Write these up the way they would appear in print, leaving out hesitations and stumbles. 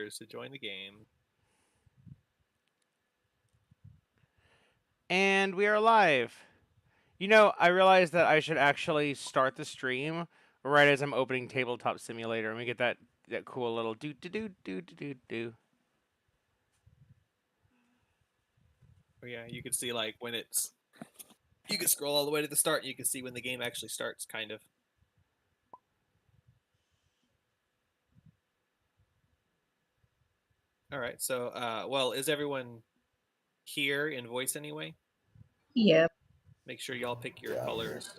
developers to join the game. And we are live. You know, I realized that I should actually start the stream right as I'm opening Tabletop Simulator, and we get that cool little do do do do do do do. Oh, yeah, you can see like when it's. You can scroll all the way to the start, and you can see when the game actually starts, kind of. All right, so well, is everyone here in voice anyway? Yep. Make sure y'all pick your colors.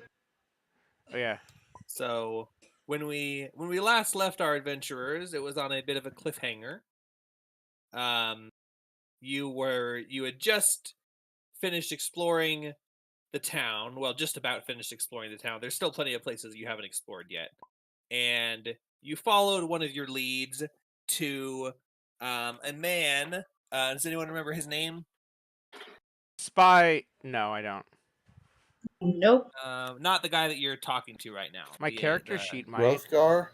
Oh yeah. So when we last left our adventurers, it was on a bit of a cliffhanger. Um, you had just finished exploring the town. Well, just about finished exploring the town. There's still plenty of places you haven't explored yet, and you followed one of your leads to a man. Does anyone remember his name? Spy. No, I don't. Nope. Not the guy that you're talking to right now. My character sheet might. Rothgar?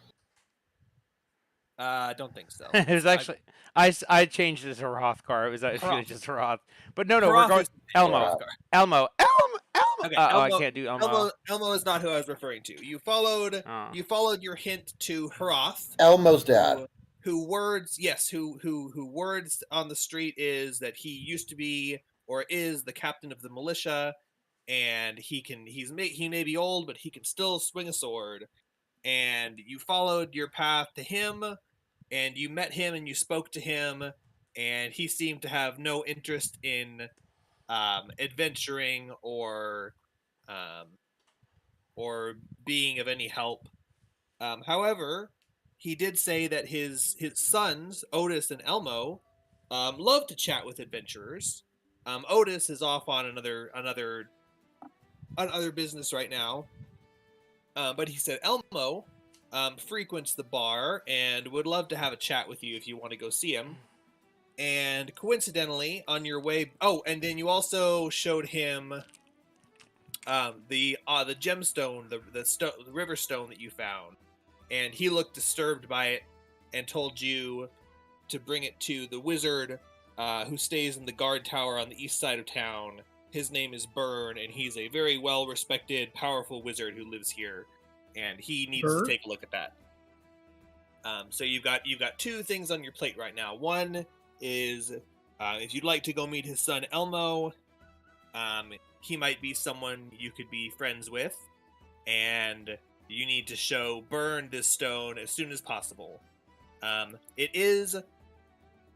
Don't think so. It was actually I changed it to Rothgar. It was actually Hroth. just Roth. But no, we're Hroth going is the name of Elmo. Rothgar. Elmo. Okay, Oh, I Elmo- can't do Elmo. Elmo is not who I was referring to. You followed Oh. you followed your hint to Hroth, Elmo's dad. who words on the street is that he used to be or is the captain of the militia, and he may be old, but he can still swing a sword. And you followed your path to him, and you met him, and you spoke to him, and he seemed to have no interest in adventuring or being of any help. However, he did say that his sons, Otis and Elmo, love to chat with adventurers. Otis is off on another business right now, but he said Elmo frequents the bar and would love to have a chat with you if you want to go see him. And coincidentally, on your way, and then you also showed him the gemstone, the river stone that you found, and he looked disturbed by it and told you to bring it to the wizard who stays in the guard tower on the east side of town. His name is Burn, and he's a very well-respected, powerful wizard who lives here, and he needs to take a look at that. So you've got two things on your plate right now. One is if you'd like to go meet his son Elmo, he might be someone you could be friends with, and you need to show Burn this stone as soon as possible. It is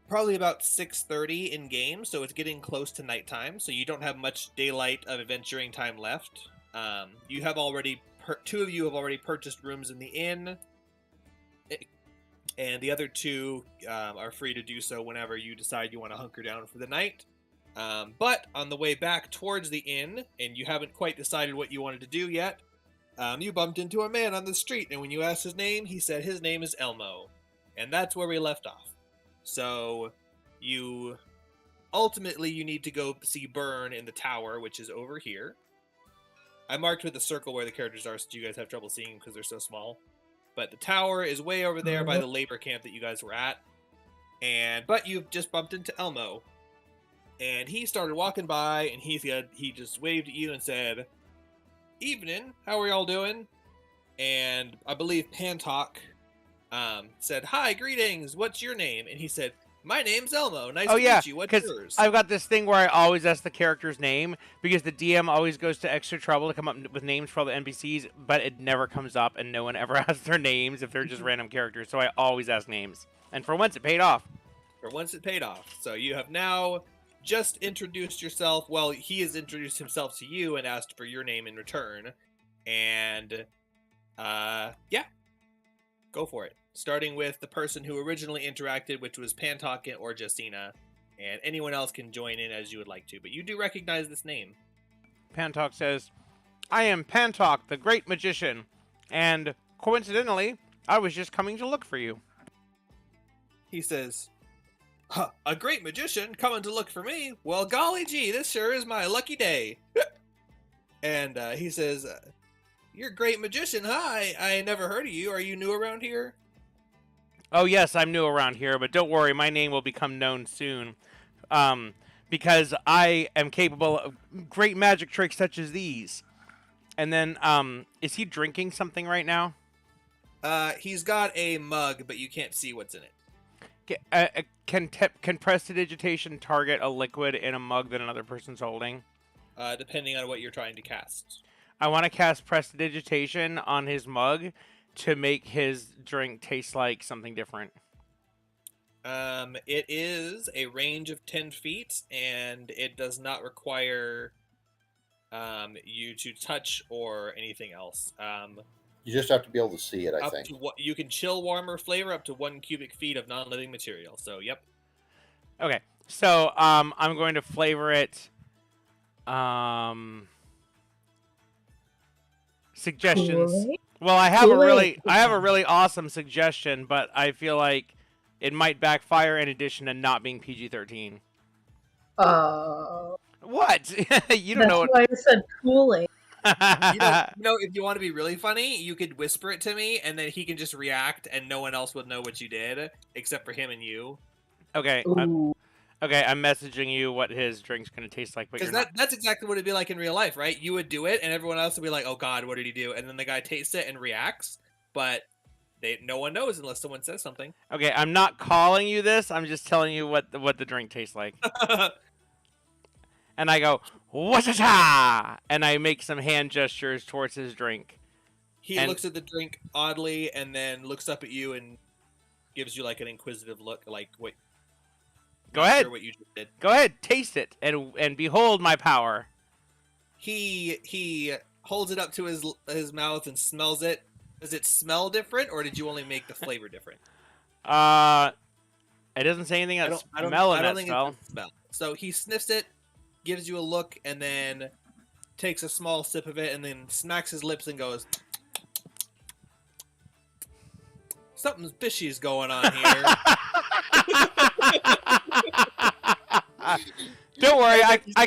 probably about 6:30 in game, so it's getting close to nighttime, so you don't have much daylight of adventuring time left. You have already two of you have already purchased rooms in the inn, and the other two are free to do so whenever you decide you want to hunker down for the night. But on the way back towards the inn, and you haven't quite decided what you wanted to do yet, you bumped into a man on the street, and when you asked his name, he said his name is Elmo. And that's where we left off. So, you need to go see Burn in the tower, which is over here. I marked with a circle where the characters are, so you guys have trouble seeing because they're so small. But the tower is way over there by the labor camp that you guys were at. But you've just bumped into Elmo. And he started walking by, and he just waved at you and said, "Evening, how are y'all doing?" And I believe Pantok said, "Hi, greetings, what's your name?" And he said, "My name's Elmo, nice to meet you, what's yours?" I've got this thing where I always ask the character's name, because the DM always goes to extra trouble to come up with names for all the NPCs, but it never comes up, and no one ever asks their names if they're just random characters, so I always ask names. And for once, it paid off. For once, it paid off. So you have now just introduced yourself. Well, he has introduced himself to you and asked for your name in return. And, yeah. Go for it. Starting with the person who originally interacted, which was Pantok or Jacina. And anyone else can join in as you would like to. But you do recognize this name. Pantok says, "I am Pantok, the great magician. And, coincidentally, I was just coming to look for you." He says, "Huh, a great magician coming to look for me? Well, golly gee, this sure is my lucky day." And he says, "You're a great magician, huh? I never heard of you. Are you new around here?" Oh yes, I'm new around here, but don't worry, my name will become known soon. Um, because I am capable of great magic tricks such as these. And then, is he drinking something right now? He's got a mug, but you can't see what's in it. Can prestidigitation target a liquid in a mug that another person's holding? Depending on what you're trying to cast. I want to cast prestidigitation on his mug to make his drink taste like something different. It is a range of 10 feet, and it does not require you to touch or anything else. You just have to be able to see it, I Up think. to what you can chill, warmer flavor up to 1 cubic feet of non-living material. So, yep. Okay, so I'm going to flavor it. Suggestions. Kool-Aid? Well, I have Kool-Aid. a really awesome suggestion, but I feel like it might backfire in addition to not being PG-13. What? You don't know That's what. why I said Kool-Aid. If you want to be really funny, you could whisper it to me, and then he can just react, and no one else would know what you did, except for him and you. Okay. Ooh. Okay, I'm messaging you what his drink's gonna taste like, but Because you're not. that's exactly what it'd be like in real life, right? You would do it, and everyone else would be like, "Oh God, what did he do?" And then the guy tastes it and reacts, but no one knows unless someone says something. Okay, I'm not calling you this. I'm just telling you what the drink tastes like. And I go, "Whatcha?" And I make some hand gestures towards his drink. He And- looks at the drink oddly, and then looks up at you and gives you like an inquisitive look, like, "Wait, Go not ahead. sure what you just did." Go ahead, taste it, and behold my power. He holds it up to his mouth and smells it. Does it smell different, or did you only make the flavor different? It doesn't say anything about I don't smell in that think spell. it's a smell. So he sniffs it, gives you a look, and then takes a small sip of it, and then smacks his lips and goes, "Something fishy's going on here." Don't worry, I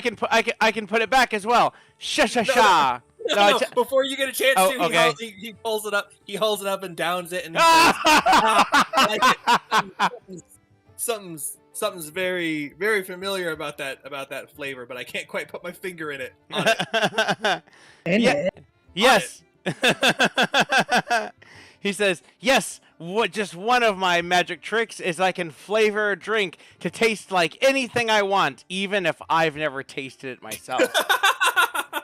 can put it back as well. Sha sha sha. No, before you get a chance Oh, to, okay. he pulls it up. He holds it up and downs it, and he says, I like it. Something's very, very familiar about that flavor, but I can't quite put my finger in it. On it. And Yeah. it. Yes. He says, "Yes, just one of my magic tricks is I can flavor a drink to taste like anything I want, even if I've never tasted it myself."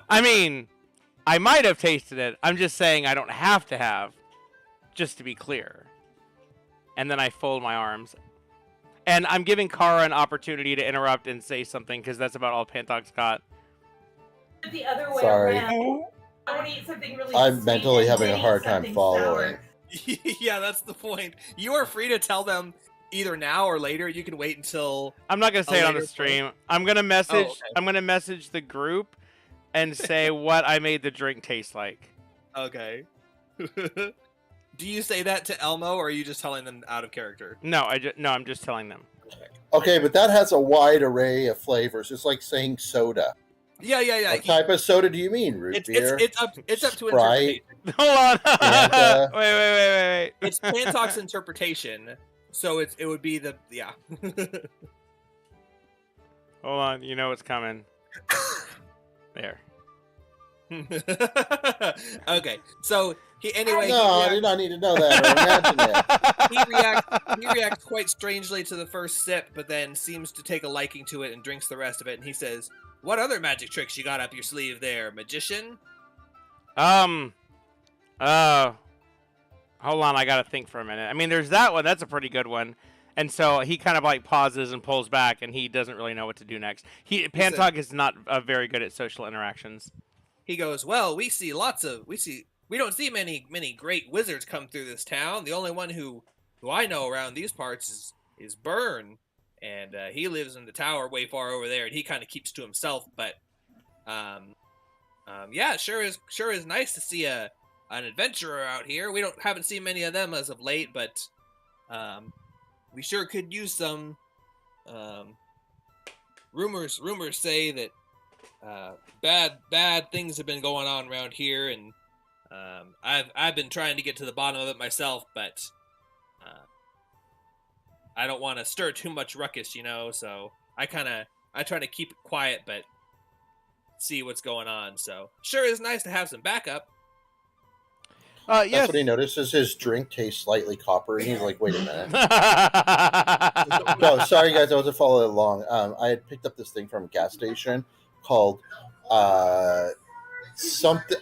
I mean, I might have tasted it. I'm just saying I don't have to have, just to be clear. And then I fold my arms. And I'm giving Kara an opportunity to interrupt and say something, because that's about all Pantog's got. The other way Sorry. around. I want to eat something really I'm sweet mentally and having a then hard eat time something following. sour. Yeah, that's the point. You are free to tell them either now or later. You can wait until. I'm not gonna say it on the later stream. I'm gonna message. Oh, okay. I'm gonna message the group and say what I made the drink taste like. Okay. Do you say that to Elmo, or are you just telling them out of character? No, I'm just telling them. Okay, but that has a wide array of flavors. It's like saying soda. Yeah. What type of soda do you mean? Root beer? It's up to Sprite? interpretation. Hold on. Fanta. wait. It's Pantog's interpretation, so it would be the Hold on. You know what's coming. There. Okay, so anyway. No, I did not need to know that or imagine that. He reacts quite strangely to the first sip, but then seems to take a liking to it and drinks the rest of it. And he says, "What other magic tricks you got up your sleeve there, magician?" Hold on. I gotta think for a minute. I mean, there's that one. That's a pretty good one. And so he kind of like pauses and pulls back, and he doesn't really know what to do next. Pantog is not very good at social interactions. He goes, "Well, we don't see many great wizards come through this town. The only one who I know around these parts is Byrne, and he lives in the tower way far over there, and he kind of keeps to himself. But yeah, sure is nice to see an adventurer out here. We haven't seen many of them as of late, but we sure could use some. Rumors say that bad things have been going on around here, and I've been trying to get to the bottom of it myself, but I don't want to stir too much ruckus, so I try to keep it quiet, but see what's going on. So sure, it's nice to have some backup. That's Yes. what he notices. His drink tastes slightly coppery. He's like, "Wait a minute." No, sorry guys, I wasn't following along. I had picked up this thing from a gas station called something.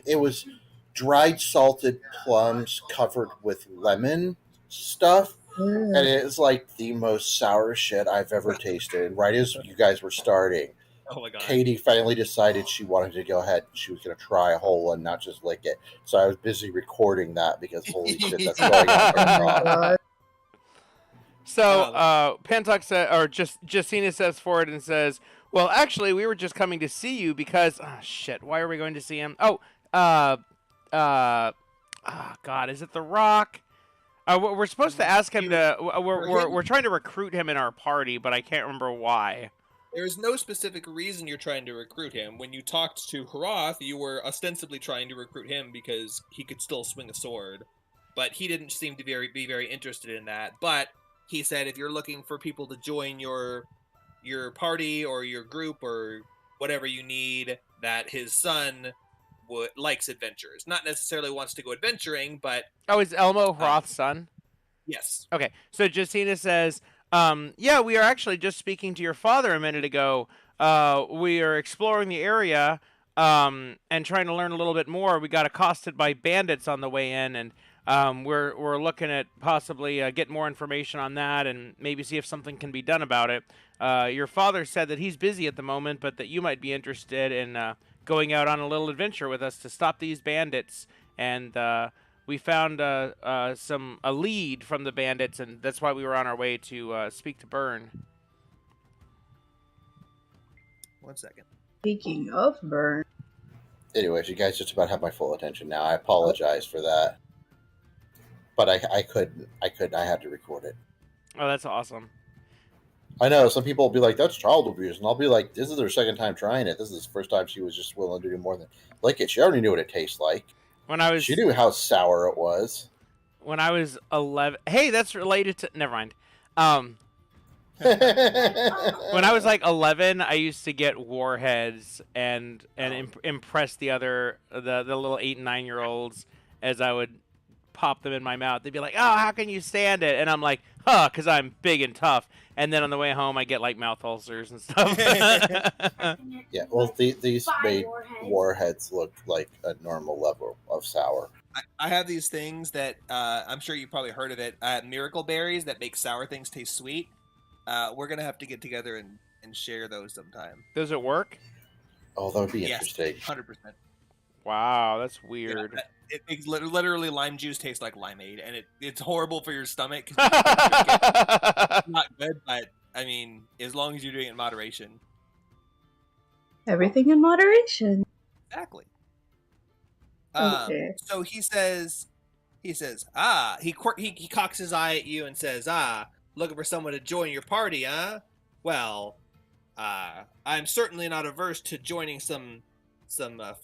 It was dried salted plums covered with lemon stuff, and it is like the most sour shit I've ever tasted. And right as you guys were starting, Oh my god. Katie finally decided she wanted to go ahead. She was going to try a whole one, not just lick it. So I was busy recording that because holy shit, that's going on. So Pentuck said, or Justina steps forward and says, "Well, actually, we were just coming to see you because shit. Why are we going to see him? God, is it The Rock? We're supposed to ask him to. We're trying to recruit him in our party, but I can't remember why." There's no specific reason you're trying to recruit him. When you talked to Hroth, you were ostensibly trying to recruit him because he could still swing a sword, but he didn't seem to be very interested in that. But he said if you're looking for people to join your party or your group or whatever you need, that his son likes adventures. Not necessarily wants to go adventuring, but Oh, is Elmo Hroth's son? yes. Okay, so Justina says, yeah, we are actually just speaking to your father a minute ago. We are exploring the area and trying to learn a little bit more. We got accosted by bandits on the way in, and we're looking at possibly get more information on that and maybe see if something can be done about it. Your father said that he's busy at the moment, but that you might be interested in going out on a little adventure with us to stop these bandits. And we found a lead from the bandits, and that's why we were on our way to speak to Byrne. 1 second. Speaking of Byrne, Anyways, you guys just about have my full attention now. I apologize for that, but I couldn't. I had to record it. Oh, that's awesome. I know some people will be like, "That's child abuse," and I'll be like, "This is her second time trying it. This is the first time she was just willing to do more than lick it. She already knew what it tastes like. She knew how sour it was." When I was 11, hey, that's related to. Never mind. When I was like 11, I used to get warheads and impress the little 8 and 9-year-olds as I would pop them in my mouth. They'd be like, "Oh, how can you stand it?" And I'm like, "Huh, because I'm big and tough." And then on the way home, I get like mouth ulcers and stuff. Yeah, well, these made warheads look like a normal level of sour. I have these things that I'm sure you've probably heard of it. Miracle berries that make sour things taste sweet. We're gonna have to get together and share those sometime. Does it work? Oh, that would be Yes, interesting. 100%. Wow, that's weird. Yeah, it makes literally lime juice taste like limeade, and it's horrible for your stomach. 'Cause it's not good, but I mean, as long as you're doing it in moderation. everything in moderation. Exactly. Okay. So he says, he cocks his eye at you and says, looking for someone to join your party, huh? Well, I'm certainly not averse to joining some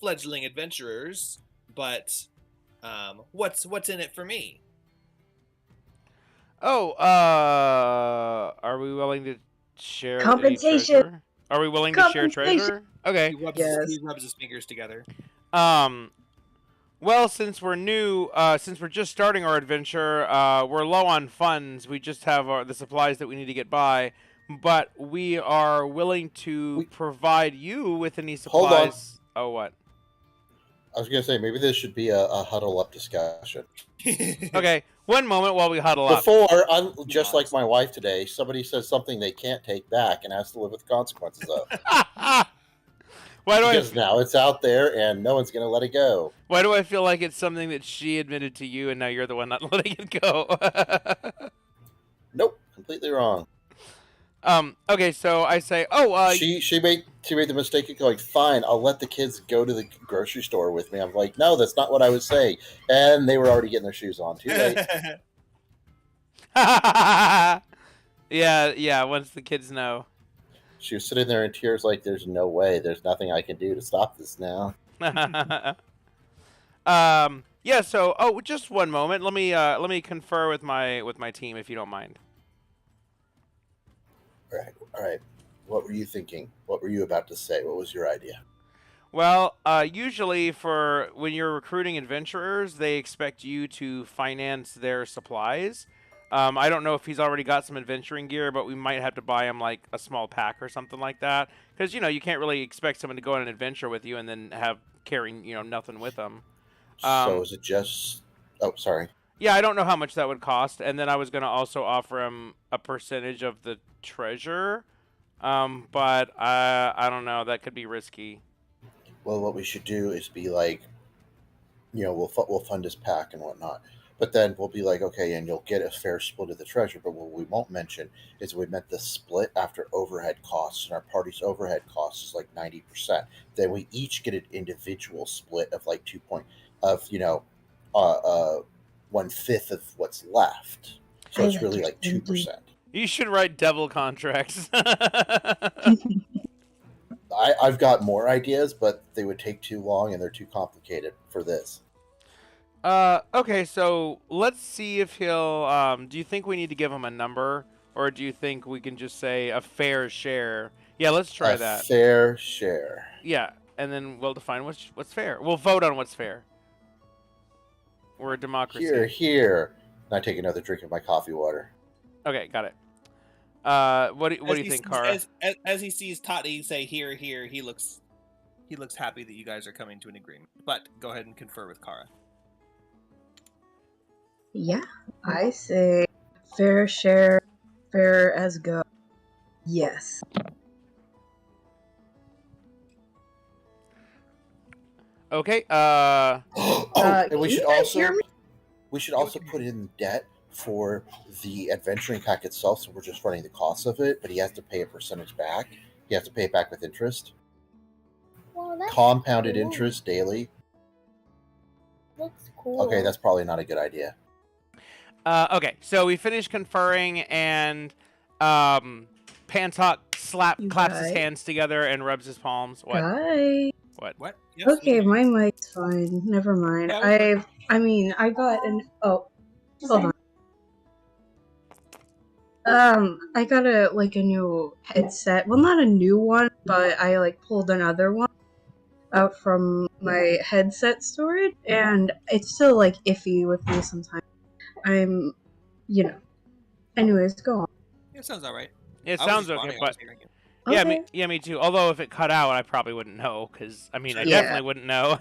fledgling adventurers, but what's in it for me? Oh, are we willing to share any Compensation. treasure? Are we willing to share treasure? Okay. He rubs his fingers together. Well, since we're new, since we're just starting our adventure, we're low on funds. We just have the supplies that we need to get by, but we are willing to provide you with any supplies. Hold on. Oh, what? I was going to say, maybe this should be a huddle-up discussion. Okay, one moment while we huddle up. Before, I'm just like my wife today, somebody says something they can't take back and has to live with the consequences of. Because now it's out there and no one's going to let it go. Why do I feel like it's something that she admitted to you and now you're the one not letting it go? Nope, completely wrong. Okay, so I say, she made the mistake of going, fine, I'll let the kids go to the grocery store with me. I'm like, no, that's not what I was saying. And they were already getting their shoes on. Too late. Yeah, once the kids know. She was sitting there in tears like, there's no way. There's nothing I can do to stop this now. Yeah, so, just one moment. Let me confer with my team, if you don't mind. All right. What were you thinking? What were you about to say? What was your idea? Well, usually for when you're recruiting adventurers, they expect you to finance their supplies. I don't know if he's already got some adventuring gear, but we might have to buy him like a small pack or something like that. Because you can't really expect someone to go on an adventure with you and then have carrying nothing with them. So is it just? Oh, sorry. Yeah, I don't know how much that would cost, and then I was gonna also offer him a percentage of the treasure. But I don't know. That could be risky. Well, what we should do is be like, we'll fund his pack and whatnot, but then we'll be like, okay, and you'll get a fair split of the treasure. But what we won't mention is we meant the split after overhead costs, and our party's overhead costs is like 90%. Then we each get an individual split of like 2 point of 1/5 of what's left. So it's really like 2%. You should write devil contracts. I've got more ideas, but they would take too long and they're too complicated for this. Okay, so let's see if he'll. Do you think we need to give him a number, or do you think we can just say a fair share? Yeah, let's try that. Fair share. Yeah, and then we'll define what's fair. We'll vote on what's fair. We're a democracy. Here. And I take another drink of my coffee water. Okay, got it. What do you think, Kara? As he sees Tati say here, he looks happy that you guys are coming to an agreement. But go ahead and confer with Kara. Yeah, I say fair share, fair as go. Yes. Okay. And we can should you guys hear me? put in debt for the adventuring pack itself, so we're just running the cost of it, but he has to pay a percentage back. He has to pay it back with interest. Well, that's Compounded cool. interest daily. Looks cool. Okay, that's probably not a good idea. Okay, so we finished conferring, and Pantok claps his Guy. hands together and rubs his palms. What? Guy. What? Yes, Okay, my mic's fine. Never mind. Yeah. I got an. Oh, hold on. I got a new headset. Well, not a new one, but I pulled another one out from my headset storage, and it's still iffy with me sometimes. Anyways, go on. It sounds all right. It I was sounds just okay, wondering, I but was hearing it. Okay. me too. Although if it cut out, I probably wouldn't know, because I Yeah. definitely wouldn't know.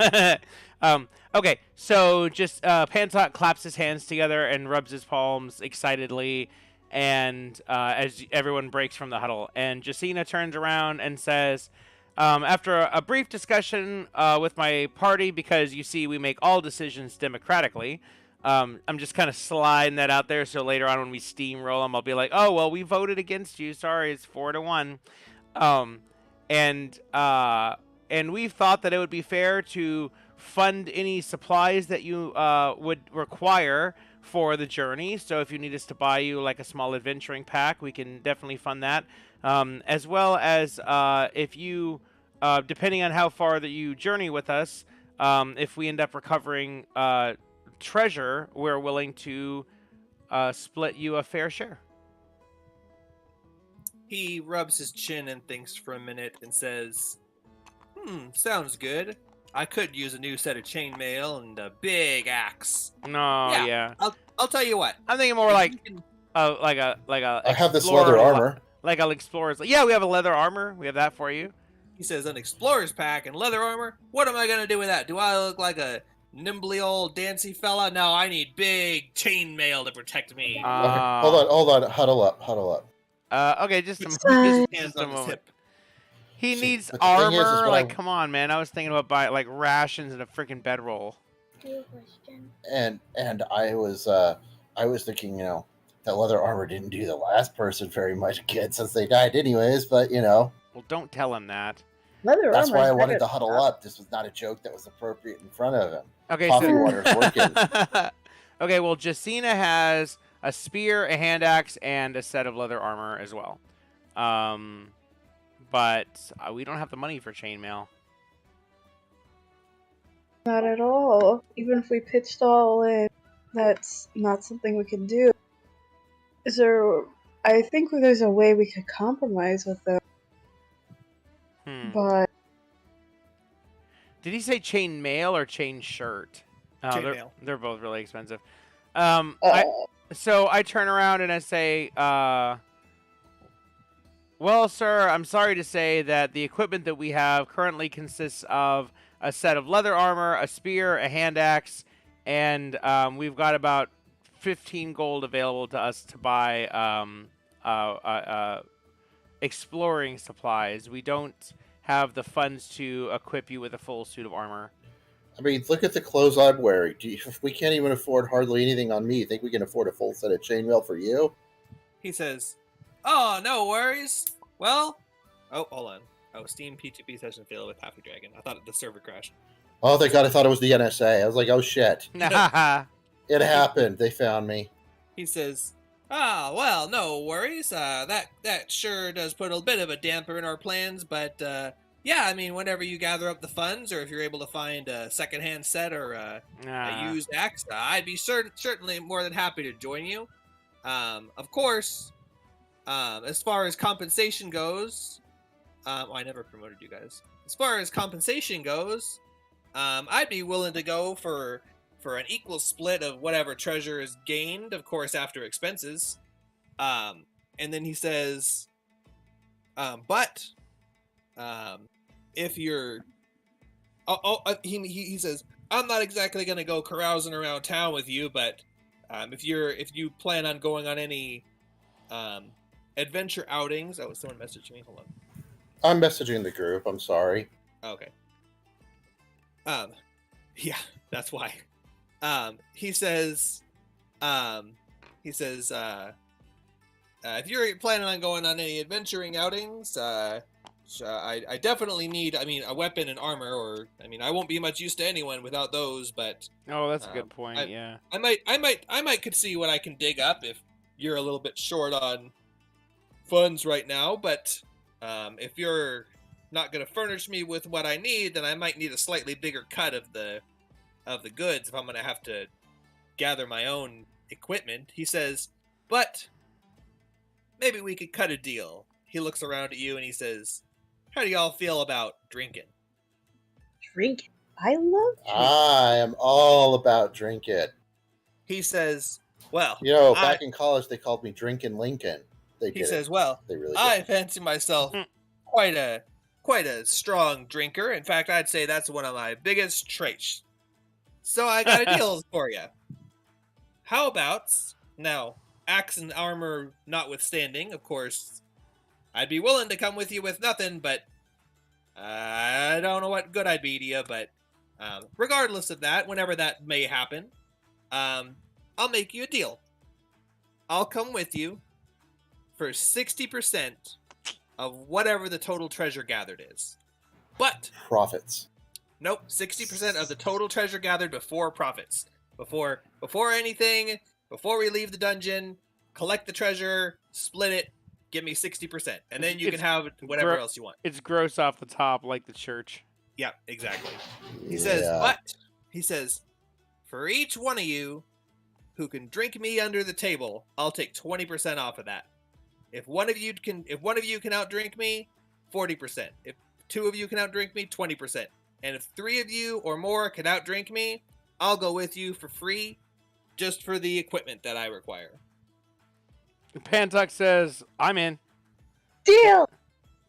Okay, so just Pantok claps his hands together and rubs his palms excitedly, and as everyone breaks from the huddle, and Jacina turns around and says, after a brief discussion with my party, because you see we make all decisions democratically. I'm just kind of sliding that out there, so later on when we steamroll them, I'll be like, "Oh well, we voted against you. Sorry, it's 4-1." And we thought that it would be fair to fund any supplies that you would require for the journey. So if you need us to buy you like a small adventuring pack, we can definitely fund that. As well as if you, depending on how far that you journey with us, if we end up recovering treasure, we're willing to split you a fair share. He rubs his chin and thinks for a minute and says, sounds good. I could use a new set of chainmail and a big axe. No, yeah. I'll tell you what. I'm thinking more If like you can- I have this explorer leather armor. Like an explorer's. Yeah, we have a leather armor. We have that for you. He says an explorer's pack and leather armor. What am I gonna do with that? Do I look like a nimbly old dancy fella? No, I need big chainmail to protect me. Okay, hold on. Huddle up. Okay, just Puts a, his just, hands just a on his moment. hip. He See, needs but the thing is armor. what Come on, man. I was thinking about buying like rations and a freaking bedroll. Question. And I was thinking, that leather armor didn't do the last person very much good since they died anyways, but Well, don't tell him that. Leather that's why I armor is wanted better to huddle up. This was not a joke that was appropriate in front of him. Okay, Coffee so water's working. okay, well, Jacina has a spear, a hand axe, and a set of leather armor as well. But we don't have the money for chainmail. Not at all. Even if we pitched all in, that's not something we can do. Is there I think there's a way we could compromise with them, but Did he say chain mail or chain shirt? Oh, Chain mail. they're both really expensive. uh, So I turn around and I say, well, sir, I'm sorry to say that the equipment that we have currently consists of a set of leather armor, a spear, a hand axe, and we've got about 15 gold available to us to buy exploring supplies. We don't have the funds to equip you with a full suit of armor. I mean, look at the clothes I'm wearing. If we can't even afford hardly anything on me, you think we can afford a full set of chainmail for you? He says, "Oh, no worries. Well, oh, hold on. Oh, Steam P2P session failed with Happy Dragon. I thought the server crashed. Oh, thank God, I thought it was the NSA. I was like, oh shit. Nah. It happened. They found me. He says, "Ah, well, no worries. That sure does put a bit of a damper in our plans, but yeah, I mean, whenever you gather up the funds, or if you're able to find a secondhand set or a used axe, I'd be certainly more than happy to join you. Of course, as far as compensation goes, I never promoted you guys. As far as compensation goes, I'd be willing to go for an equal split of whatever treasure is gained, of course, after expenses." And then he says, "But if you're, he says, I'm not exactly gonna go carousing around town with you, but if you plan on going on any adventure outings." Oh, someone messaged me. Hold on. I'm messaging the group. I'm sorry. Okay. Yeah, that's why. He says, if you're planning on going on any adventuring outings, I definitely need, I mean, a weapon and armor, or, I mean, I won't be much use to anyone without those, but Oh, that's a good point. Yeah. I might could see what I can dig up if you're a little bit short on funds right now, but if you're not going to furnish me with what I need, then I might need a slightly bigger cut of the goods if I'm going to have to gather my own equipment. He says, "But maybe we could cut a deal." He looks around at you and he says, "How do y'all feel about drinking?" drink. I love drink. I am all about drinking. He says, "Well, You know, back in college, they called me Drinking Lincoln. They he did says, it. well, They really I did. fancy myself quite a strong drinker. In fact, I'd say that's one of my biggest traits. So I got a deal for you. How about, now, axe and armor notwithstanding, of course, I'd be willing to come with you with nothing, but I don't know what good I'd be to you, but regardless of that, whenever that may happen, I'll make you a deal. I'll come with you for 60% of whatever the total treasure gathered is. But Profits. nope, 60% of the total treasure gathered before profits. Before anything, before we leave the dungeon, collect the treasure, split it, give me 60%. And then you can have whatever else you want. It's gross off the top, like the church. Yeah, exactly. He Yeah. says, but, he says, for each one of you who can drink me under the table, I'll take 20% off of that. If one of you can outdrink me, 40%. If two of you can outdrink me, 20%. And if 3 of you or more can outdrink me, I'll go with you for free, just for the equipment that I require. Pantuck says, I'm in. Deal.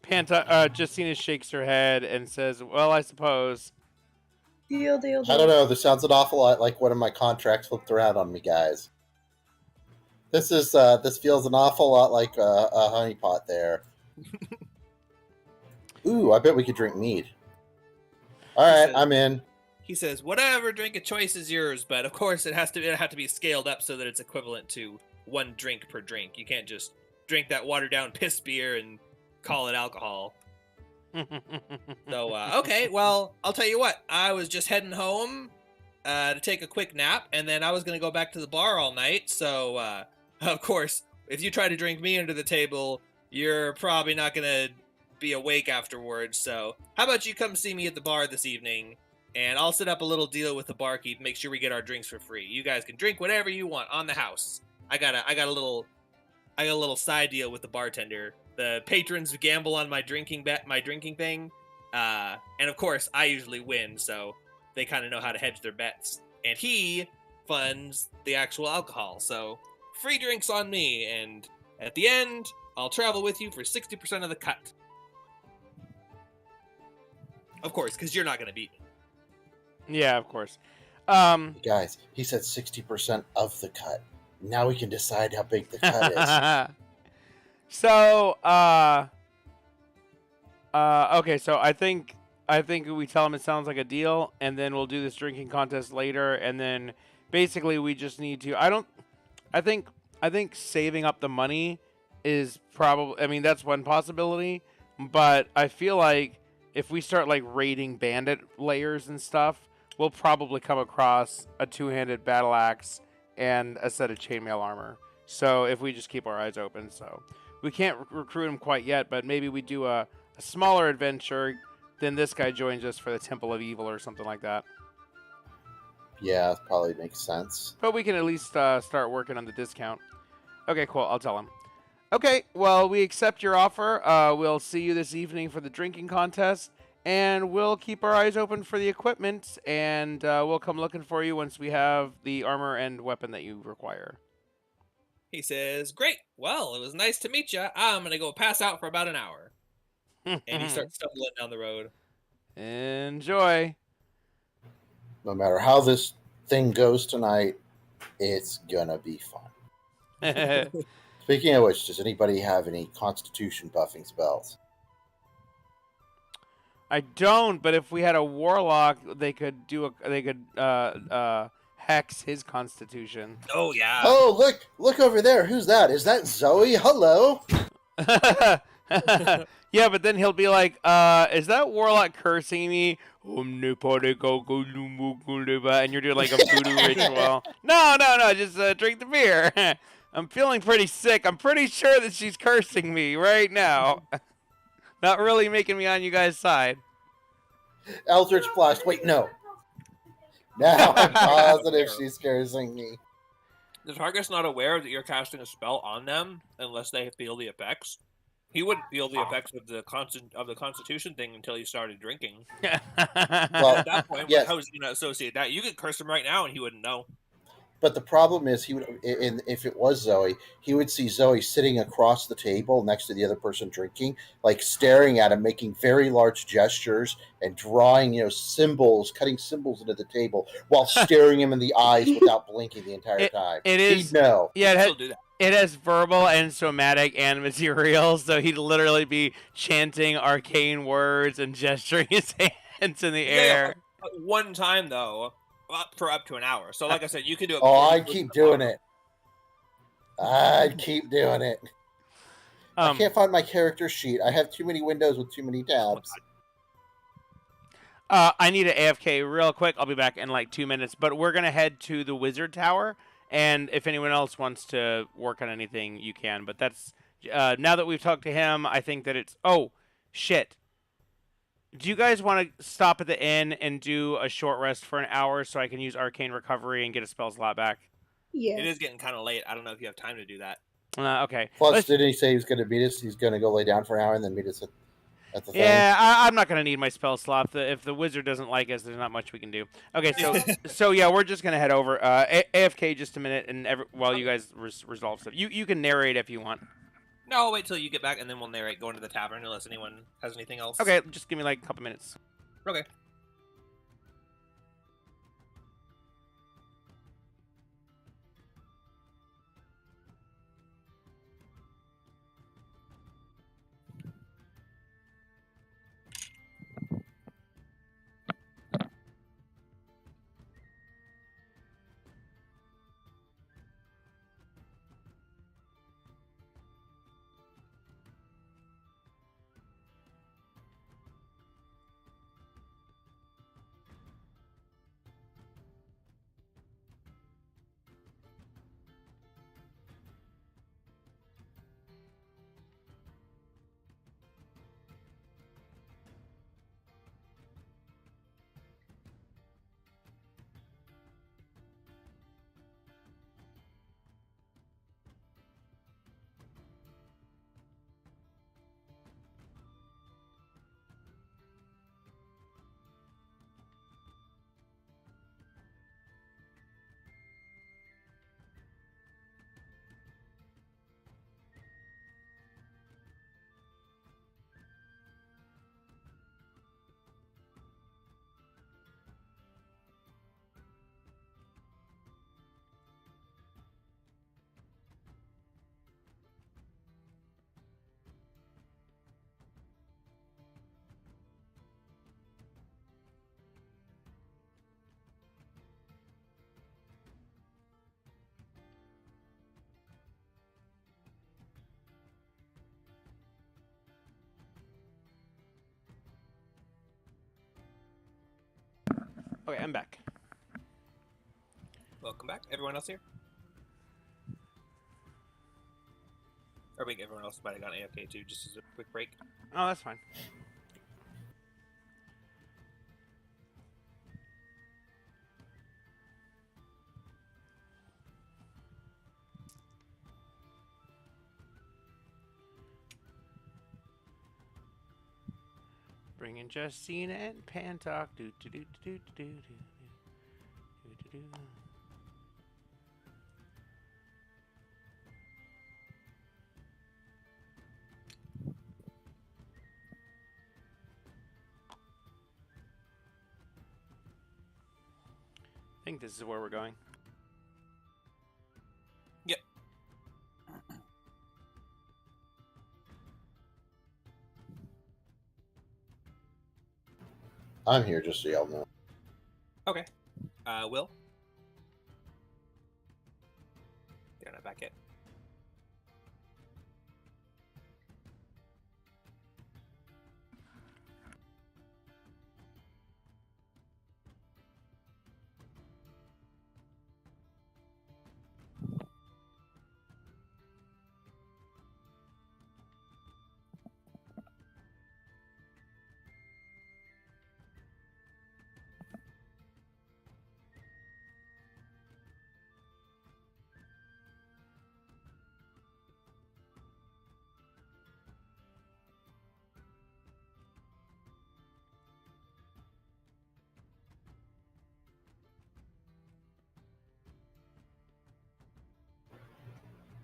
Justina shakes her head and says, well, I suppose. Deal. I don't know. This sounds an awful lot like one of my contracts flipped around on me, guys. This feels an awful lot like a honeypot there. Ooh, I bet we could drink mead. All right, said- I'm in. He says, whatever drink of choice is yours, but of course it have to be scaled up so that it's equivalent to 1 drink per drink. You can't just drink that watered down piss beer and call it alcohol. So, okay, well, I'll tell you what. I was just heading home to take a quick nap, and then I was going to go back to the bar all night. So, of course, if you try to drink me under the table, you're probably not going to be awake afterwards. So, how about you come see me at the bar this evening, and I'll set up a little deal with the barkeep, make sure we get our drinks for free. You guys can drink whatever you want on the house. I got a little I got a little side deal with the bartender. The patrons gamble on my drinking thing, and of course I usually win, so they kind of know how to hedge their bets. And he funds the actual alcohol, so free drinks on me. And at the end, I'll travel with you for 60% of the cut. Of course, because you're not gonna beat me. Yeah, of course. Guys, he said 60% of the cut. Now we can decide how big the cut is. So, okay, so I think we tell him it sounds like a deal, and then we'll do this drinking contest later, and then basically we just need to. I think saving up the money is probably. I mean, that's one possibility, but I feel like if we start like raiding bandit layers and stuff, we'll probably come across a two-handed battle axe and a set of chainmail armor. So if we just keep our eyes open, so we can't recruit him quite yet, but maybe we do a smaller adventure. Then this guy joins us for the Temple of Evil or something like that. Yeah, that probably makes sense. But we can at least start working on the discount. Okay, cool. I'll tell him. Okay, well, we accept your offer. We'll see you this evening for the drinking contest, and we'll keep our eyes open for the equipment, and we'll come looking for you once we have the armor and weapon that you require. He says, "Great. Well, it was nice to meet you. I'm gonna go pass out for about an hour." And he starts stumbling down the road. Enjoy. No matter how this thing goes tonight, it's gonna be fun. Speaking of which, does anybody have any Constitution buffing spells? I don't, but if we had a warlock, they could hex his constitution. Oh yeah. Oh, look over there. Who's that? Is that Zoe? Hello. Yeah, but then he'll be like, is that warlock cursing me? And you're doing like a voodoo ritual. No, just drink the beer. I'm feeling pretty sick. I'm pretty sure that she's cursing me right now. Not really making me on you guys' side. Eldritch Blast. Wait, no. Now I'm positive she's cursing me. The target's not aware that you're casting a spell on them unless they feel the effects. He wouldn't feel the effects of the Constitution thing until he started drinking. Well, At that point, yes. how is he going to associate that? You could curse him right now and he wouldn't know. But the problem is, he would, if it was Zoe, he would see Zoe sitting across the table next to the other person drinking, like staring at him, making very large gestures and drawing, symbols, cutting symbols into the table while staring him in the eyes without blinking the entire time. It is. He'd know. Yeah, He'll do that. it has verbal and somatic and material, so he'd literally be chanting arcane words and gesturing his hands in the air. One time, though, for up to an hour. So, like I said, you could do it. Oh, I'd keep doing it. I'd keep doing it. I can't find my character sheet. I have too many windows with too many tabs. I need an AFK real quick. I'll be back in like 2 minutes, but we're going to head to the Wizard Tower. And if anyone else wants to work on anything, you can. But that's now that we've talked to him, I think that it's... Oh, shit. Do you guys want to stop at the inn and do a short rest for an hour so I can use Arcane Recovery and get a spell slot back? Yeah. It is getting kind of late. I don't know if you have time to do that. Okay. Plus, didn't he say he was going to meet us? He's going to go lay down for an hour and then meet us at the thing? Yeah, I'm not going to need my spell slot. If the wizard doesn't like us, there's not much we can do. Okay, so yeah, we're just going to head over. AFK just a minute and while you guys resolve stuff. You can narrate if you want. No, I'll wait till you get back, and then we'll narrate going to the tavern unless anyone has anything else. Okay, just give me like a couple minutes. Okay. Okay, I'm back. Welcome back. Everyone else here? Or wait, everyone else might have gone AFK too, just as a quick break. Oh, that's fine. Bringing Justina and Pantalk. Do do do do do do do do do do. I think this is where we're going. Yep. I'm here just so y'all know. Okay. Will? They're not back yet.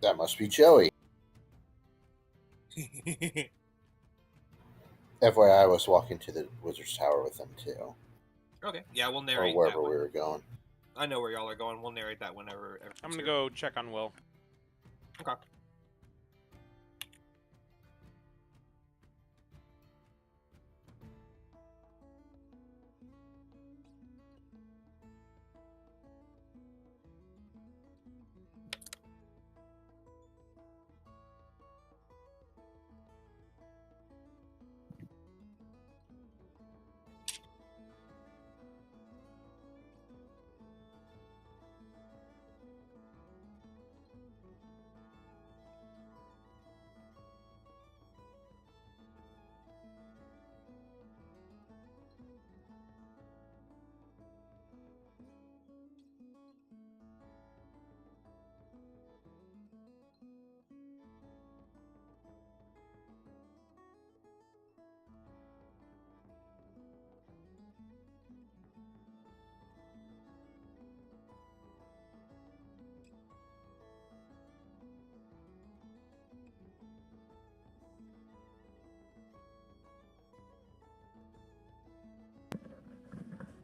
That must be Joey. FYI, I was walking to the Wizard's Tower with them too. Okay. Yeah, we'll Or narrate wherever that we one. were going. I know where y'all are going. We'll narrate that whenever. I'm gonna go check on Will. Okay.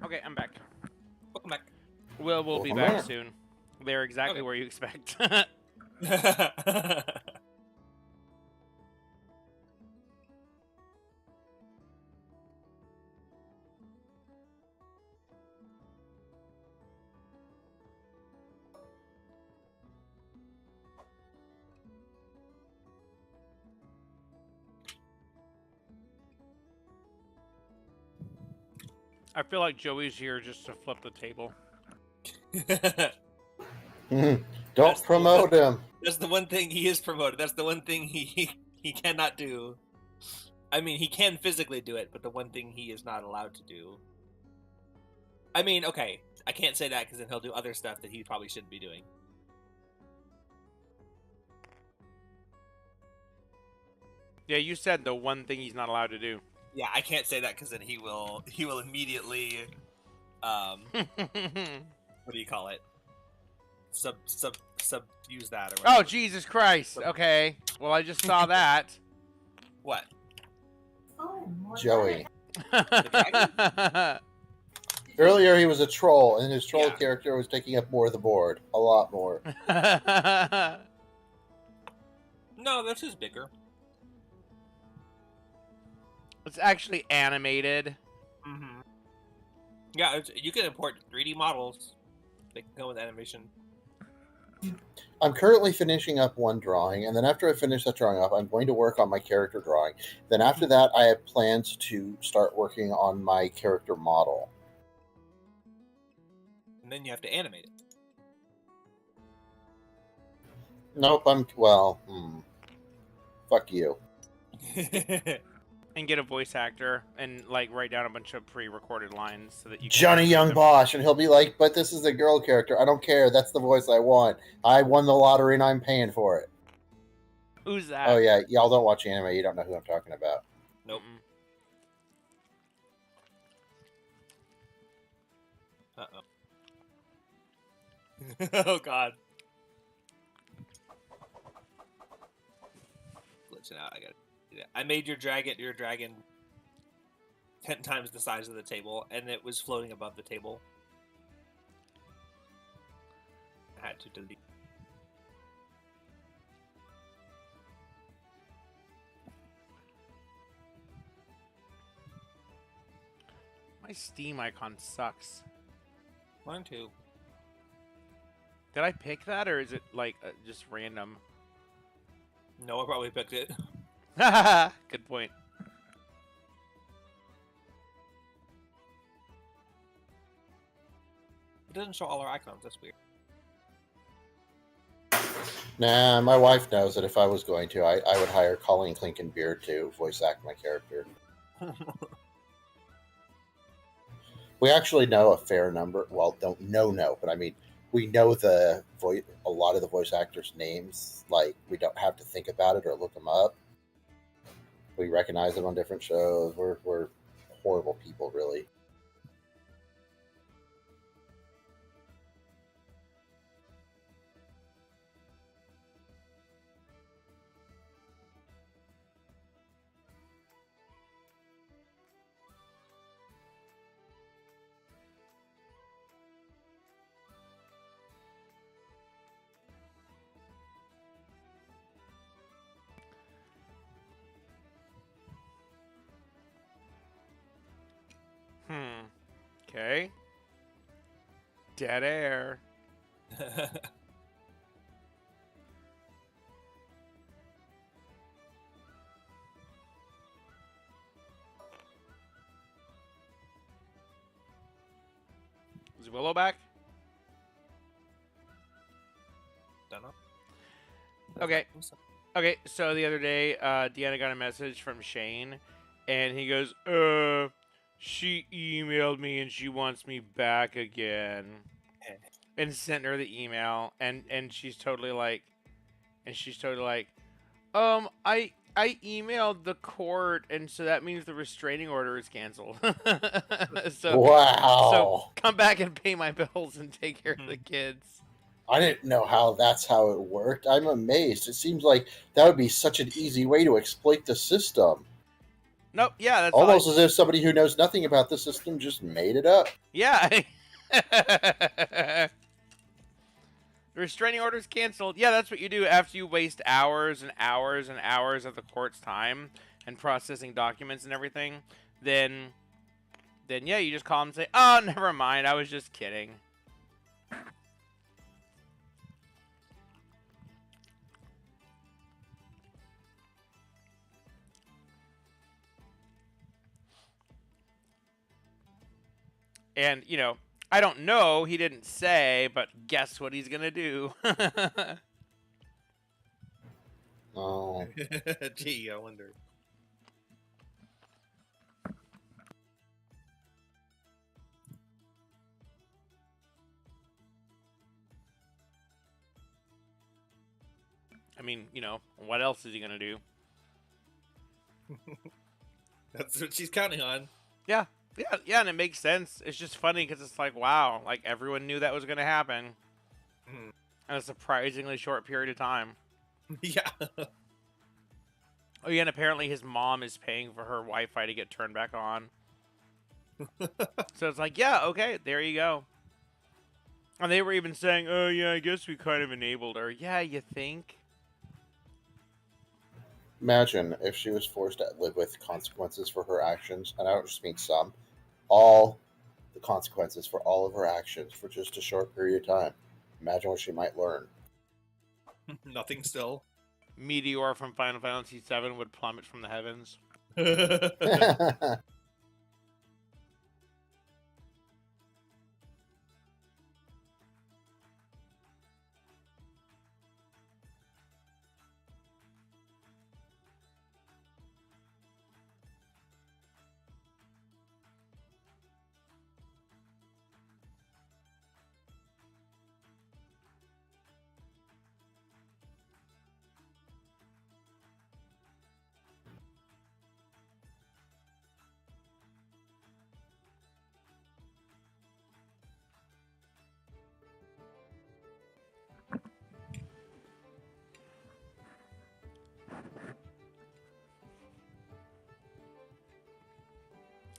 Okay, I'm back. Welcome back. Will will be Welcome back back. soon. They're exactly Okay. where you expect. I feel like Joey's here just to flip the table. Don't That's the promote him. That's the one thing he is promoted. That's the one thing he cannot do. I mean, he can physically do it, but the one thing he is not allowed to do. I mean, okay, I can't say that because then he'll do other stuff that he probably shouldn't be doing. Yeah, you said the one thing he's not allowed to do. Yeah, I can't say that because then he will immediately, what do you call it? Use that or Oh, whatever. Jesus Christ. Okay. Well, I just saw that. What? Oh, more Joey. dragon? Earlier he was a troll, and his troll Yeah. character was taking up more of the board. A lot more. No, this is bigger. It's actually animated. Mm-hmm. Yeah, you can import 3D models. They can go with animation. I'm currently finishing up one drawing, and then after I finish that drawing up, I'm going to work on my character drawing. Then after that, I have plans to start working on my character model. and then you have to animate Nope, fuck you. it. And get a voice actor and like write down a bunch of pre-recorded lines so that you can Johnny use Young them. Bosch, and he'll be like, but this is the girl character. I don't care. That's the voice I want. I won the lottery and I'm paying for it. Who's that? Oh, yeah. Y'all don't watch anime. You don't know who I'm talking about. Nope. Uh-oh. Oh, God. Glitching out. I got it. I made your dragon 10 times the size of the table, and it was floating above the table. I had to delete. My Steam icon sucks. Mine too. Did I pick that, or is it like just random? No, I probably picked it. Good point. It doesn't show all our icons. That's weird. Nah, my wife knows that if I was going to, I would hire Colleen Clinkenbeard to voice act my character. We actually know a fair number. Well, don't know, but I mean, we know a lot of the voice actors' names. Like, we don't have to think about it or look them up. We recognize them on different shows. We're horrible people, really. Okay. Dead air. Is Willow back? Don't know. Okay. Okay, so the other day, Deanna got a message from Shane, and he goes, she emailed me and she wants me back again. And sent her the email, and she's totally like, I emailed the court, and so that means the restraining order is canceled. So Wow. come back and pay my bills and take care of the kids. I didn't know that's how it worked. I'm amazed. It seems like that would be such an easy way to exploit the system. Nope, yeah, that's almost as if somebody who knows nothing about the system just made it up. Yeah. The restraining order's canceled. Yeah, that's what you do after you waste hours and hours and hours of the court's time and processing documents and everything. Then yeah, you just call them and say, "Oh, never mind. I was just kidding." And, you know, I don't know, he didn't say, but guess what he's gonna do? Oh. Gee, I wonder. I mean, you know, what else is he gonna do? That's what she's counting on. Yeah, and it makes sense. It's just funny because it's like, wow, like everyone knew that was gonna happen, in a surprisingly short period of time. Yeah. Oh yeah, and apparently his mom is paying for her Wi-Fi to get turned back on. So it's like, yeah, okay, there you go. And they were even saying, oh yeah, I guess we kind of enabled her. Yeah, you think? Imagine if she was forced to live with consequences for her actions, and I don't just mean some, all the consequences for all of her actions for just a short period of time. Imagine what she might learn. Nothing still. Meteor from Final Fantasy VII would plummet from the heavens.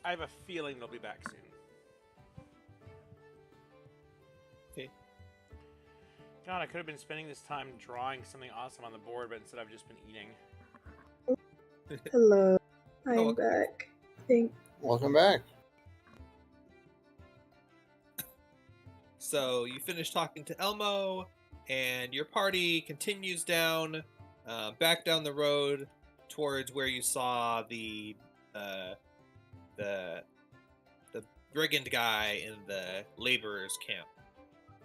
I have a feeling they'll be back soon. Okay. God, I could have been spending this time drawing something awesome on the board, but instead I've just been eating. Hello, I'm welcome. back. Welcome back. So you finish talking to Elmo, and your party continues down, back down the road towards where you saw the brigand guy in the laborers' camp.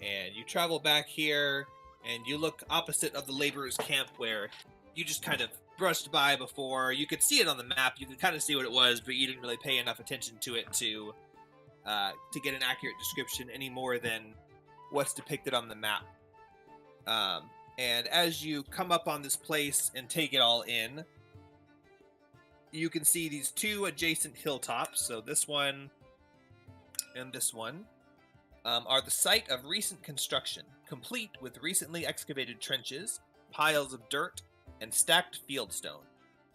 And you travel back here, and you look opposite of the laborers' camp where you just kind of brushed by before. You could see it on the map. You could kind of see what it was, but you didn't really pay enough attention to it to get an accurate description any more than what's depicted on the map. And as you come up on this place and take it all in, you can see these two adjacent hilltops. So this one and this one are the site of recent construction, complete with recently excavated trenches, piles of dirt, and stacked fieldstone.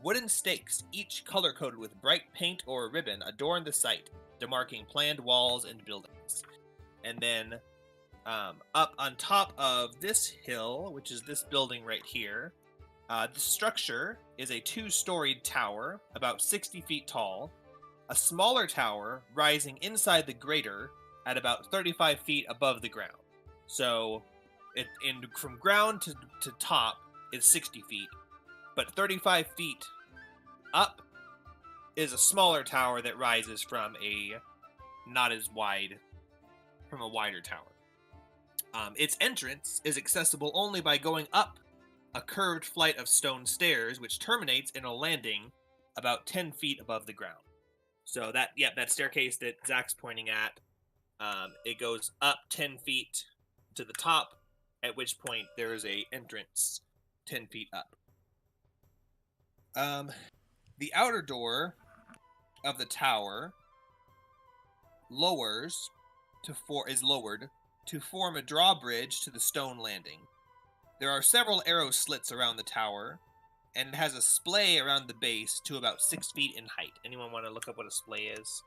Wooden stakes, each color-coded with bright paint or ribbon, adorn the site, demarking planned walls and buildings. And then up on top of this hill, which is this building right here, the structure is a 2-storied tower, about 60 feet tall, a smaller tower rising inside the greater at about 35 feet above the ground. So, from ground to top is 60 feet, but 35 feet up is a smaller tower that rises from a wider tower. Its entrance is accessible only by going up a curved flight of stone stairs, which terminates in a landing about 10 feet above the ground. So that staircase that Zach's pointing at, it goes up 10 feet to the top, at which point there is a entrance 10 feet up. The outer door of the tower is lowered to form a drawbridge to the stone landing. There are several arrow slits around the tower, and it has a splay around the base to about 6 feet in height. Anyone want to look up what a splay is?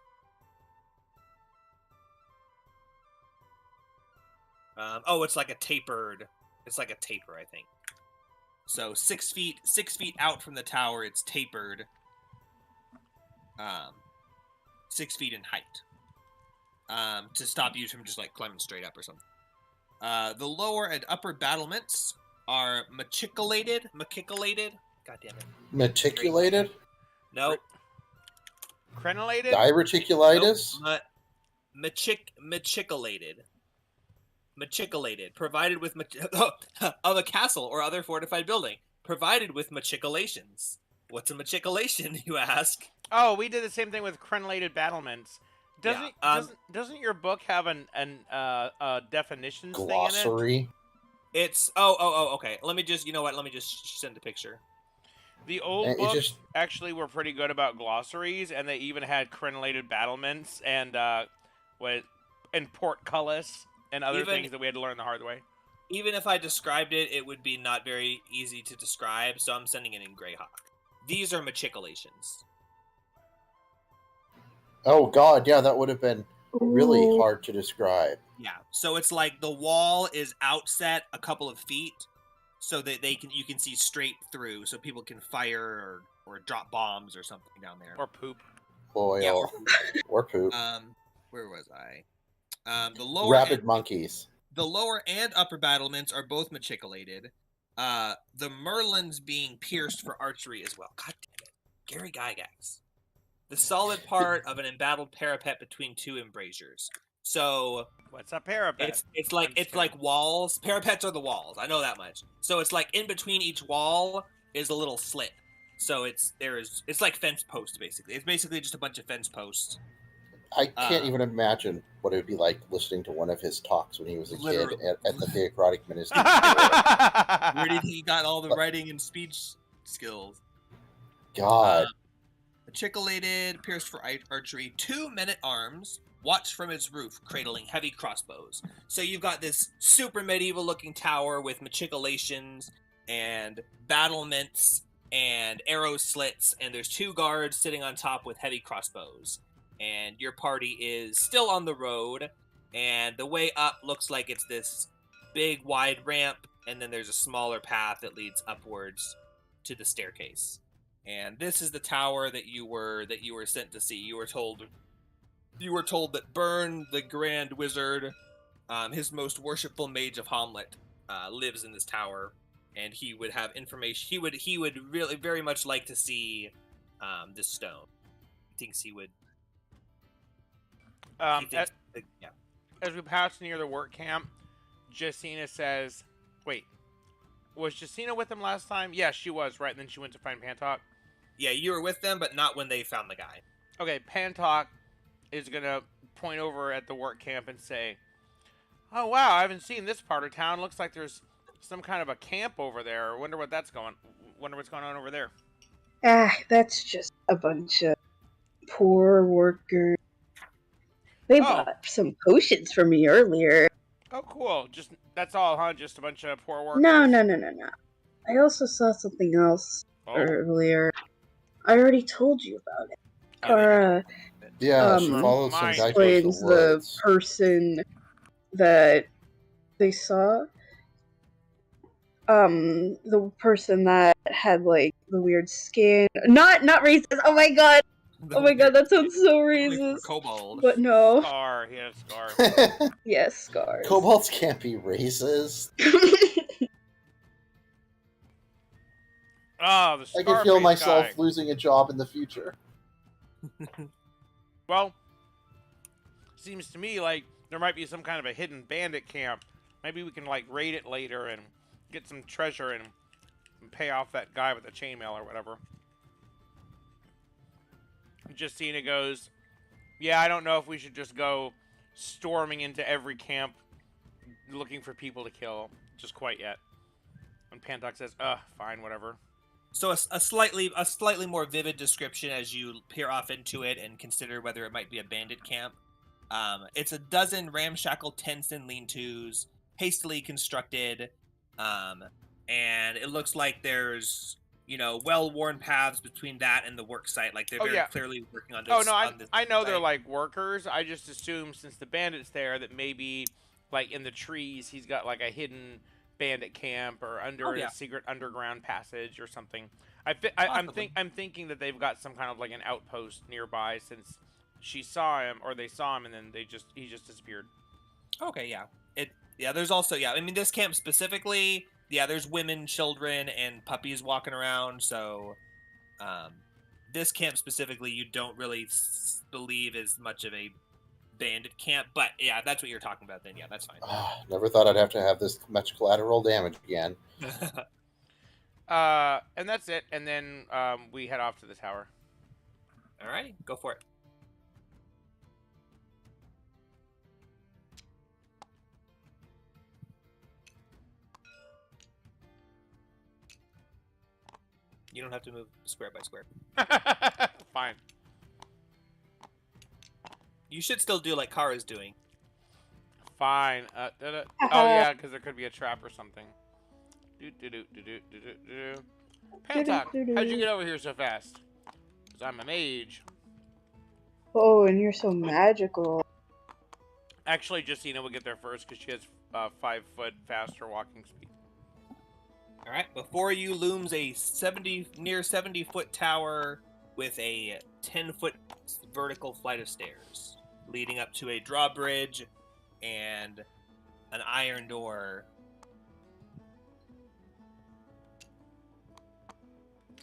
It's like a taper, I think. So 6 feet out from the tower, it's tapered. 6 feet in height. To stop you from just like climbing straight up or something. The lower and upper battlements are machicolated. God damn it. Meticulated? Nope. Crenellated? Diverticulitis? Nope. Machicolated. Provided with of a castle or other fortified building. Provided with machicolations. What's a machicolation, you ask? Oh, we did the same thing with crenellated battlements. Doesn't your book have an definitions thing in it? Glossary? It's okay. Let me just send a picture. The old books actually were pretty good about glossaries, and they even had crenellated battlements and portcullis and other things that we had to learn the hard way. Even if I described it, it would be not very easy to describe, so I'm sending it in Greyhawk. These are machicolations. Oh god, yeah, that would have been really hard to describe. Yeah, so it's like the wall is outset a couple of feet, so that you can see straight through, so people can fire or drop bombs or something down there. Or poop. Oil. Yeah, or poop. Where was I? The lower Rabid monkeys. The lower and upper battlements are both machicolated. The merlins being pierced for archery as well. God damn it, Gary Gygax. The solid part of an embattled parapet between two embrasures. So what's a parapet? It's like walls. Parapets are the walls. I know that much. So it's like in between each wall is a little slit. So it's like fence posts basically. It's basically just a bunch of fence posts. I can't even imagine what it would be like listening to one of his talks when he was a kid at the Theocratic Ministry. Where do you think he got all the writing and speech skills? God. Machicolated, pierced for archery. 2 men-at-arms watch from its roof, cradling heavy crossbows. So you've got this super medieval-looking tower with machicolations and battlements and arrow slits, and there's 2 guards sitting on top with heavy crossbows. and your party is still on the road, and the way up looks like it's this big wide ramp, and then there's a smaller path that leads upwards to the staircase. And this is the tower that you were sent to see. You were told that Byrne, the Grand Wizard, his most worshipful mage of Hamlet, lives in this tower, and he would have information. He would really very much like to see this stone. He thinks he would. He thinks, yeah. As we pass near the work camp, Jacina says, "Wait, was Jacina with them last time?" Yeah, she was, right? And then she went to find Pantok. Yeah, you were with them, but not when they found the guy. Okay, Pantok is gonna point over at the work camp and say, "Oh wow, I haven't seen this part of town. Looks like there's some kind of a camp over there. Wonder what's going on over there." That's just a bunch of poor workers. They bought some potions for me earlier. Oh, cool. Just that's all, huh? Just a bunch of poor workers? No. I also saw something else earlier. I already told you about it. Kara Yeah, she followed some guy to the explains the woods. person that they saw. The person that had like the weird skin. Not racist. Oh my god. Oh my god, that sounds so racist. Kobold. But no. Scar. He had a scar. Yes, scars. Kobolds can't be racist. Oh, the I can feel Scarface myself guy. losing a job in the future. Well, seems to me like there might be some kind of a hidden bandit camp. Maybe we can like raid it later and get some treasure and pay off that guy with the chainmail or whatever. Justina goes, "Yeah, I don't know if we should just go storming into every camp looking for people to kill just quite yet." And Pantok says, fine, whatever." So a slightly more vivid description as you peer off into it and consider whether it might be a bandit camp. It's a dozen ramshackle tents and lean-tos, hastily constructed, and it looks like there's well-worn paths between that and the work site. Like they're very clearly working on this. Oh no, I know site. they're like workers. I just assume since the bandit's there that maybe like in the trees he's got like a hidden bandit camp or under a secret underground passage or something. I'm thinking that they've got some kind of like an outpost nearby since she saw him or they saw him and then he just disappeared. Okay, yeah. There's also I mean this camp specifically, there's women, children, and puppies walking around. So, this camp specifically, you don't really believe is much of a bandit camp, but yeah, that's what you're talking about. Then that's fine. Never thought I'd have to have this much collateral damage again. And that's it. And then we head off to the tower. All right, go for it. You don't have to move square by square. Fine. You should still do like Kara's doing. Fine. Oh yeah, because there could be a trap or something. Pantok, how'd you get over here so fast? Because I'm a mage. Oh, and you're so magical. Actually, Justina will get there first because she has 5 foot faster walking speed. All right, before you looms a 70-foot tower with a 10-foot vertical flight of stairs leading up to a drawbridge and an iron door.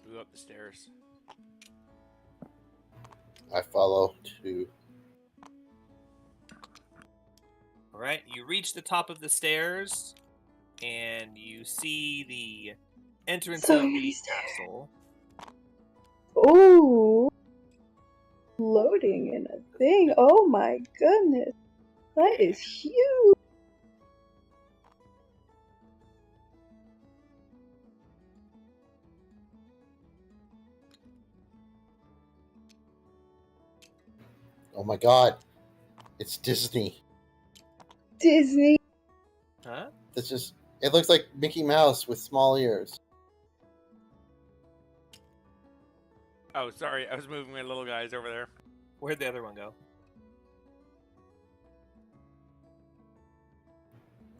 We go up the stairs. I follow too. All right, you reach the top of the stairs and you see the entrance of the castle. Oh, loading in a thing. Oh my goodness, that is huge. Oh my god, it's Disney. Disney. Huh? It looks like Mickey Mouse with small ears. Oh, sorry, I was moving my little guys over there. Where'd the other one go?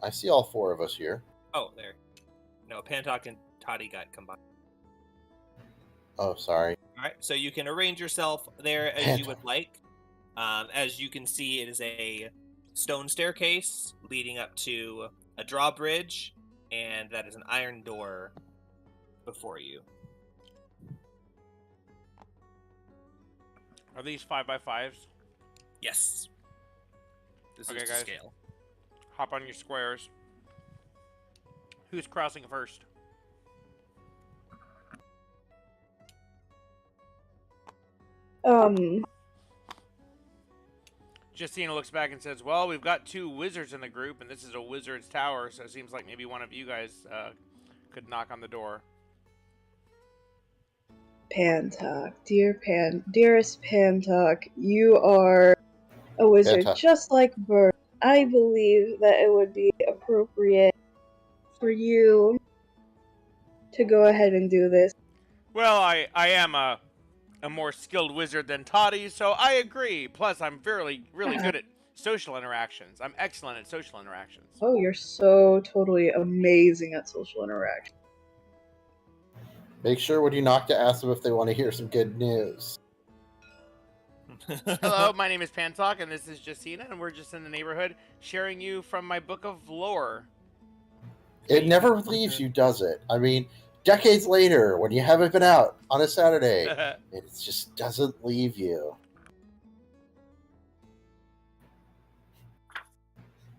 I see all four of us here. Oh, there. No, Pantok and Toddy got combined. Oh, sorry. All right, so you can arrange yourself there as you would like. As you can see, it is a stone staircase leading up to a drawbridge, and that is an iron door before you. Are these 5x5s? Yes. This Okay, is to guys. scale. Hop on your squares. Who's crossing first? Justina looks back and says, well, we've got 2 wizards in the group, and this is a wizard's tower, so it seems like maybe one of you guys could knock on the door. Pantok, dearest Pantok, you are a wizard Pantok. just like Bert. I believe that it would be appropriate for you to go ahead and do this. Well, I am a more skilled wizard than Toddy, so I agree. Plus, I'm really good at social interactions. I'm excellent at social interactions. Oh, you're so totally amazing at social interaction. Make sure when you knock to ask them if they want to hear some good news. Hello, my name is Pantok, and this is Justina, and we're just in the neighborhood sharing you from my book of lore. It never leaves you, does it? I mean, decades later, when you haven't been out on a Saturday, it just doesn't leave you.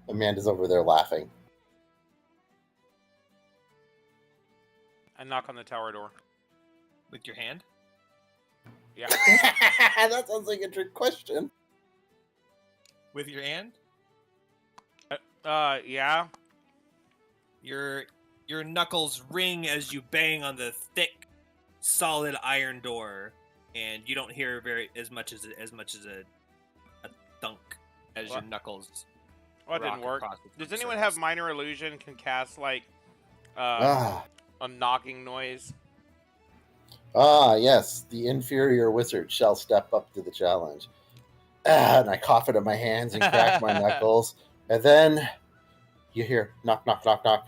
Amanda's over there laughing. I knock on the tower door. With your hand? Yeah. That sounds like a trick question. With your hand? Yeah. Your knuckles ring as you bang on the thick, solid iron door, and you don't hear as much as a thunk as your What? knuckles. Well, that rock didn't work. across the Does surface. anyone have minor illusion? Can cast like Ah, a knocking noise? Yes. The inferior wizard shall step up to the challenge. And I cough into my hands and crack my knuckles. And then you hear knock, knock, knock, knock.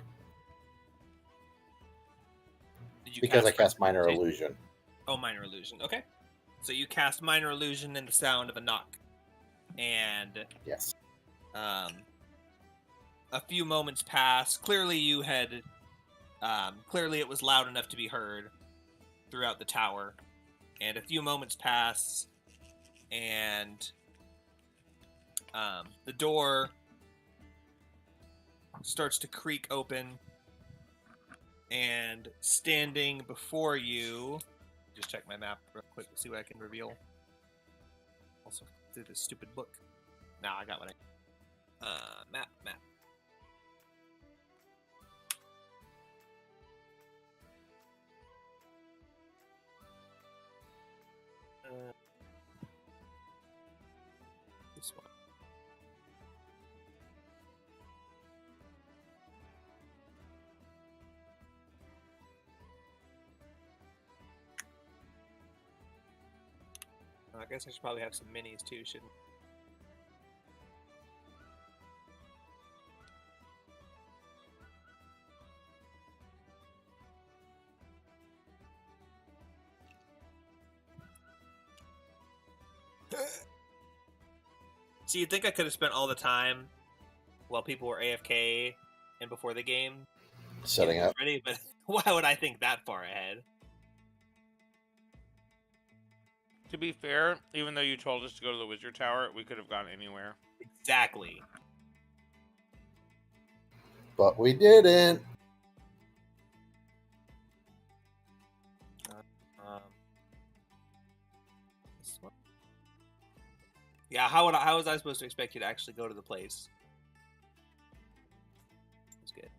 Did you Because I cast minor Prestidigitation? illusion. Oh, minor illusion. Okay. So you cast minor illusion in the sound of a knock, and Yes. a few moments pass. Clearly, you had. Clearly, it was loud enough to be heard throughout the tower, and a few moments pass, and the door starts to creak open, and standing before you, just check my map real quick to see what I can reveal. Also, through this stupid book. Nah, I got what map. This one. I guess I should probably have some minis too, shouldn't See, you'd think I could have spent all the time while people were AFK and before the game Setting getting up. ready, but why would I think that far ahead? To be fair, even though you told us to go to the wizard tower, we could have gone anywhere. Exactly. But we didn't. This one. Yeah, how was I supposed to expect you to actually go to the place? That's good.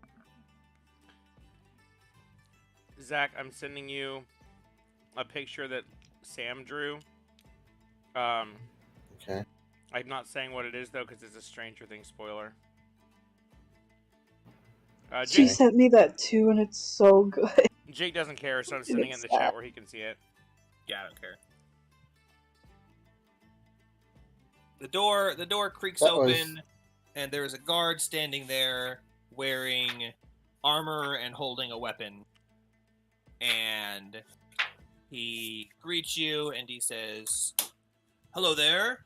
Zach, I'm sending you a picture that Sam drew. Okay. I'm not saying what it is though, because it's a Stranger Things spoiler. She Jake, sent me that too, and it's so good. Jake doesn't care, so I'm sending it in the chat where he can see it. Yeah, I don't care. The door creaks That open, was- and there is a guard standing there wearing armor and holding a weapon. And he greets you, and he says, "Hello there.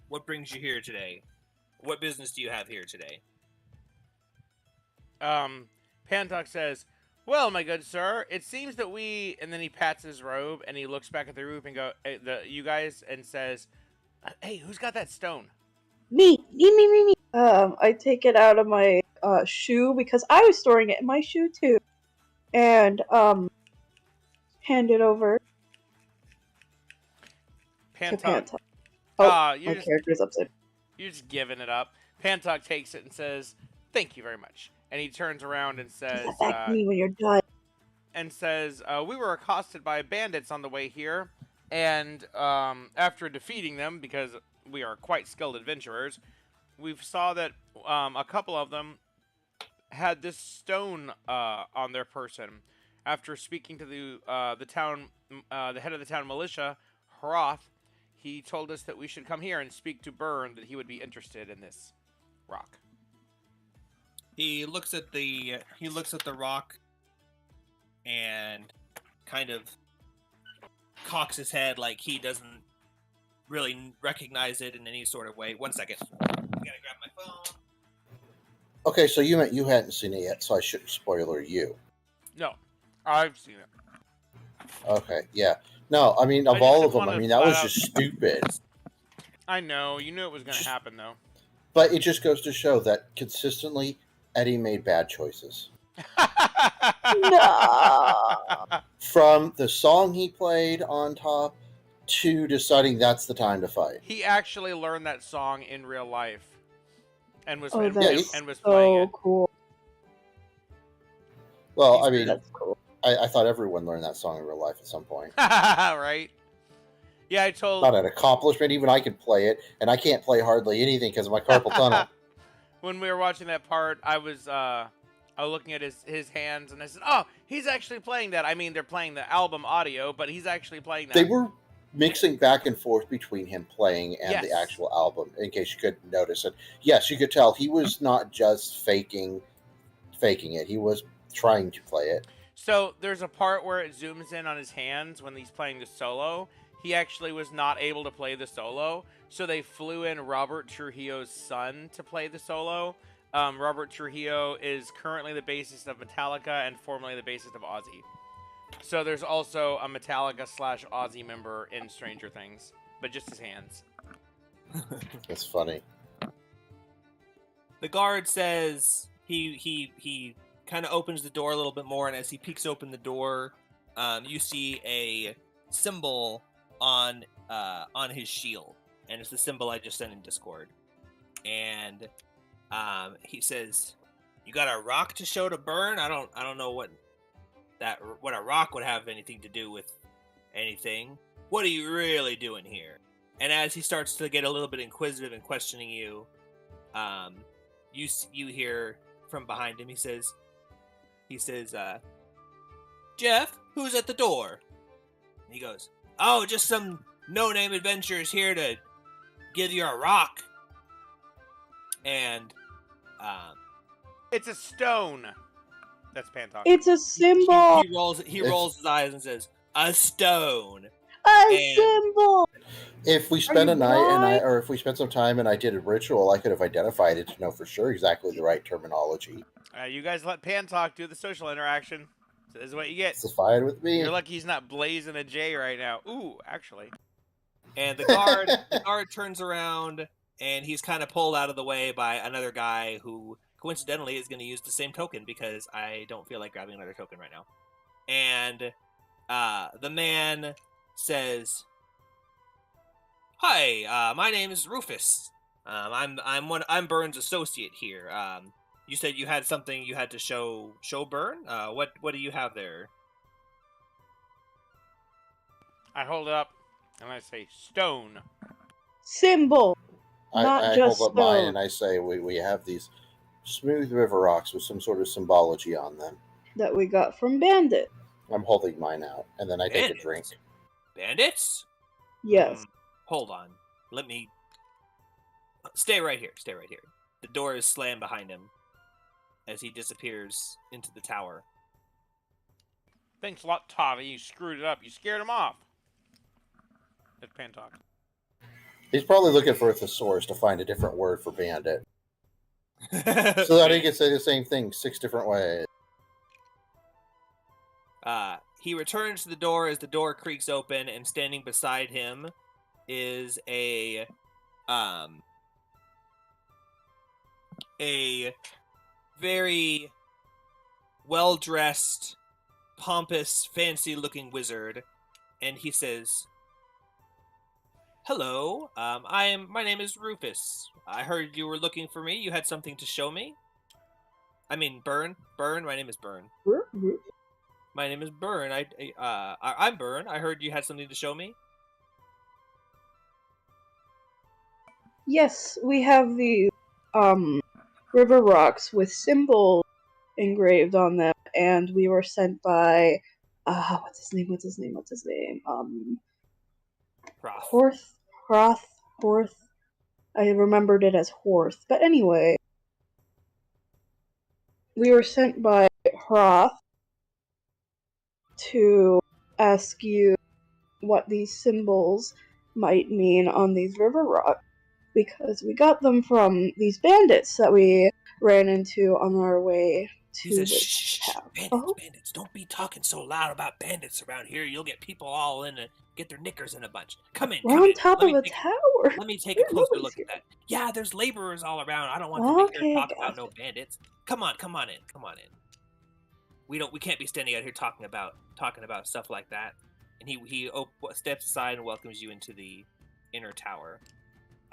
What brings you here today? What business do you have here today?" Pantok says, "Well, my good sir, it seems that we..." And then he pats his robe and he looks back at the group and you guys, and says, "Hey, who's got that stone?" Me. I take it out of my shoe because I was storing it in my shoe too, and hand it over to Pantok, Pantok. Oh, my you're character's upset. just giving it up. Pantok takes it and says, "Thank you very much." And he turns around and Give says, that back to me when you're done. "We were accosted by bandits on the way here, and after defeating them, because we are quite skilled adventurers, we saw that a couple of them had this stone on their person. After speaking to the head of the town militia, Haroth, he told us that we should come here and speak to Byrne, that he would be interested in this rock." He looks at the rock and kind of cocks his head like he doesn't really recognize it in any sort of way. 1 second. I gotta grab my phone. Okay, so you meant you hadn't seen it yet, so I shouldn't spoiler you. No, I've seen it. Okay, yeah. No, I mean, I of just all didn't of them, I wanna mean, that flat was out- just stupid. I know, you knew it was going to happen, though. But it just goes to show that consistently, Eddie made bad choices. No. From the song he played on top to deciding that's the time to fight. He actually learned that song in real life, and was Oh, and, that's and was playing so it. cool. Well, I mean, That's cool. I thought everyone learned that song in real life at some point. Right? Yeah, I told. Not an accomplishment. Even I can play it, and I can't play hardly anything because of my carpal tunnel. When we were watching that part, I was looking at his hands, and I said, "Oh, he's actually playing that." I mean, they're playing the album audio, but he's actually playing that. They were mixing back and forth between him playing and Yes. the actual album, in case you couldn't notice it. Yes, you could tell he was not just faking it. He was trying to play it. So there's a part where it zooms in on his hands when he's playing the solo. He actually was not able to play the solo, so they flew in Robert Trujillo's son to play the solo. Robert Trujillo is currently the bassist of Metallica and formerly the bassist of Ozzy. So there's also a Metallica / Ozzy member in Stranger Things, but just his hands. It's funny. The guard says he kind of opens the door a little bit more, and as he peeks open the door, you see a symbol on his shield, and it's the symbol I just sent in Discord. And he says, "You got a rock to show to Byrne? I don't know what a rock would have anything to do with anything. What are you really doing here?" And as he starts to get a little bit inquisitive and questioning you, you hear from behind him. He says, "Jeff, who's at the door?" And he goes, "Oh, just some no-name adventurers here to give you a rock." And It's a stone. That's Pantok. It's a symbol. he rolls his eyes and says, "A stone." A and- symbol. If we spent you a night blind? if we spent some time and I did a ritual, I could have identified it to know for sure exactly the right terminology. You guys let Pantok do the social interaction. So this is what you get. It's fine with me. You're lucky he's not blazing a J right now. Ooh, actually. And the guard turns around, and he's kind of pulled out of the way by another guy who coincidentally is going to use the same token because I don't feel like grabbing another token right now. And the man says, "Hi, my name is Rufus. I'm Byrne's associate here. You said you had something you had to show Byrne. What do you have there?" I hold it up and I say stone. Symbol. Not I just hold up mine stone. and I say we have these smooth river rocks with some sort of symbology on them. That we got from Bandit. I'm holding mine out, and then I take a Bandits? drink. Bandits? Yes. Hold on. Let me Stay right here. Stay right here. The door is slammed behind him as he disappears into the tower. Thanks a lot, Tavi. You screwed it up. You scared him off. It's Pantalk. He's probably looking for a thesaurus to find a different word for bandit. So that he can say the same thing 6 different ways. He returns to the door as the door creaks open, and standing beside him is a very well-dressed, pompous, fancy-looking wizard, and he says, "Hello, my name is Rufus. I heard you were looking for me. You had something to show me? I mean, Burn. My name is Burn. My name is Burn. I'm Burn. I heard you had something to show me." Yes, we have the river rocks with symbols engraved on them, and we were sent by what's his name? Prof. Horth. I remembered it as Horth. But anyway, we were sent by Hroth to ask you what these symbols might mean on these river rocks, because we got them from these bandits that we ran into on our way He to says, this "Shh, town. bandits. Don't be talking so loud about bandits around here. You'll get people all in and get their knickers in a bunch. Come in, We're come on in. top Let of me a take- tower. Let me take a There's closer nobody look here. at that. Yeah, there's laborers all around. I don't want them to hear Okay, talk about gotcha. no bandits. Come on in. We can't be standing out here talking about stuff like that." And he steps aside and welcomes you into the inner tower.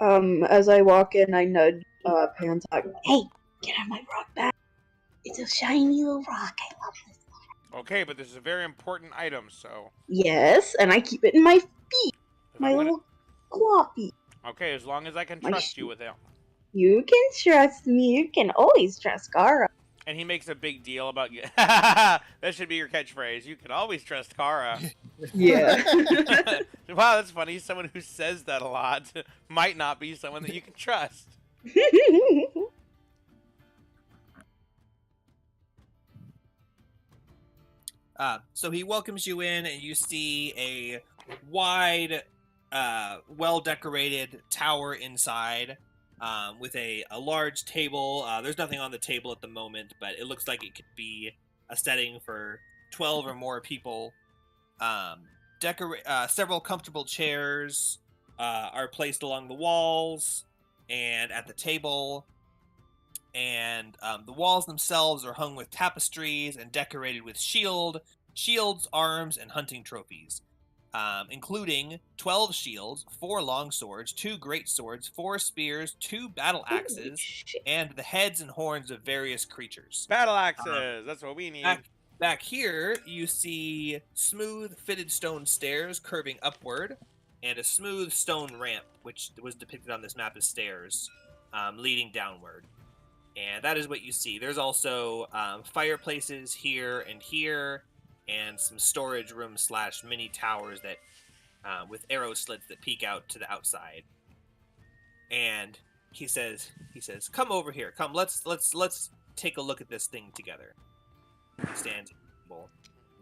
As I walk in, I nudge Pantalk. Hey, get on my rock back. It's a shiny little rock. I love this. Okay, but this is a very important item, so... Yes, and I keep it in my feet. if My I'm gonna- little claw feet. Okay, as long as I can My trust you shoe. with it. You can trust me. You can always trust Gara. And he makes a big deal about you. That should be your catchphrase. You can always trust Kara. Yeah. Wow, that's funny. Someone who says that a lot might not be someone that you can trust. So he welcomes you in, and you see a wide, well-decorated tower inside, with a large table. There's nothing on the table at the moment, but it looks like it could be a setting for 12 or more people. Several comfortable chairs are placed along the walls and at the table. And the walls themselves are hung with tapestries and decorated with shields, arms, and hunting trophies, including 12 shields, 4 long swords, 2 great swords, 4 spears, 2 battle axes, and the heads and horns of various creatures. Battle axes. That's what we need. Back here, you see smooth, fitted stone stairs curving upward, and a smooth stone ramp, which was depicted on this map as stairs, leading downward. And that is what you see. There's also fireplaces here, and some storage rooms / mini towers that with arrow slits that peek out to the outside. And he says, "Come over here. Come, let's take a look at this thing together." He stands at the table.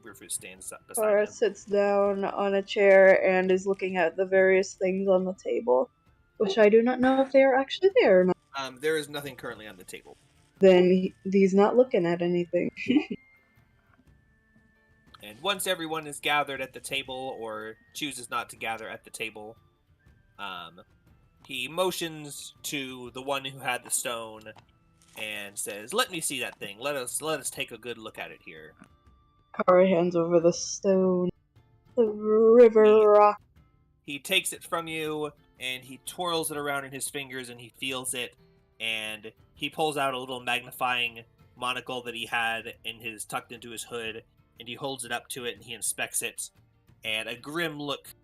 Rufus stands up beside Gara him. sits down on a chair and is looking at the various things on the table, which I do not know if they are actually there or not. There is nothing currently on the table. Then he's not looking at anything. And once everyone is gathered at the table, or chooses not to gather at the table, he motions to the one who had the stone and says, "Let me see that thing. Let us take a good look at it here." Gara hands over the stone. The river rock. He takes it from you, and he twirls it around in his fingers, and he feels it, and he pulls out a little magnifying monocle that he had tucked into his hood, and he holds it up to it, and he inspects it, and a grim look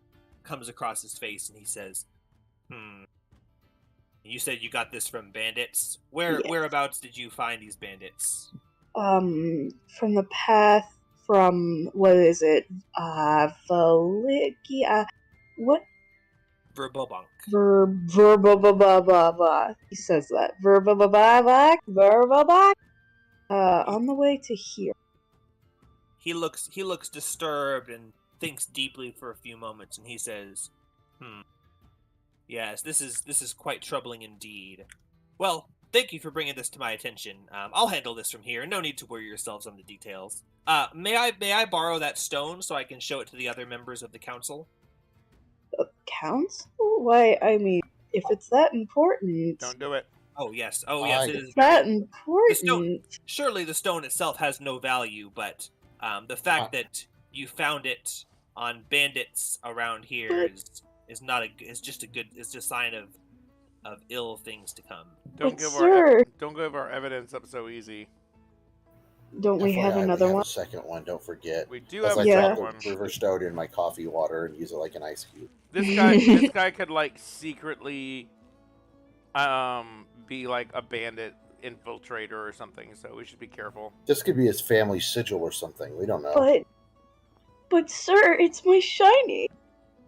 comes across his face, and he says, "You said you got this from bandits? Yes. Whereabouts did you find these bandits?" From the path from, what is it? Valikia? What? Verbobunk. Verbababababa. He says that. Verbabababak. Verbabak. On the way to here. He looks disturbed and thinks deeply for a few moments, and he says, Yes, this is quite troubling indeed. Well, thank you for bringing this to my attention. I'll handle this from here. No need to worry yourselves on the details. May I borrow that stone so I can show it to the other members of the council? Council? Why, I mean, if it's that important. Don't do it. Oh yes, it is. It's that The important. stone. Surely the stone itself has no value, but the fact that you found it on bandits around here is not is just a sign of ill things to come. Don't But give sir- don't give our evidence up so easy. Don't we have FYI, another we have one? a second one. Don't forget. We do As have I a Yeah. second drop one. the river stone in my coffee water and use it like an ice cube. This guy could like secretly be like a bandit infiltrator or something, so we should be careful. This could be his family sigil or something. We don't know. But sir, it's my shiny.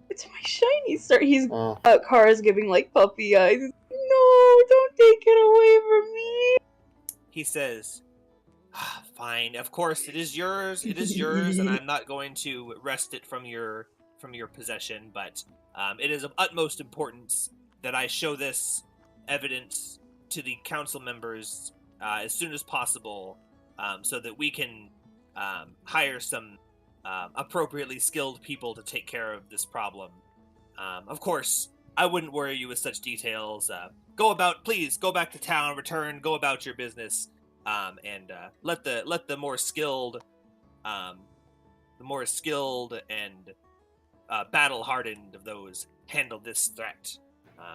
It's my shiny, sir. He's Oh, Kara's giving like puppy eyes. No, don't take it away from me. He says, "Fine, of course it is yours. It is yours, and I'm not going to wrest it from your possession. But it is of utmost importance that I show this evidence to the council members as soon as possible, so that we can hire some appropriately skilled people to take care of this problem. Of course, I wouldn't worry you with such details. Please go back to town, return, go about your business, and let the more skilled, and battle hardened of those handle this threat.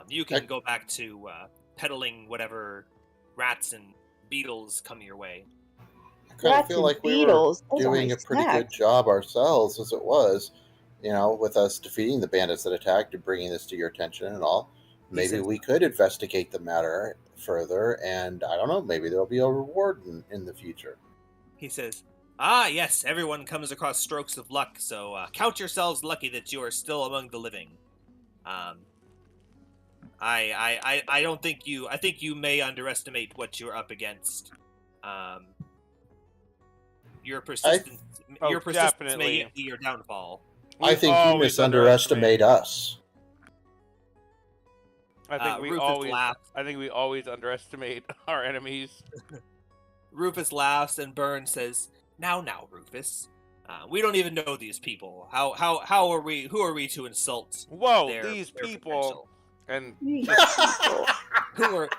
You can go back to peddling whatever rats and beetles come your way." I kind of Rats feel and like we were beetles. Those are doing my a pretty good snacks. job ourselves as it was, with us defeating the bandits that attacked and bringing this to your attention and all. Maybe says- we could investigate the matter further, and I don't know, maybe there'll be a reward in the future. He says, "Ah, yes, everyone comes across strokes of luck, so count yourselves lucky that you are still among the living. I don't think you. I think you may underestimate what you're up against. Your persistence. Your persistence definitely. may be your downfall." I think you always misunderestimate us. I think we Rufus always. laughs. I think we always underestimate our enemies. Rufus laughs, and Burns says, "Now, Rufus. We don't even know these people. How are we? Who are we to insult? Whoa, their these people potential? and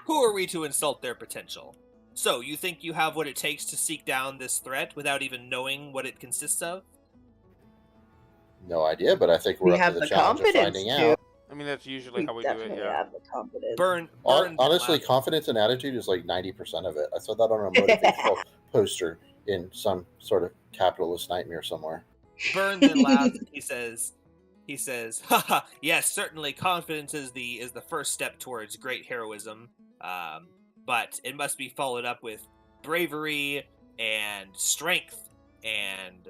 Who are we to insult their potential? So, you think you have what it takes to seek down this threat without even knowing what it consists of?" No idea, but I think we're We up have to the the challenge of confidence finding to. out. I mean that's usually We how we do it. definitely Yeah. have the confidence. Burns Honestly, laughs. confidence and attitude is like 90% of it. I saw that on a motivational poster in some sort of capitalist nightmare somewhere. Burns then laughs. And he says, "Haha, yes, certainly confidence is the first step towards great heroism. But it must be followed up with bravery and strength and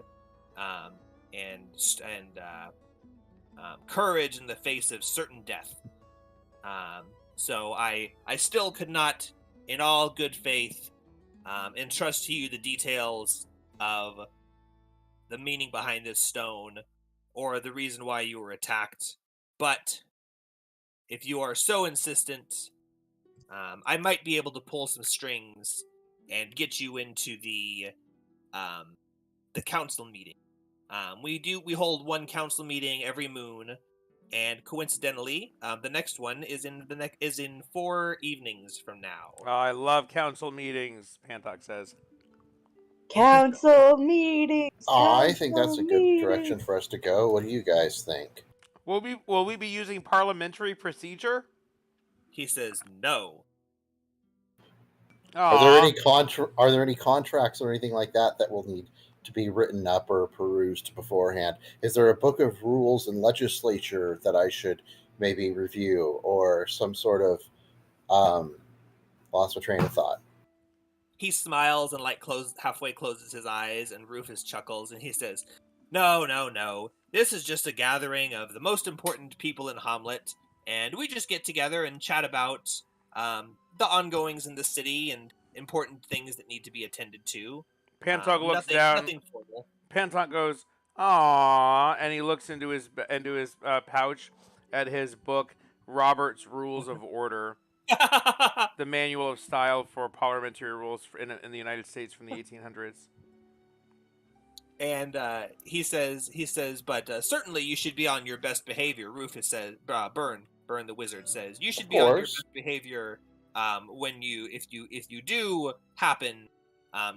courage in the face of certain death. So I still could not, in all good faith, entrust to you the details of the meaning behind this stone or the reason why you were attacked. But if you are so insistent, I might be able to pull some strings and get you into the council meeting. We hold one council meeting every moon, and coincidentally, the next one is in 4 evenings from now. Oh, I love council meetings, Pantok says. Council meetings. I think that's a good council direction meetings. for us to go. What do you guys think? Will we be using parliamentary procedure? He says no. Are there any contracts or anything like that that will need to be written up or perused beforehand? Is there a book of rules and legislature that I should maybe review, or some sort of lost my train of thought? He smiles and halfway closes his eyes, and Rufus chuckles, and he says, No. This is just a gathering of the most important people in Hamlet, and we just get together and chat about the ongoings in the city and important things that need to be attended to. Pantok looks Nothing, down. nothing formal. Pantok goes, "Aww," and he looks into his pouch at his book, Robert's Rules of Order, the manual of style for parliamentary rules in the United States from the 1800s. And he says, but certainly you should be on your best behavior. Rufus says, Burn the wizard says, you should be on your course. best behavior if you do happen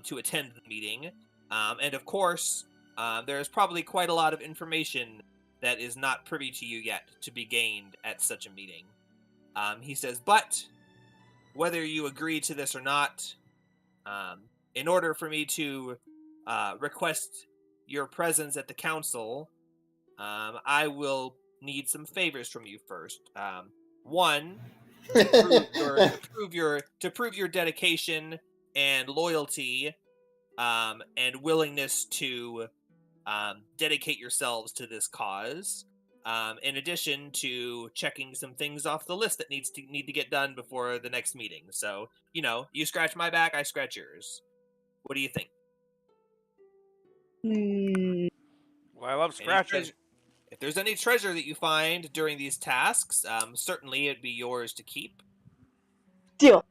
to attend the meeting. And of course, there is probably quite a lot of information that is not privy to you yet to be gained at such a meeting. He says, but whether you agree to this or not, in order for me to request your presence at the council, I will need some favors from you first. One, to prove your dedication and loyalty, and willingness to dedicate yourselves to this cause. In addition to checking some things off the list that need to get done before the next meeting. So, you scratch my back, I scratch yours. What do you think? Well, I love scratching. If there's any treasure that you find during these tasks, certainly it'd be yours to keep. Deal.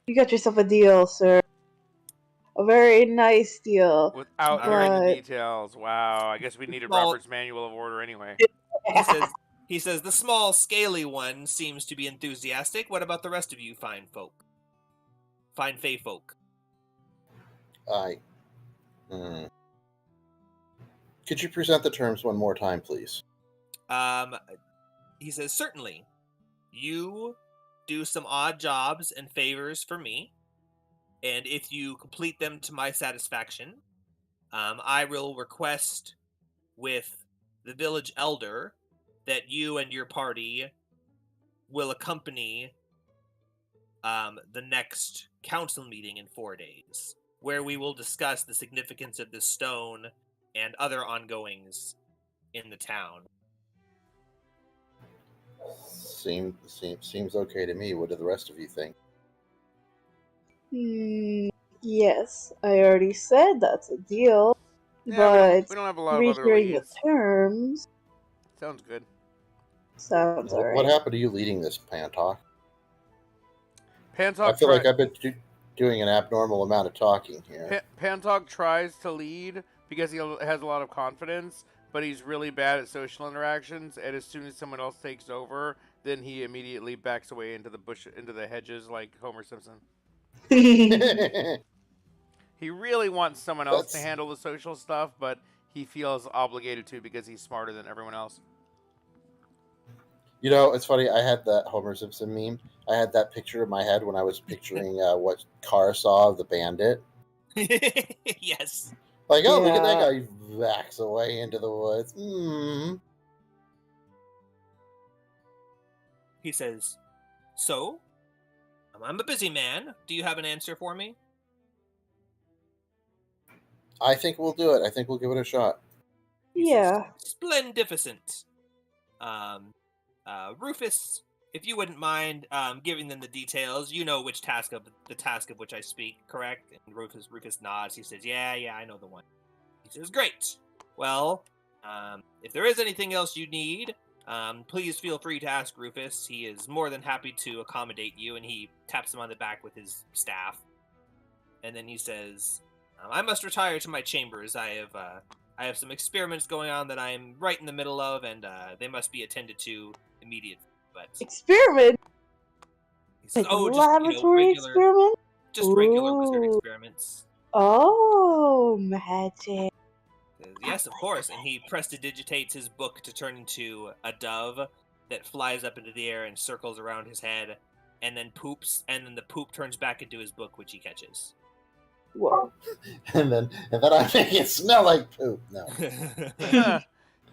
You got yourself a deal, sir. A very nice deal. Without hearing the details. Wow, I guess we needed Robert's Manual of Order anyway. He says, the small, scaly one seems to be enthusiastic. What about the rest of you fine folk? Fine fey folk. Could you present the terms one more time, please? He says, certainly. You do some odd jobs and favors for me, and if you complete them to my satisfaction, I will request with the village elder that you and your party will accompany the next council meeting in 4 days, where we will discuss the significance of this stone and other ongoings in the town. Seems okay to me. What do the rest of you think? Yes, I already said that's a deal, Yeah, but we don't have a lot of other rehearing the leads. terms Sounds good. sounds alright. What happened to you leading this, Pantok? Pantok I feel like I've been doing an abnormal amount of talking here. Pantok tries to lead because he has a lot of confidence, but he's really bad at social interactions, and as soon as someone else takes over, then he immediately backs away into the hedges like Homer Simpson. He really wants someone else to handle the social stuff, but he feels obligated to because he's smarter than everyone else. You know, it's funny. I had that Homer Simpson meme. I had that picture in my head when I was picturing what Carr saw of the bandit. Yes. Like, oh, look at that guy. He backs away into the woods. He says, so, I'm a busy man. Do you have an answer for me? I think we'll do it. I think we'll give it a shot. Yeah. Splendificent. Rufus, if you wouldn't mind giving them the details, you know which task of which I speak, correct? And Rufus nods. He says, yeah, I know the one. He says, great. Well, if there is anything else you need, please feel free to ask Rufus. He is more than happy to accommodate you, and he taps him on the back with his staff. And then he says, I must retire to my chambers. I have some experiments going on that I'm right in the middle of, and they must be attended to immediately. But Experiment? he says, Like laboratory experiment? Just regular wizard experiments. Oh, magic. Yes, of course. And he prestidigitates his book to turn into a dove that flies up into the air and circles around his head, and then poops, and then the poop turns back into his book, which he catches. Whoa. And then I make it smell like poop. No.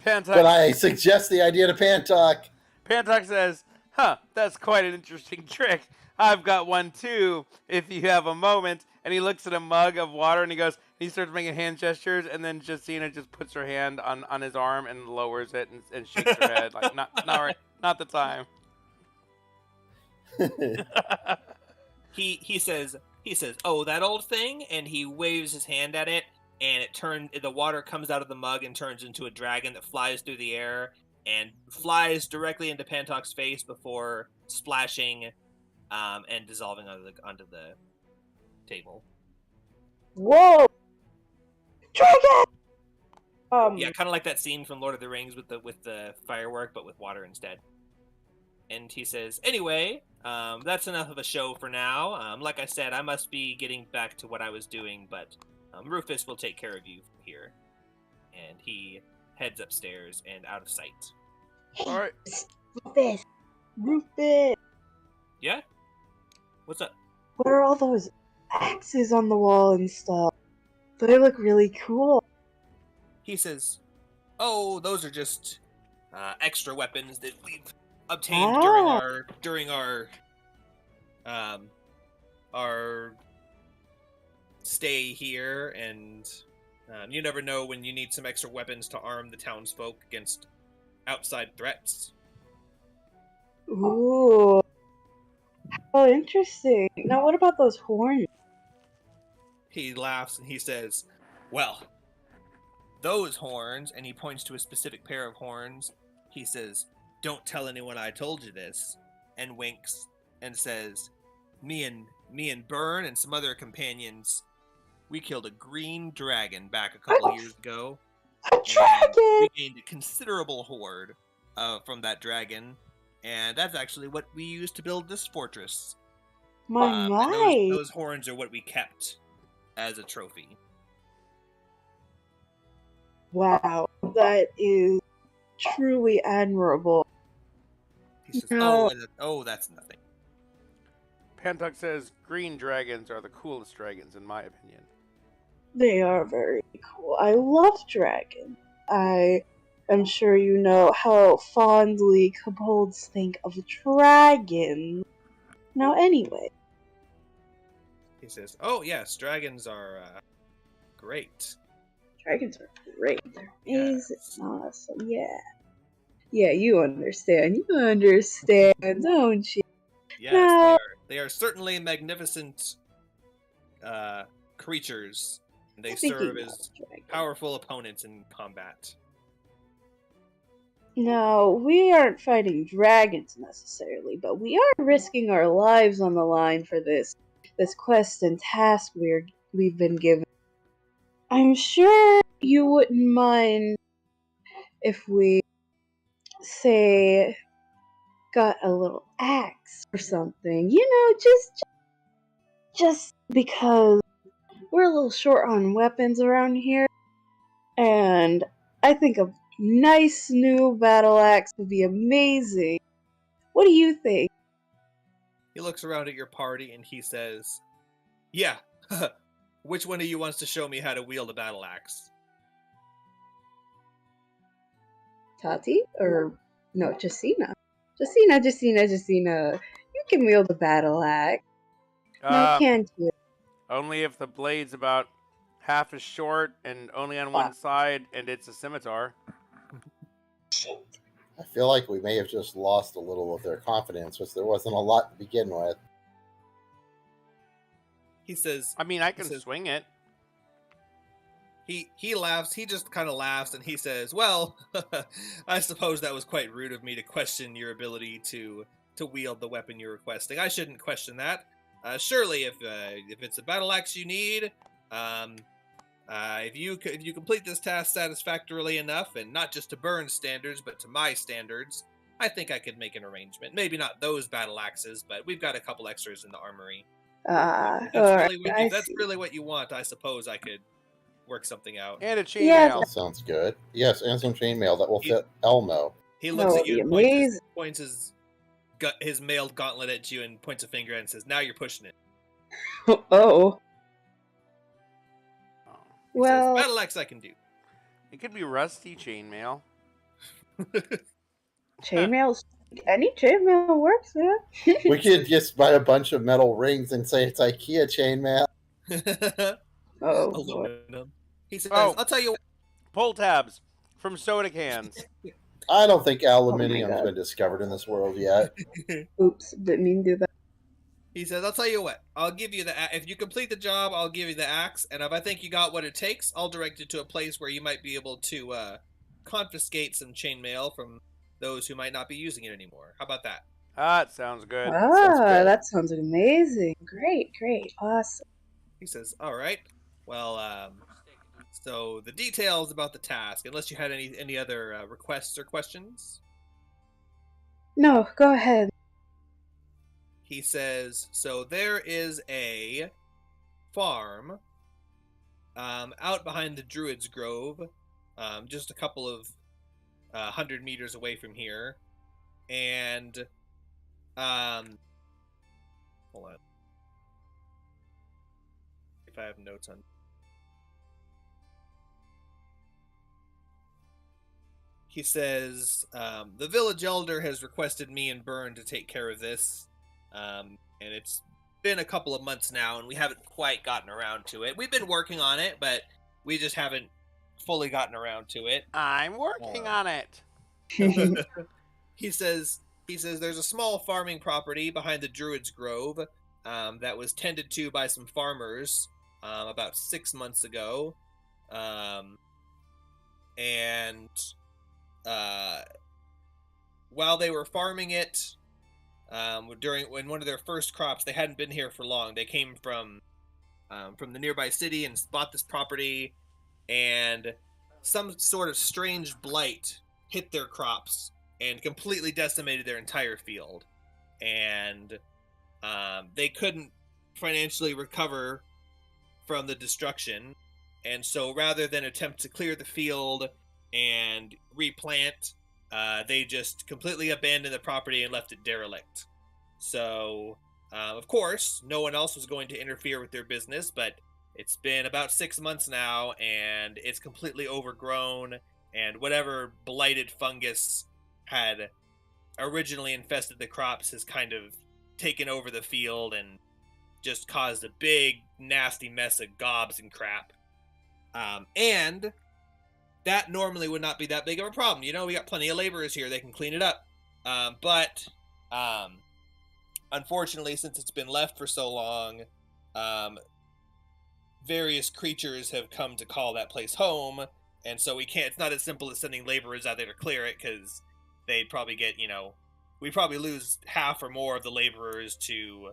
Pantok, But I suggest the idea to Pantok. Pantok says, that's quite an interesting trick. I've got one too, if you have a moment. And he looks at a mug of water and he goes, He starts making hand gestures, and then Justina just puts her hand on his arm and lowers it and shakes her head like, not right, not the time. He says, "Oh, that old thing," and he waves his hand at it, and the water comes out of the mug and turns into a dragon that flies through the air and flies directly into Pantok's face before splashing and dissolving onto the table. Whoa! Dragon! Yeah, kind of like that scene from Lord of the Rings with the firework, but with water instead. And he says, "Anyway, that's enough of a show for now. Like I said, I must be getting back to what I was doing, but Rufus will take care of you from here." And he heads upstairs and out of sight. All right. Rufus! Yeah? What's up? What are all those axes on the wall and stuff? They look really cool. He says, "Oh, those are just extra weapons that we've obtained during our stay here, and you never know when you need some extra weapons to arm the townsfolk against outside threats." Ooh. Oh, interesting. Now, what about those horns? He laughs and he says, "Well, those horns," and he points to a specific pair of horns. He says, "Don't tell anyone I told you this," and winks and says, me and Byrne and some other companions, we killed a green dragon back a couple of years ago. A dragon! We gained a considerable hoard from that dragon, and that's actually what we used to build this fortress. My And my! those horns are what we kept as a trophy. Wow, that is truly admirable. He says, No. "Oh, that's nothing." Pantok says green dragons are the coolest dragons, in my opinion. They are very cool. I love dragons. I am sure you know how fondly kobolds think of dragons. Now, anyway, He says, "Oh yes, dragons are great." dragons are great. They're Yes. amazing. Awesome. Yeah. Yeah, you understand. You understand, don't you? Yes, No. they are certainly magnificent creatures. And they Speaking serve of as dragons. powerful opponents in combat. No, we aren't fighting dragons necessarily, but we are risking our lives on the line for this quest and task we've been given. I'm sure you wouldn't mind if we, say, got a little axe or something. You know, just because we're a little short on weapons around here, and I think a nice new battle axe would be amazing. What do you think? He looks around at your party and he says, "Yeah, which one of you wants to show me how to wield a battle axe?" Tati? Or, no, Justina. Justina. You can wield a battle axe. No, can't you? Only if the blade's about half as short and only on one side, and it's a scimitar. I feel like we may have just lost a little of their confidence, because there wasn't a lot to begin with. He says, I mean, I can says- swing it. He laughs, he just kind of laughs, and he says, "Well, I suppose that was quite rude of me to question your ability to wield the weapon you're requesting. I shouldn't question that. Surely, if it's a battle axe you need, if you complete this task satisfactorily enough, and not just to Byrne's standards, but to my standards, I think I could make an arrangement. Maybe not those battle axes, but we've got a couple extras in the armory. If that's really what you want, I suppose I could work something out." And a chainmail. Yes. That sounds good. Yes, and some chainmail that will He- fit Elmo. He looks That at you would and be points his mailed gauntlet at you and points a finger and says, "Now you're pushing it." Oh. Oh. He Well, says, "Battle axe I can do." It could be rusty chainmail. chainmails. Any chainmail works, man. We could just buy a bunch of metal rings and say it's IKEA chainmail. Oh boy. aluminum. He says, Oh. I'll tell you what. Pull tabs from soda cans. I don't think Oh my aluminium's God. been discovered in this world yet. Oops, didn't mean to do that. He says, I'll tell you what. I'll give you if you complete the job, I'll give you the axe. And if I think you got what it takes, I'll direct you to a place where you might be able to confiscate some chainmail from those who might not be using it anymore. How about that? That sounds good. Sounds good. That sounds amazing. Great, awesome. He says, all right. Well, so the details about the task, unless you had any other requests or questions. No, go ahead. He says, so there is a farm out behind the Druid's Grove, just a couple of 100 meters away from here. And, hold on. If I have notes on. He says, the village elder has requested me and Byrne to take care of this. And it's been a couple of months now, and we haven't quite gotten around to it. We've been working on it, but we just haven't fully gotten around to it. I'm working on it. He says there's a small farming property behind the Druid's Grove that was tended to by some farmers about 6 months ago. And while they were farming it, when one of their first crops, they hadn't been here for long. They came from the nearby city and bought this property, and some sort of strange blight hit their crops and completely decimated their entire field. And they couldn't financially recover from the destruction, and so rather than attempt to clear the field and replant, they just completely abandoned the property and left it derelict. So, of course, no one else was going to interfere with their business, but it's been about 6 months now, and it's completely overgrown, and whatever blighted fungus had originally infested the crops has kind of taken over the field and just caused a big, nasty mess of gobs and crap. And that normally would not be that big of a problem. You know, we got plenty of laborers here. They can clean it up. But unfortunately, since it's been left for so long, various creatures have come to call that place home. And so it's not as simple as sending laborers out there to clear it, because they'd probably get, we'd probably lose half or more of the laborers to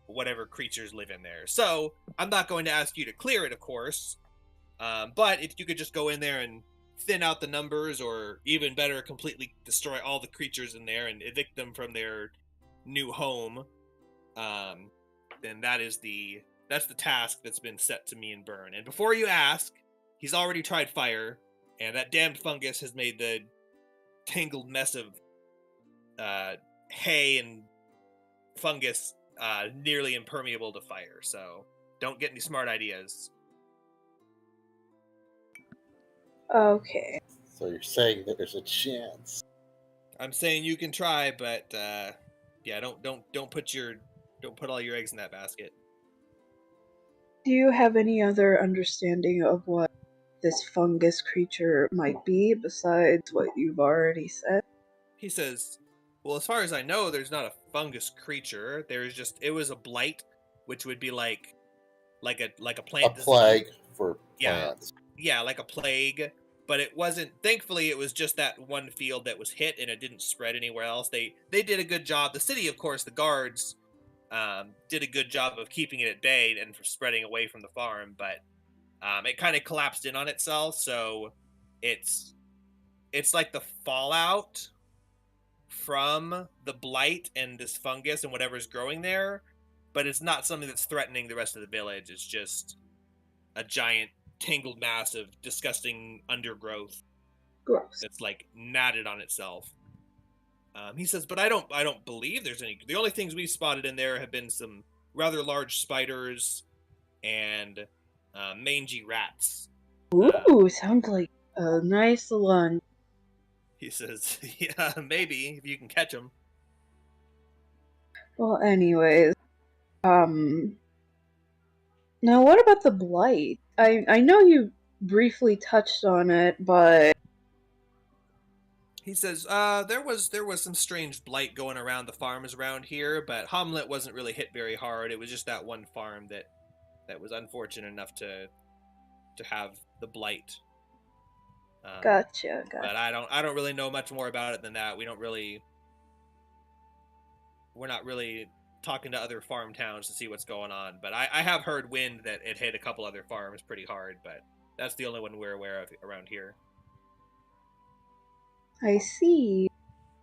whatever creatures live in there. So I'm not going to ask you to clear it, of course. But if you could just go in there and thin out the numbers, or even better, completely destroy all the creatures in there and evict them from their new home, then that's the task that's been set to me and Byrne. And before you ask, he's already tried fire, and that damned fungus has made the tangled mess of hay and fungus nearly impermeable to fire. So don't get any smart ideas. Okay. So you're saying that there's a chance. I'm saying you can try, but yeah, don't put all your eggs in that basket. Do you have any other understanding of what this fungus creature might be besides what you've already said? He says, well, as far as I know, there's not a fungus creature. It was a blight, which would be like a plant A plague disease. for plants. Yeah, like a plague. But it wasn't, thankfully, it was just that one field that was hit, and it didn't spread anywhere else. They did a good job. The city, of course, the guards did a good job of keeping it at bay and for spreading away from the farm, but it kind of collapsed in on itself. So it's like the fallout from the blight and this fungus and whatever's growing there, but it's not something that's threatening the rest of the village. It's just a giant tangled mass of disgusting undergrowth Gross. that's like knotted on itself. He says, but I don't believe there's any. The only things we've spotted in there have been some rather large spiders and mangy rats. Ooh, sounds like a nice lunch. He says, yeah, maybe if you can catch them. Well, anyways, now what about the blight? I know you briefly touched on it, but He says, there was some strange blight going around the farms around here, but Hamlet wasn't really hit very hard. It was just that one farm that was unfortunate enough to have the blight. gotcha. But I don't really know much more about it than that. We're not really talking to other farm towns to see what's going on. But I have heard wind that it hit a couple other farms pretty hard, but that's the only one we're aware of around here. I see.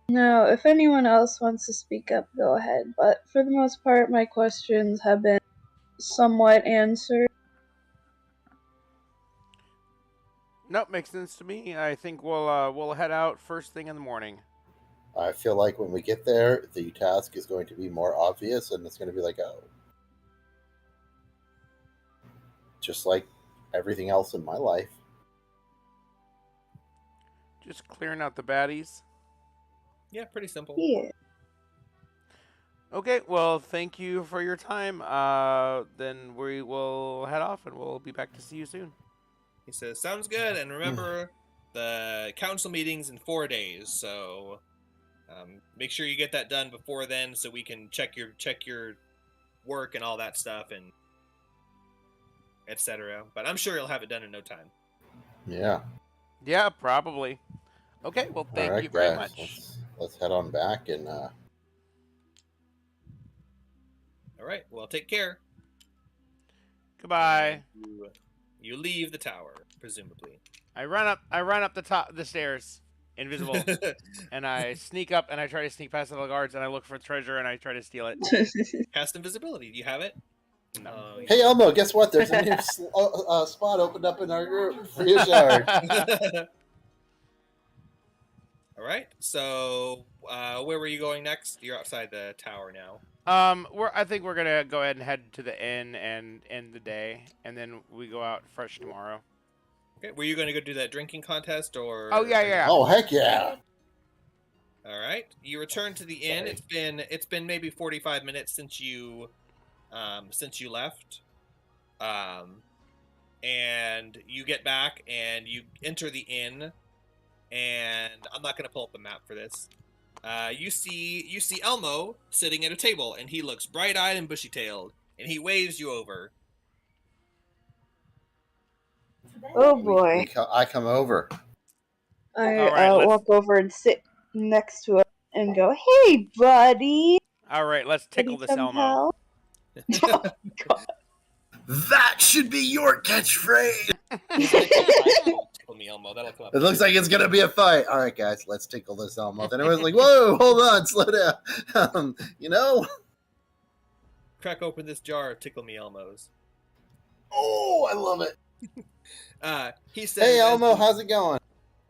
Now, if anyone else wants to speak up, go ahead. But for the most part, my questions have been somewhat answered. Nope, makes sense to me. I think we'll head out first thing in the morning. I feel like when we get there, the task is going to be more obvious, and it's going to be like, oh, just like everything else in my life. Just clearing out the baddies. Yeah, pretty simple. Yeah. Okay, well, thank you for your time. Then we will head off, and we'll be back to see you soon. He says, sounds good, and remember, the council meeting's in 4 days, so make sure you get that done before then so we can check your work and all that stuff, and etc. But I'm sure you'll have it done in no time. Yeah. Yeah, probably. Okay, well, thank All right, you very guys, much. Let's head on back and All right, well, take care. Goodbye. You leave the tower, presumably. I run up the stairs, invisible, and I sneak up and I try to sneak past the guards and I look for treasure and I try to steal it. Cast invisibility. Do you have it? No. hey, Elmo, guess what? There's a new spot opened up in our group for your shard. All right. So, where were you going next? You're outside the tower now. I think we're gonna go ahead and head to the inn and end the day, and then we go out fresh tomorrow. Okay. Were you going to go do that drinking contest or? Oh yeah. Oh, heck yeah. All right. You return to the inn. It's been maybe 45 minutes since you left. And you get back and you enter the inn, and I'm not going to pull up the map for this. You see Elmo sitting at a table, and he looks bright-eyed and bushy-tailed, and he waves you over. Oh boy. I come over. I All right, let's- walk over and sit next to him and go, "Hey, buddy. All right, let's tickle Need this some Elmo. help?" That should be your catchphrase. Tickle me, Elmo. That'll come up. It looks like it's gonna be a fight. All right, guys, let's tickle this Elmo. Then everyone's like, "Whoa, hold on, slow down." Crack open this jar of Tickle Me Elmos. Oh, I love it. He says, Hey, Elmo, how's it going?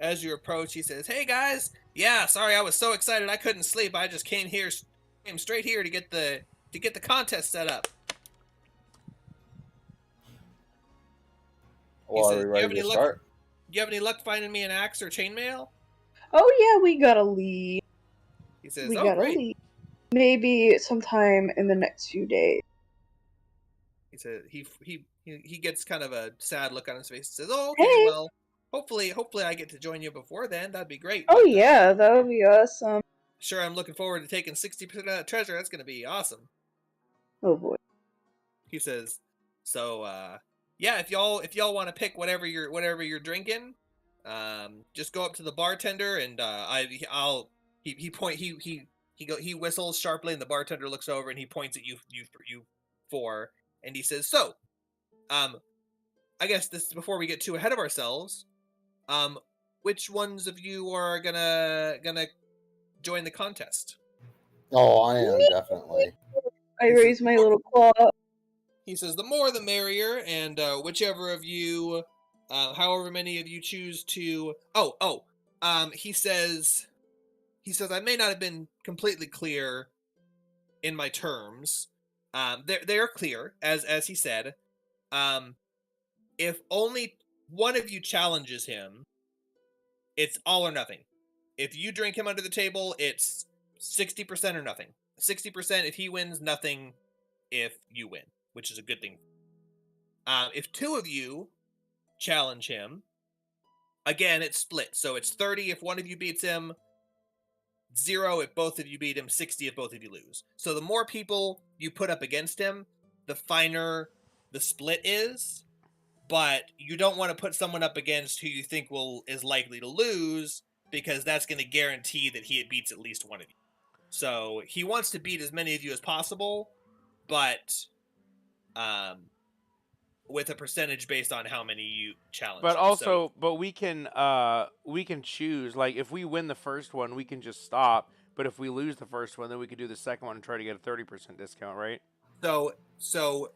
as you approach, he says, "Hey guys, yeah, sorry, I was so excited I couldn't sleep. I just came straight here to get the contest set up." Well, says, are we "Do you ready have to any luck?" start? Do you have any luck finding me an axe or chainmail? Oh yeah, we got a lead. He says, We "Oh, got a great." lead. Maybe sometime in the next few days. He says he gets kind of a sad look on his face. He says, "Oh, okay, Hey. well, hopefully I get to join you before then. That'd be great." Oh But, yeah, that would be awesome. sure, I'm looking forward to taking 60% of that treasure. That's gonna be awesome. Oh boy. He says, "So, yeah, if y'all want to pick whatever you're drinking, just go up to the bartender and he whistles sharply and the bartender looks over and he points at you four and he says, so, I guess this is before we get too ahead of ourselves. Which ones of you are gonna join the contest?" Oh, I am definitely. I raise my little claw. He says, "The more the merrier, and whichever of you, however many of you choose to." He says, "I may not have been completely clear in my terms. They are clear, as he said. If only one of you challenges him, it's all or nothing. If you drink him under the table, it's 60% or nothing. 60% if he wins, nothing if you win, which is a good thing. If 2 of you challenge him, again, it's split. So it's 30 if one of you beats him, 0 if both of you beat him, 60 if both of you lose. So the more people you put up against him, the finer the split is. But you don't want to put someone up against who you think is likely to lose, because that's going to guarantee that he beats at least one of you. So he wants to beat as many of you as possible, but with a percentage based on how many you challenge. But him. also, So, but we can choose. Like, if we win the first one, we can just stop. But if we lose the first one, then we could do the second one and try to get a 30% discount, right? So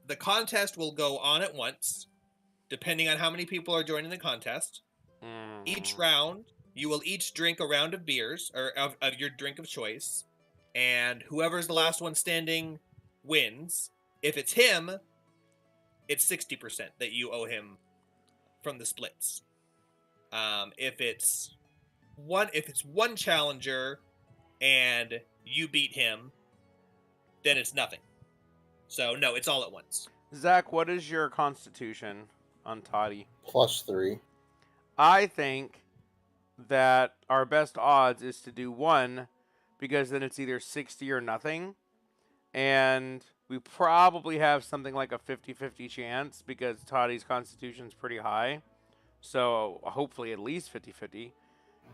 the contest will go on at once, depending on how many people are joining the contest. Each round, you will each drink a round of beers, or of your drink of choice, and whoever's the last one standing wins. If it's him, it's 60% that you owe him from the splits. If it's one challenger and you beat him, then it's nothing. So no, it's all at once. Zach, what is your constitution on Toddy? +3. I think that our best odds is to do 1, because then it's either 60 or nothing. And we probably have something like a 50-50 chance, because Toddy's constitution's pretty high. So hopefully at least 50-50.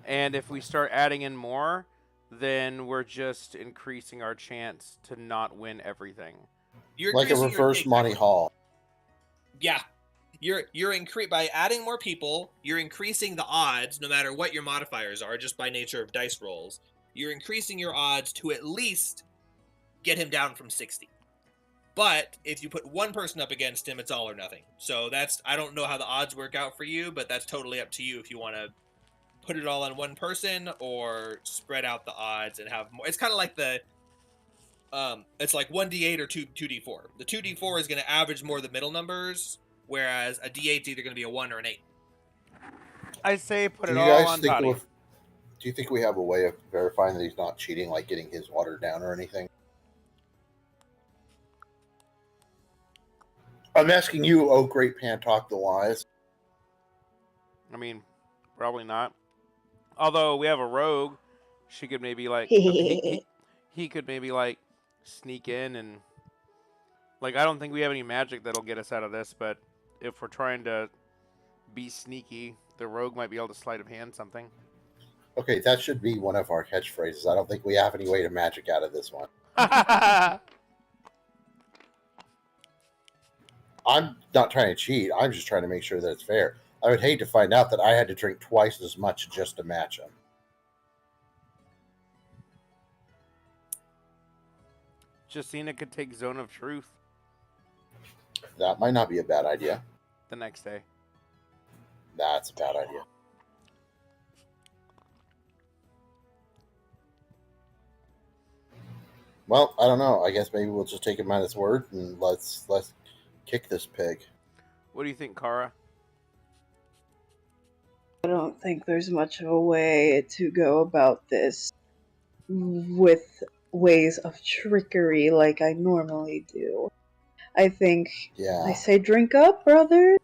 And if we start adding in more, then we're just increasing our chance to not win everything. You're Like a increasing your reverse take Monty record. Hall. Yeah. By adding more people, you're increasing the odds, no matter what your modifiers are, just by nature of dice rolls. You're increasing your odds to at least get him down from 60. But if you put one person up against him, it's all or nothing. So I don't know how the odds work out for you, but that's totally up to you if you want to put it all on one person or spread out the odds and have more. It's kind of like it's like 1d8 or 2d4. The 2d4 is going to average more of the middle numbers, whereas a d8 is either going to be a 1 or an 8. I say put Do it you all guys on think Toddy. do you think we have a way of verifying that he's not cheating, like getting his watered down or anything? I'm asking you, oh great Pantalk the Wise. I mean, probably not. Although we have a rogue, she could maybe like he could maybe like sneak in and like, I don't think we have any magic that'll get us out of this, but if we're trying to be sneaky, the rogue might be able to sleight of hand something. Okay, that should be one of our catchphrases. I don't think we have any way to magic out of this one. I'm not trying to cheat. I'm just trying to make sure that it's fair. I would hate to find out that I had to drink twice as much just to match him. Justina could take Zone of Truth That might not be a bad idea. the next day. That's a bad idea. Well, I don't know. I guess maybe we'll just take him at his word and let's kick this pig. What do you think, Kara? I don't think there's much of a way to go about this with ways of trickery like I normally do. I think Yeah. I say drink up, brothers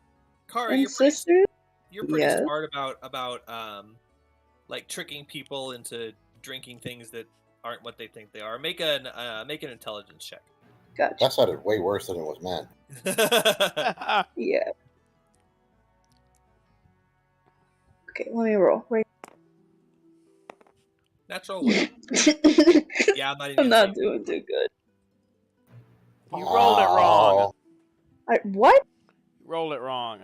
Kara, and you're pretty sisters. Yes. smart about like tricking people into drinking things that aren't what they think they are. Make an intelligence check. Gotcha. That sounded way worse than it was meant. Yeah. Okay, let me roll. Wait. Natural one. Yeah, I'm not even I'm gonna not say- doing too good. You rolled it wrong. What? You rolled it wrong.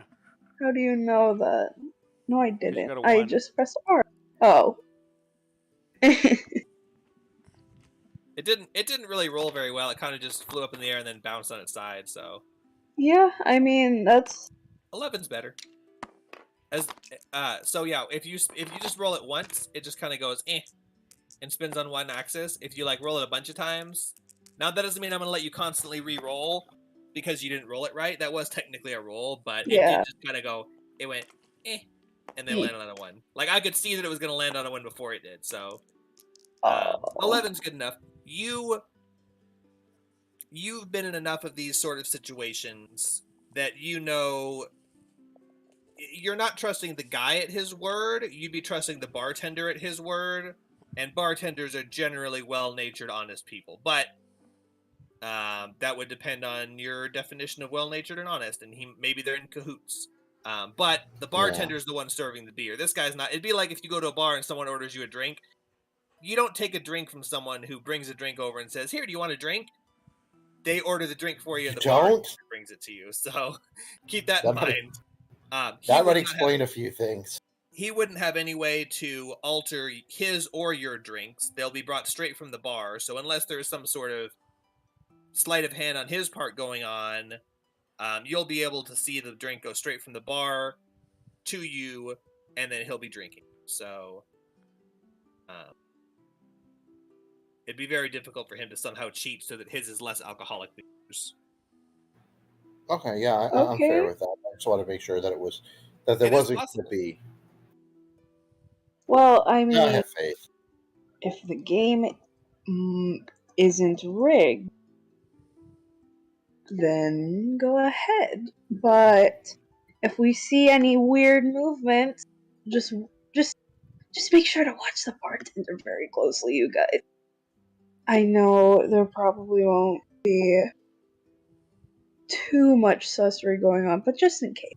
How do you know that? No, I didn't. got a I one. just pressed R. Oh. It didn't really roll very well. It kind of just flew up in the air and then bounced on its side. So Yeah, I mean that's 11's better. So yeah, if you just roll it once, it just kind of goes and spins on one axis. If you like roll it a bunch of times, now that doesn't mean I'm gonna let you constantly re-roll because you didn't roll it right. That was technically a roll, but it Yeah. did just kind of go. It went and then landed on a one. Like I could see that it was gonna land on a one before it did. So 11's good enough. You've been in enough of these sort of situations that you're not trusting the guy at his word. You'd be trusting the bartender at his word, and bartenders are generally well-natured, honest people. But that would depend on your definition of well-natured and honest, and maybe they're in cahoots. But the bartender's the one serving the beer. This guy's not. It'd be like if you go to a bar and someone orders you a drink. You don't take a drink from someone who brings a drink over and says, "Here, do you want a drink?" They order the drink for you, and the bartender brings it to you. So keep that in mind. That would explain a few things. He wouldn't have any way to alter his or your drinks. They'll be brought straight from the bar. So unless there's some sort of sleight of hand on his part going on, you'll be able to see the drink go straight from the bar to you, and then he'll be drinking. So it'd be very difficult for him to somehow cheat so that his is less alcoholic than yours. Okay, yeah, I'm fair with that. I just want to make sure that there wasn't going to be. Well, I mean, I have faith. If the game isn't rigged, then go ahead. But if we see any weird movements, just make sure to watch the bartender very closely, you guys. I know there probably won't be too much sussery going on, but just in case.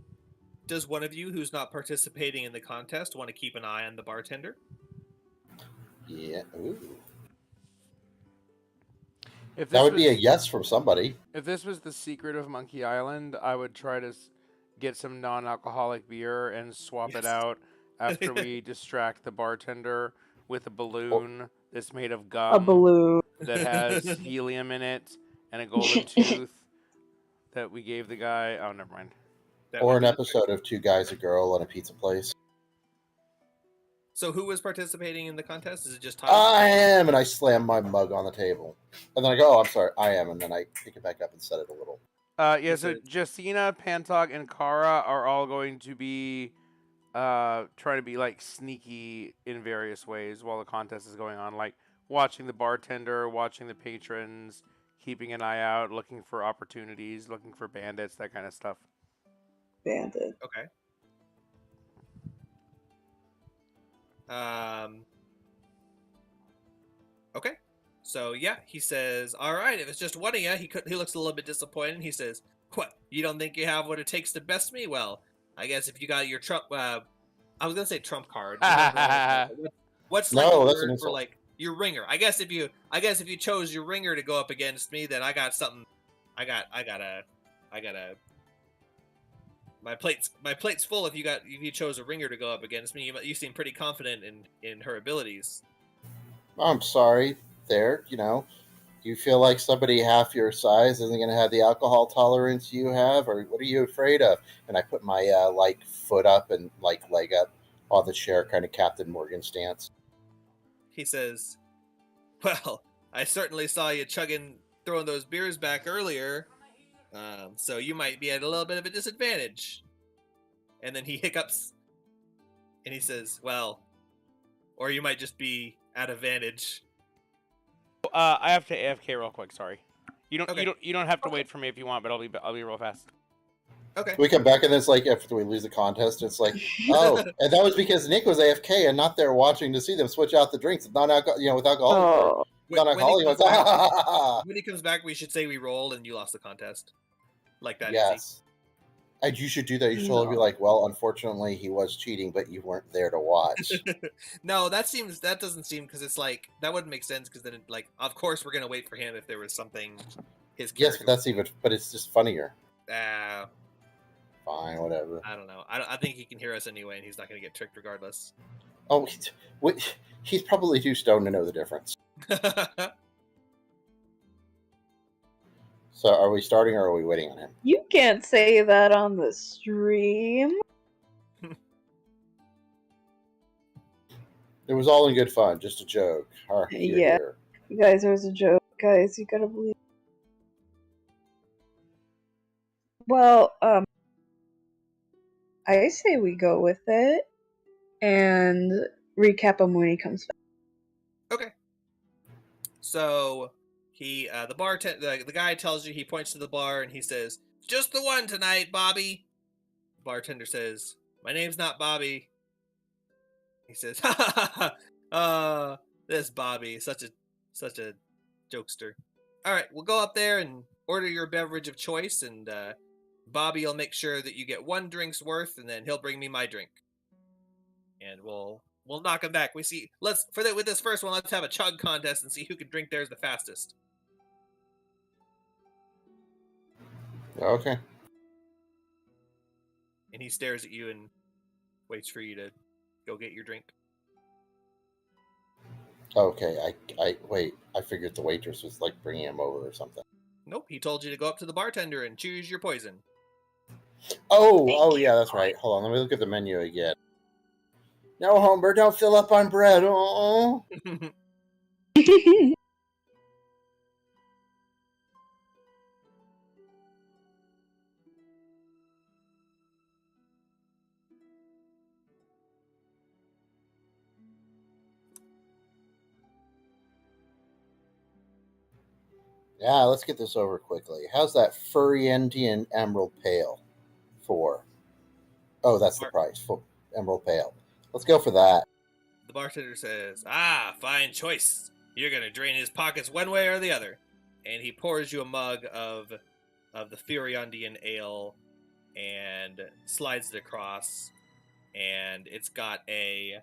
Does one of you who's not participating in the contest want to keep an eye on the bartender? Yeah. Ooh. That would be a yes from somebody. If this was the secret of Monkey Island, I would try to get some non-alcoholic beer and swap it out after we distract the bartender with a balloon that's made of gum. A balloon. That has helium in it and a golden tooth that we gave the guy. Oh, never mind. Or an episode of Two Guys, a Girl, and a Pizza Place. So who was participating in the contest? Is it just Tom? I am, and I slam my mug on the table. And then I go, oh, I'm sorry, I am, and then I pick it back up and set it a little. So Jacina, Pantog, and Kara are all going to be trying to be like sneaky in various ways while the contest is going on, like watching the bartender, watching the patrons, keeping an eye out, looking for opportunities, looking for bandits, that kind of stuff. Bandit. Okay. Okay. So yeah, he says, "All right, if it's just one of you," he looks a little bit disappointed. He says, "What? You don't think you have what it takes to best me? Well, I guess if you got your trump, I was gonna say trump card. What's like a word for like your ringer? I guess if you chose your ringer to go up against me, then I got something. I got a. My plate's full. If you chose a ringer to go up against me, you seem pretty confident in her abilities." I'm sorry, there. You feel like somebody half your size isn't going to have the alcohol tolerance you have, or what are you afraid of? And I put my foot up and leg up on the chair, kind of Captain Morgan stance. He says, "Well, I certainly saw you throwing those beers back earlier. So you might be at a little bit of a disadvantage." And then he hiccups and he says, "Well, or you might just be at advantage." I have to AFK real quick. Sorry. You don't have to wait for me if you want, but I'll be real fast. Okay. We come back and it's like after we lose the contest, it's like, oh, and that was because Nick was AFK and not there watching to see them switch out the drinks. Non-alcohol, with alcohol. When he comes back, we should say we rolled and you lost the contest. Like that. Yes. And you should do that. You should totally be like, well, unfortunately, he was cheating, but you weren't there to watch. No, that doesn't seem, because it's like, that wouldn't make sense, because then, of course we're going to wait for him if there was something his character... Yes, but it's just funnier. Fine, whatever. I don't know. I think he can hear us anyway, and he's not going to get tricked regardless. Oh, he's probably too stoned to know the difference. So are we starting or are we waiting on him? You can't say that on the stream. It was all in good fun, just a joke. Yeah. You guys, it was a joke. Guys, you gotta believe. Well, I say we go with it and recap him when he comes back. Okay. So... the guy tells you, he points to the bar and he says, Just the one tonight, Bobby. The bartender says, my name's not Bobby. He says, ha ha ha ha. This Bobby, such a jokester. All right, we'll go up there and order your beverage of choice, and Bobby will make sure that you get one drink's worth, and then he'll bring me my drink. And we'll knock him back. With this first one, let's have a chug contest and see who can drink theirs the fastest. Okay. And he stares at you and waits for you to go get your drink. Okay. I wait. I figured the waitress was like bringing him over or something. Nope, he told you to go up to the bartender and choose your poison. Oh, yeah, that's right. Hold on, let me look at the menu again. No, Homer, don't fill up on bread. Oh. Yeah, let's get this over quickly. How's that furry Indian Emerald Pale for? Oh, that's the price. For Emerald Pale. Let's go for that. The bartender says, fine choice. You're going to drain his pockets one way or the other. And he pours you a mug of the Furiondian ale and slides it across. And it's got a...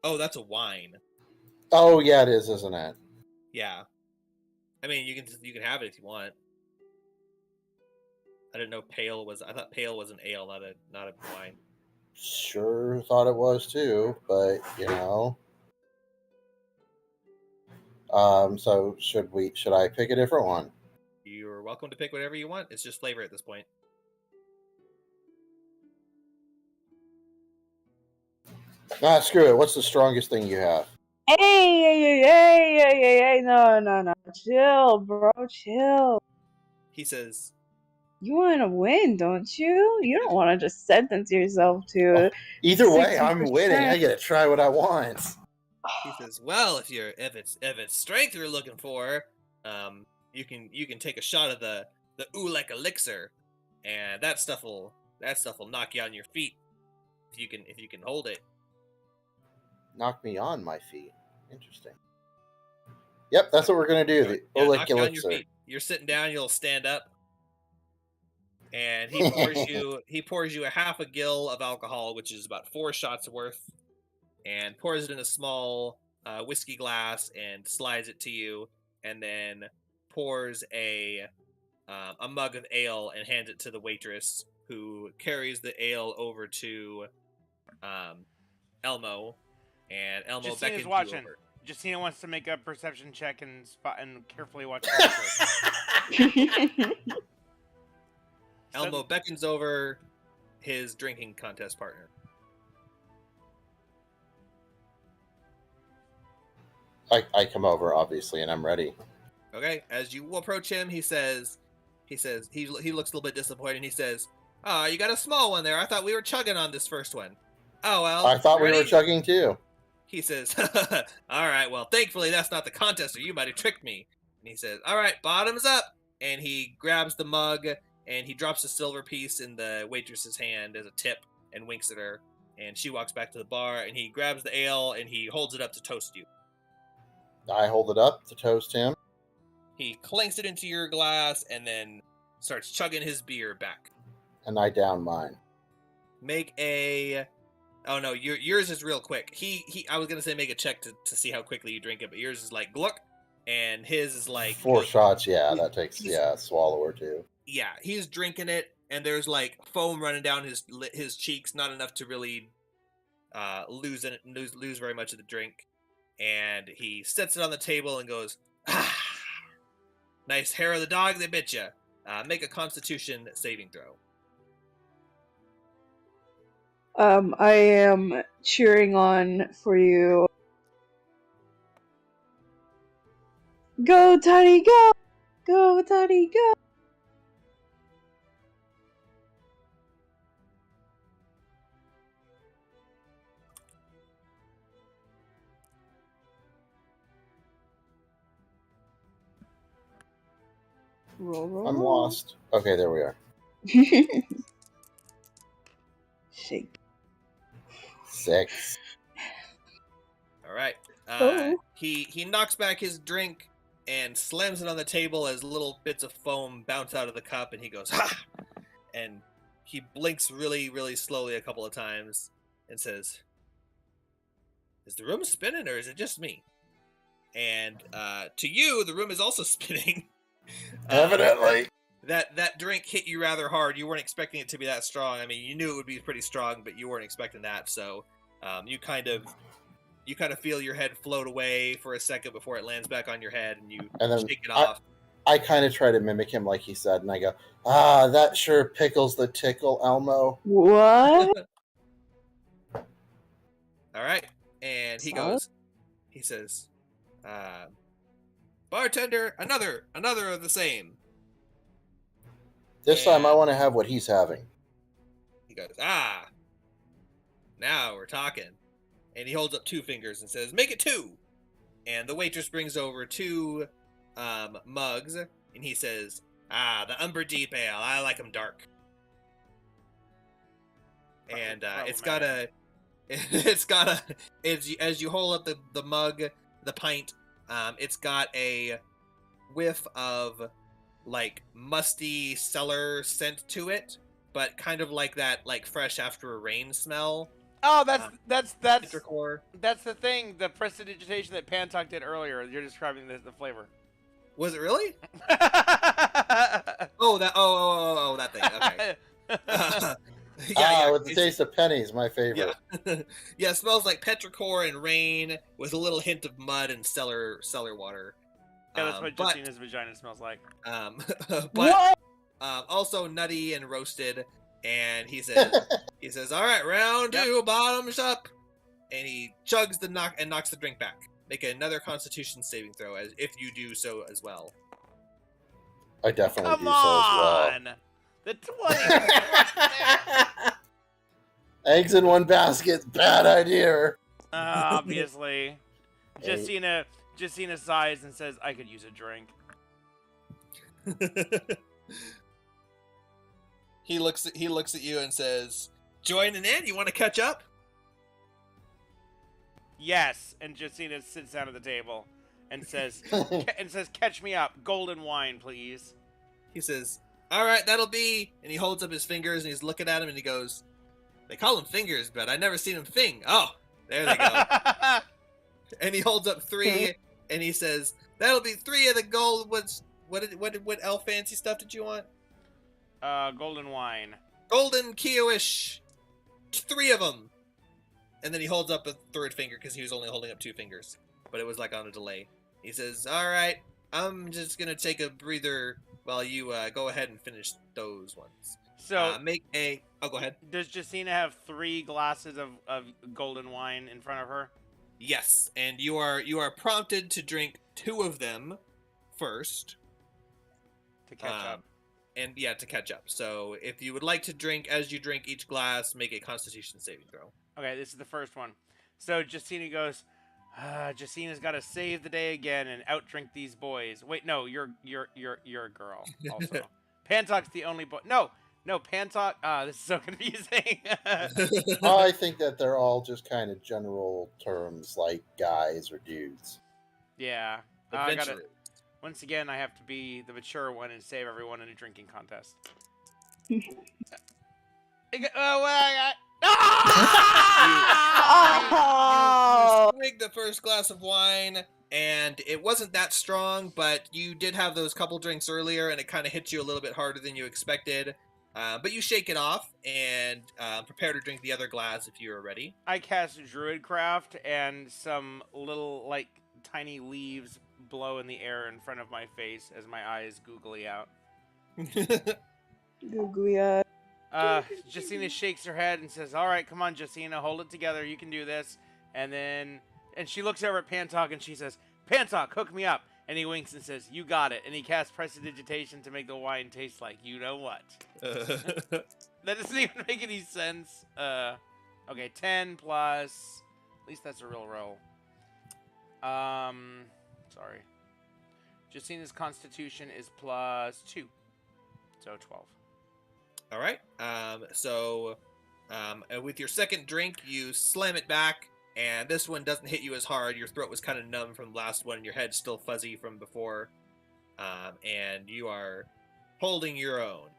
oh, that's a wine. Oh, yeah, it is, isn't it? Yeah. I mean, you can have it if you want. I didn't know I thought pale was an ale, not a wine. Sure thought it was too, but so should I pick a different one? You're welcome to pick whatever you want. It's just flavor at this point. Screw it. What's the strongest thing you have? Hey, no. Chill, bro, chill. He says, You want to win, don't you? You don't want to just sentence yourself to... Either way, I'm 60%. winning. I get to try what I want. he says, well, if it's strength you're looking for, you can take a shot of the Ulek elixir, and that stuff will knock you on your feet if you can hold it. Knock me on my feet. Interesting. Yep, that's what we're gonna do. The Ulek knock you on your elixir. feet. You're sitting down, you'll stand up, and he pours you a half a gill of alcohol, which is about 4 shots worth, and pours it in a small whiskey glass and slides it to you, and then pours a mug of ale and hands it to the waitress, who carries the ale over to Elmo, and Elmo beckons you over. Justina wants to make a perception check and carefully watch. Elmo beckons over his drinking contest partner. I come over, obviously, and I'm ready. Okay, as you approach him, he looks a little bit disappointed. He says, "Oh, you got a small one there. I thought we were chugging on this first one." Oh well. I thought we ready? were chugging too. He says, "All right, well, thankfully that's not the contest, or you might have tricked me." And he says, "All right, bottoms up." And he grabs the mug and he drops a silver piece in the waitress's hand as a tip and winks at her. And she walks back to the bar, and he grabs the ale and he holds it up to toast you. I hold it up to toast him. He clanks it into your glass and then starts chugging his beer back. And I down mine. Make a... Oh no, yours is real quick. I was gonna say make a check to see how quickly you drink it, but yours is like gluck, and his is like 4 shots. Yeah, that takes a swallow or two. Yeah, he's drinking it, and there's like foam running down his cheeks, not enough to really lose very much of the drink, and he sets it on the table and goes, "Ah, nice hair of the dog that bit you. Make a Constitution saving throw." I am cheering on for you. Go, Tiny, go! Go, Tiny, go! Roll. I'm lost. Okay, there we are. Shake. 6. All right. Oh. He knocks back his drink and slams it on the table as little bits of foam bounce out of the cup, and he goes, "Ha!" And he blinks really, really slowly a couple of times and says, "Is the room spinning, or is it just me?" And to you, the room is also spinning. Evidently. That drink hit you rather hard. You weren't expecting it to be that strong. I mean, you knew it would be pretty strong, but you weren't expecting that. So you kind of feel your head float away for a second before it lands back on your head, and you And then shake it off. I kind of try to mimic him like he said, and I go, that sure pickles the tickle, Elmo. What? All right, and he Solid. goes. He says, "Bartender, another of the same." This time I And want to have what he's having. he goes, now we're talking. And he holds up 2 fingers and says, "Make it 2." And the waitress brings over 2 mugs, and he says, the Umber Deep Ale. I like them dark. And it's got a, as you hold up the mug, the pint, it's got a whiff of like musty cellar scent to it, but kind of like that like fresh after a rain smell. Oh, that's Petrichor. that's the thing. The prestidigitation that Pantok did earlier. You're describing the flavor. Was it really? Oh, that thing. Okay. With the taste of pennies, my favorite. Yeah. Yeah, it smells like petrichor and rain with a little hint of mud and cellar water. Yeah, that's what but Justina's vagina smells like. but also nutty and roasted. And he says, "All right, round 2, bottoms up." And he chugs and knocks the drink back. Make another Constitution saving throw, as if you do so as well. I definitely Come do so as well. on, the 20. Eggs in one basket, bad idea. Obviously, Hey. Justina sighs and says, "I could use a drink." He looks at you and says, "Joining in? You want to catch up?" Yes, and Justina sits down at the table and says, "Catch me up, golden wine, please." He says, "All right, that'll be." And he holds up his fingers and he's looking at him and he goes, "They call them fingers, but I never seen them thing. Oh, there they go." And he holds up 3 and he says, "That'll be 3 of the gold." What elf fancy stuff did you want? Golden wine. Golden Kioish. 3 of them. And then he holds up a 3rd finger because he was only holding up 2 fingers, but it was like on a delay. He says, "All right, I'm just gonna take a breather while you go ahead and finish those ones." So go ahead. does Justina have 3 glasses of golden wine in front of her? Yes, and you are prompted to drink 2 of them first. To catch up. And yeah, to catch up. So if you would like to drink as you drink each glass, make a Constitution saving throw. Okay, this is the first one. So Justina goes, Justina's got to save the day again and outdrink these boys. Wait, no, you're a girl also. Pantok's the only boy. No, Pantok. This is so confusing. I think that they're all just kind of general terms like guys or dudes. Yeah. I gotta, Adventurers. once again, I have to be the mature one and save everyone in a drinking contest. Oh! You swig the first glass of wine, and it wasn't that strong, but you did have those couple drinks earlier, and it kind of hit you a little bit harder than you expected. But you shake it off and prepare to drink the other glass if you are ready. I cast Druidcraft, and some little, like, tiny leaves blow in the air in front of my face as my eyes googly out. Googly eye. Justina shakes her head and says, "All right, come on, Justina, hold it together. You can do this." And she looks over at Pantok and she says, "Pantok, hook me up." And he winks and says, "You got it." And he casts Prestidigitation to make the wine taste like you know what. That doesn't even make any sense. Okay, 10 plus. At least that's a real roll. Sorry. Justina's constitution is +2. So 12. All right. With your second drink, you slam it back, and this one doesn't hit you as hard. Your throat was kind of numb from the last one, and your head's still fuzzy from before. And you are holding your own.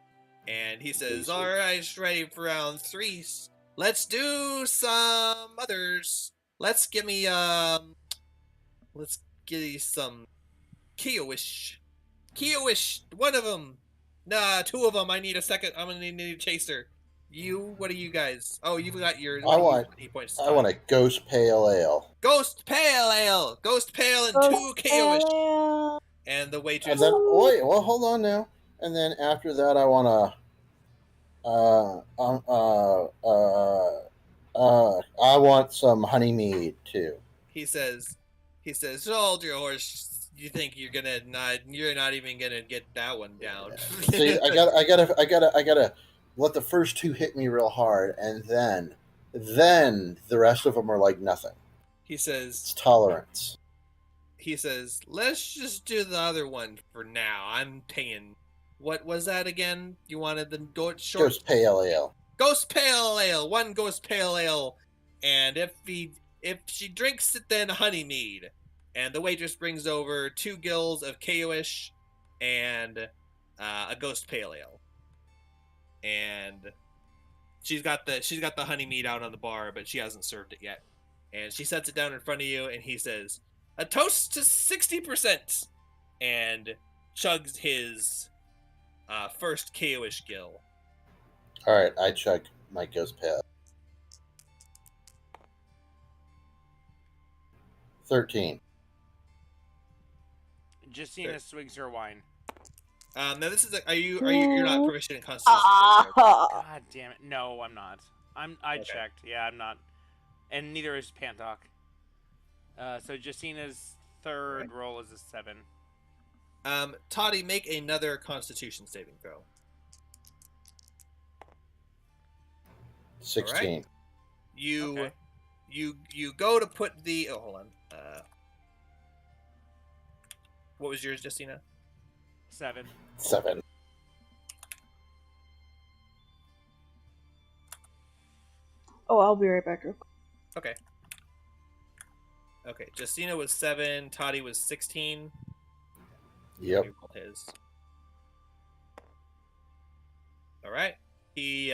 And he says, "All right, ready for round 3. Let's do some others. Let's give me some Kiowish. Kiowish, one of them. Nah, 2 of them. I need a second. I'm gonna need a chaser. What are you guys? Oh, you've got your. I want a Ghost Pale Ale. Ghost Pale Ale. Ghost Pale and 2 Kiowish. And the waitress. And then wait, well, hold on now. And then after that, I want I want some honey mead too. He says, hold your horse. You think you're not even gonna get that one down. See, I gotta let the first 2 hit me real hard, and then the rest of them are like nothing. He says, It's tolerance. He says, let's just do the other one for now. I'm paying. What was that again? You wanted the short? Ghost Pale Ale. Ghost Pale Ale. 1 Ghost Pale Ale. And if she drinks it, then honey mead. And the waitress brings over 2 gills of Kiowish and a Ghost Pale Ale. And she's got the honey mead out on the bar, but she hasn't served it yet. And she sets it down in front of you, and he says, "A toast to 60%," and chugs his first Kiowish gill. All right, I chug my Ghost Pale. 13. Justina swigs her wine. Now this is you're not proficient in Constitution. God damn it! No, I'm not. I checked. Yeah, I'm not, and neither is Pantok. So Justina's third roll is a 7. Toddy, make another Constitution saving throw. 16. Right. You go to put the. Oh, hold on. What was yours, Justina? 7. 7. Oh, I'll be right back. Real quick. Okay. Okay, Justina was 7. Toddy was 16. Yep. His. All right. He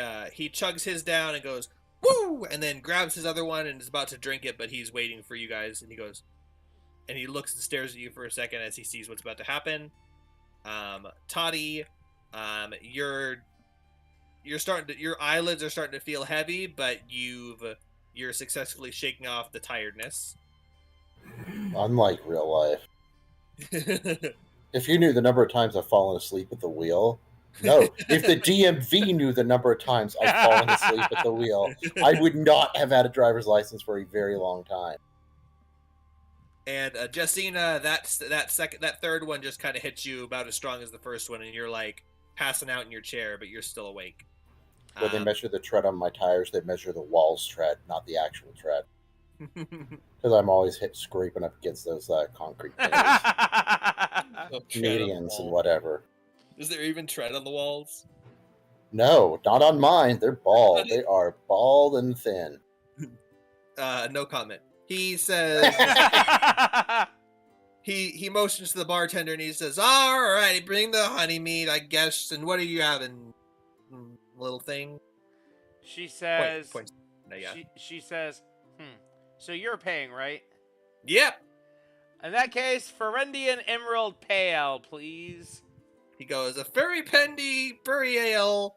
chugs his down and goes woo, and then grabs his other one and is about to drink it, but he's waiting for you guys, and he goes, and he looks and stares at you for a second as he sees what's about to happen. Toddy, your eyelids are starting to feel heavy, but you're successfully shaking off the tiredness. Unlike real life. If you knew the number of times I've fallen asleep at the wheel. No, if the DMV knew the number of times I've fallen asleep at the wheel, I would not have had a driver's license for a very long time. And Justina, that third one just kind of hits you about as strong as the first one, and you're like passing out in your chair, but you're still awake. When they measure the tread on my tires, they measure the wall's tread, not the actual tread. Because I'm always scraping up against those concrete pillars, medians and whatever. Is there even tread on the walls? No, not on mine. They're bald. They are bald and thin. No comment. He says he motions to the bartender and he says, "All right, bring the honey mead, I guess. And what are you having, little thing?" She says. No, yeah. She says, So you're paying, right? Yep. In that case, Ferendian Emerald Pale, please. He goes, a furry ale,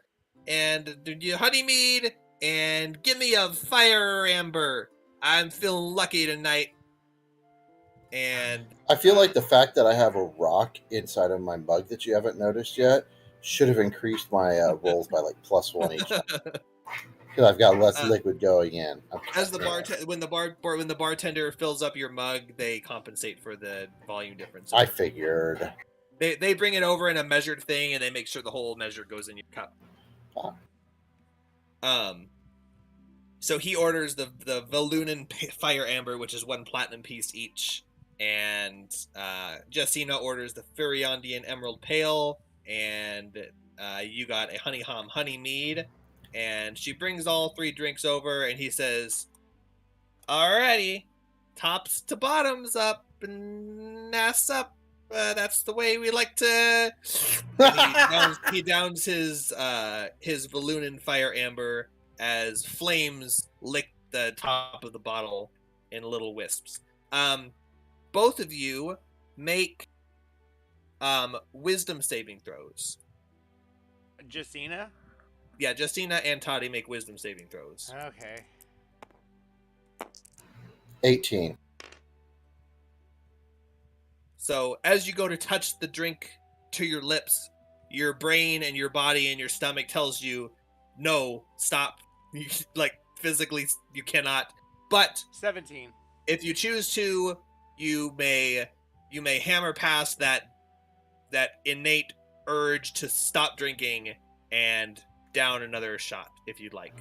and honey mead, and give me a fire amber. I'm feeling lucky tonight. And I feel like the fact that I have a rock inside of my mug that you haven't noticed yet should have increased my rolls by like +1 each time. Because I've got less liquid going in. As the when the bartender fills up your mug, they compensate for the volume difference. I figured. They bring it over in a measured thing, and they make sure the whole measure goes in your cup. So he orders the Valunan Fire Amber, which is 1 platinum piece each. and Justina orders the Furiondian Emerald Pale, and you got a Honey Hom Honey Mead, and she brings all 3 drinks over, and he says, "Alrighty, tops to bottoms up and ass up. That's the way we like to." And he downs his Valunan Fire Amber as flames lick the top of the bottle in little wisps. Both of you make wisdom saving throws. Justina? Yeah, Justina and Toddy make wisdom saving throws. Okay. 18. So as you go to touch the drink to your lips, your brain and your body and your stomach tells you, no, stop. Like, physically, you cannot. But 17. if you choose to, you may hammer past that innate urge to stop drinking and down another shot if you'd like.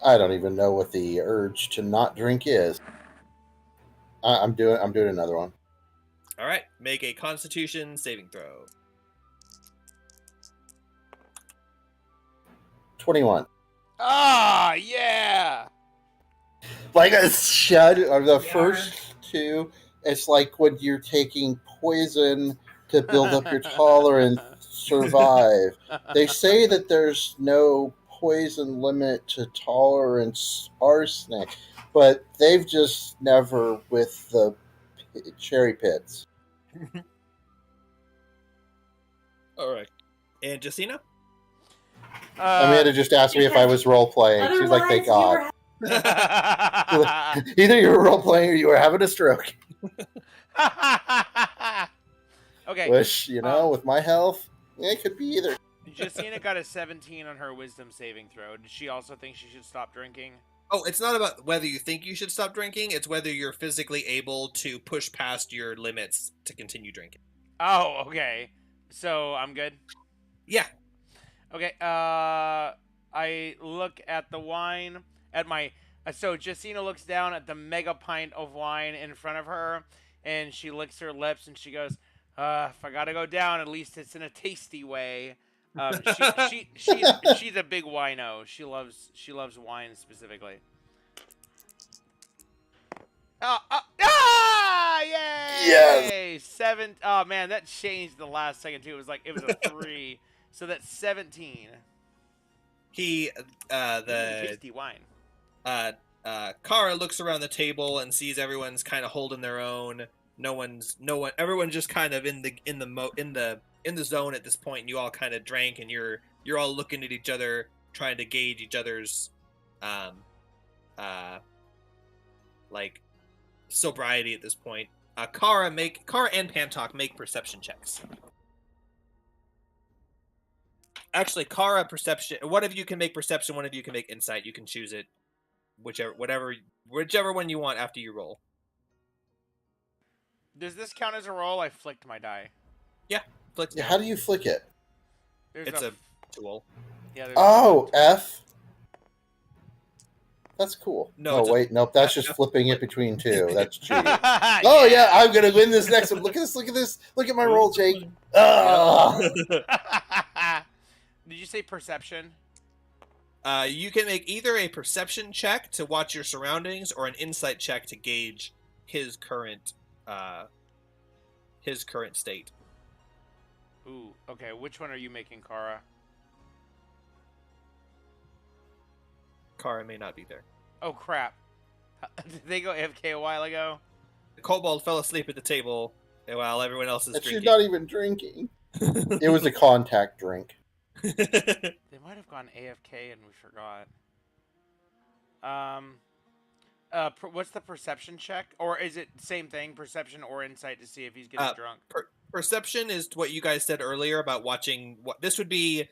I don't even know what the urge to not drink is. I'm doing another one. All right, make a Constitution saving throw. 21. Ah, yeah. Like I said, the first 2, it's like when you're taking poison to build up your tolerance, survive. They say that there's no poison limit to tolerance arsenic, but they've just never with the cherry pits. All right, and Justina? Amanda just asked me if I was role playing. She's like, "Thank God." Either you were role playing or you were having a stroke. Okay. Which, with my health, it could be either. Justina got a 17 on her wisdom saving throw. Did she also think she should stop drinking? Oh, it's not about whether you think you should stop drinking. It's whether you're physically able to push past your limits to continue drinking. Oh, okay. So I'm good? Yeah. Okay, I look at the wine, so Justina looks down at the mega pint of wine in front of her, and she licks her lips, and she goes, if I gotta go down, at least it's in a tasty way. She's a big wino. She loves wine specifically. Yay! Yes! 7. Oh man, that changed the last second too. It was a 3. So that's 17. Tasty wine. Kara looks around the table and sees everyone's kind of holding their own. Everyone's just kind of in the zone at this point, and you all kind of drank, and you're all looking at each other, trying to gauge each other's like sobriety at this point. Kara and Pantok make perception checks. Actually, Kara, perception. One of you can make perception. One of you can make insight. You can choose it, whichever one you want after you roll. Does this count as a roll? I flicked my die. Yeah, flick. How do you flick it? It's a tool. Yeah. Oh, F. That's cool. No, wait, nope. That's just flipping it between 2. That's cheating. Oh yeah, I'm gonna win this next one. Look at this. Look at this. Look at my roll, Jake. Did you say perception? You can make either a perception check to watch your surroundings or an insight check to gauge his current state. Ooh, okay. Which one are you making, Kara? Kara may not be there. Oh crap! Did they go AFK a while ago? The kobold fell asleep at the table while everyone else is And drinking. she's not even drinking. It was a contact drink. They might have gone AFK and we forgot. What's the perception check? Or is it same thing, perception or insight to see if he's getting drunk? Perception is what you guys said earlier about watching. What this would be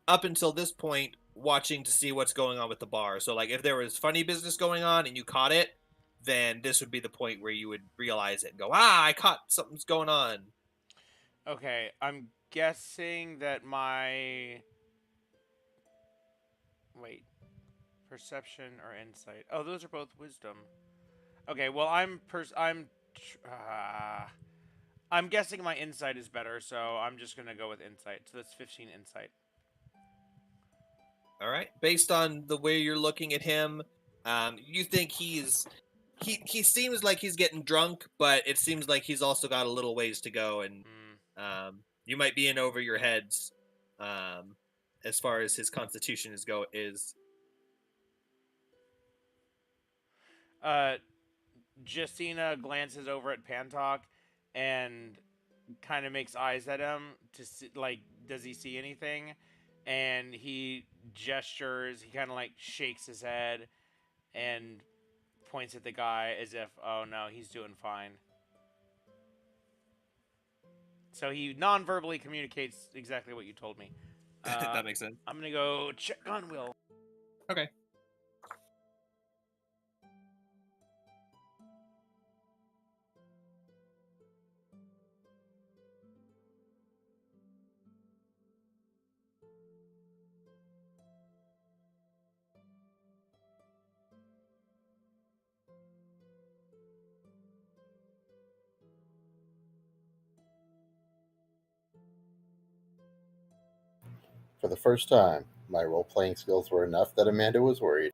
up until this point, watching to see what's going on with the bar. So, like, if there was funny business going on and you caught it, then this would be the point where you would realize it and go, I caught something's going on. Okay, I'm guessing that my... Wait. Perception or insight? Oh, those are both wisdom. Okay, well, I'm I'm guessing my insight is better, so I'm just gonna go with insight. So that's 15 insight. All right. Based on the way you're looking at him, you think he seems like he's getting drunk, but it seems like he's also got a little ways to go, and you might be in over your heads as far as his constitution is. Justina glances over at Pantok and kind of makes eyes at him to see, like, does he see anything? And he gestures, he kind of like shakes his head and points at the guy as if, oh no, he's doing fine. So he non-verbally communicates exactly what you told me. That makes sense. I'm gonna go check on Will. Okay. For the first time, my role-playing skills were enough that Amanda was worried.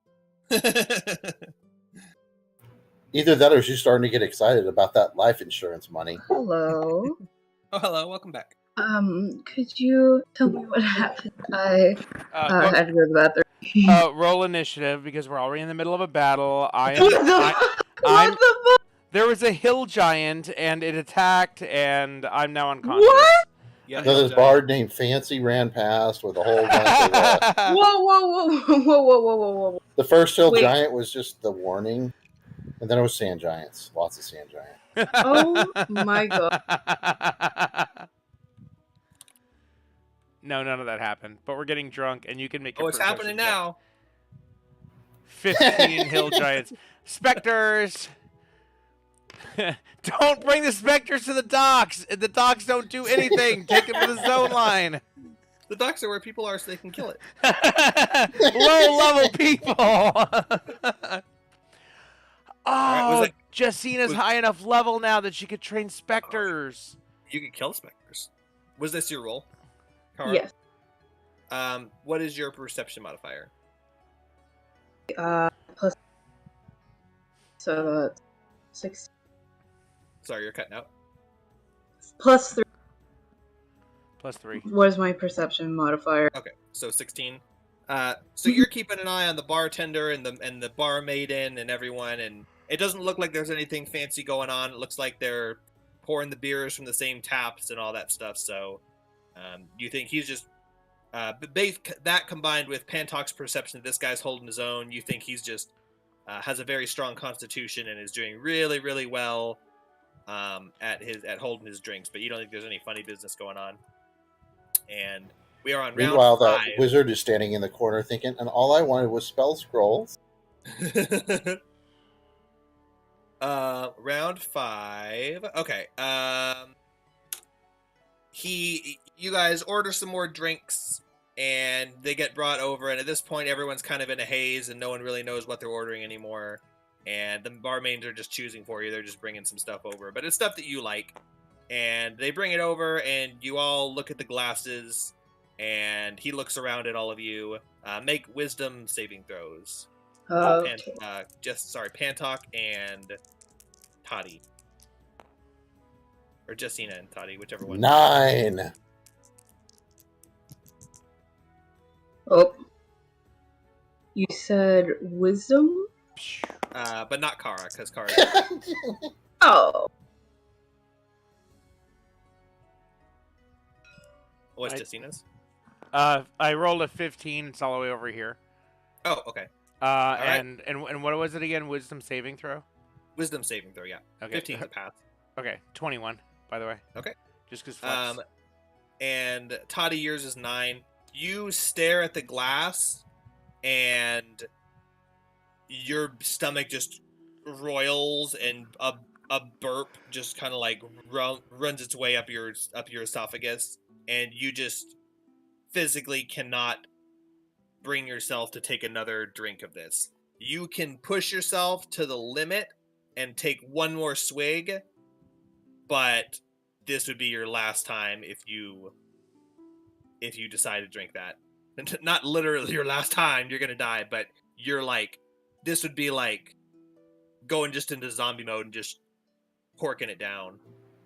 Either that or she's starting to get excited about that life insurance money. Hello. Oh, hello. Welcome back. Could you tell me what happened? I had to go to the bathroom. Roll initiative because we're already in the middle of a battle. What the fuck? There was a hill giant and it attacked, and I'm now unconscious. What? Yeah. So this bard named Fancy ran past with a whole bunch of... Whoa. The first hill Wait. giant was just the warning, and then it was sand giants. Lots of sand giants. Oh my god. No, none of that happened. But we're getting drunk, and you can make. Oh, it's happening now. 15 hill giants, specters. Don't bring the specters to the docks. The docks don't do anything. Take them to the zone line. The docks are where people are, so they can kill it. Low-level people. Right, Jessina's high enough level now that she could train specters. You can kill specters. Was this your roll, Kara? Yes. What is your perception modifier? Plus. So that's 6. Sorry, you're cutting out. Plus 3. +3. What is my perception modifier? Okay, so 16. So you're keeping an eye on the bartender and the barmaiden and everyone, and it doesn't look like there's anything fancy going on. It looks like they're pouring the beers from the same taps and all that stuff. So you think he's just that combined with Pantok's perception that this guy's holding his own, you think he's just has a very strong constitution and is doing really, really well at holding his drinks. But you don't think there's any funny business going on. And we are on round Meanwhile, 5. that wizard is standing in the corner thinking, and all I wanted was spell scrolls. Round 5. Okay. You guys order some more drinks, and they get brought over. And at this point, everyone's kind of in a haze, and no one really knows what they're ordering anymore. And the barmaids are just choosing for you. They're just bringing some stuff over, but it's stuff that you like. And they bring it over, and you all look at the glasses, and he looks around at all of you. Make wisdom saving throws. Pantok and Toddy. Or Justina and Toddy, whichever one. 9. Oh. You said wisdom? But not Kara, because Kara... Oh. What's Justina's? I rolled a 15. It's all the way over here. Oh, okay. And what was it again? Wisdom saving throw? Wisdom saving throw, yeah. Okay. 15's a pass. Okay, 21, by the way. Okay. Just because and Toddy, yours is 9. You stare at the glass, and your stomach just roils, and a burp just kind of like runs its way up your esophagus, and you just physically cannot bring yourself to take another drink of this. You can push yourself to the limit and take one more swig, but this would be your last time if you decide to drink that. Not literally your last time, you're gonna die, but you're like, this would be like going just into zombie mode and just porking it down.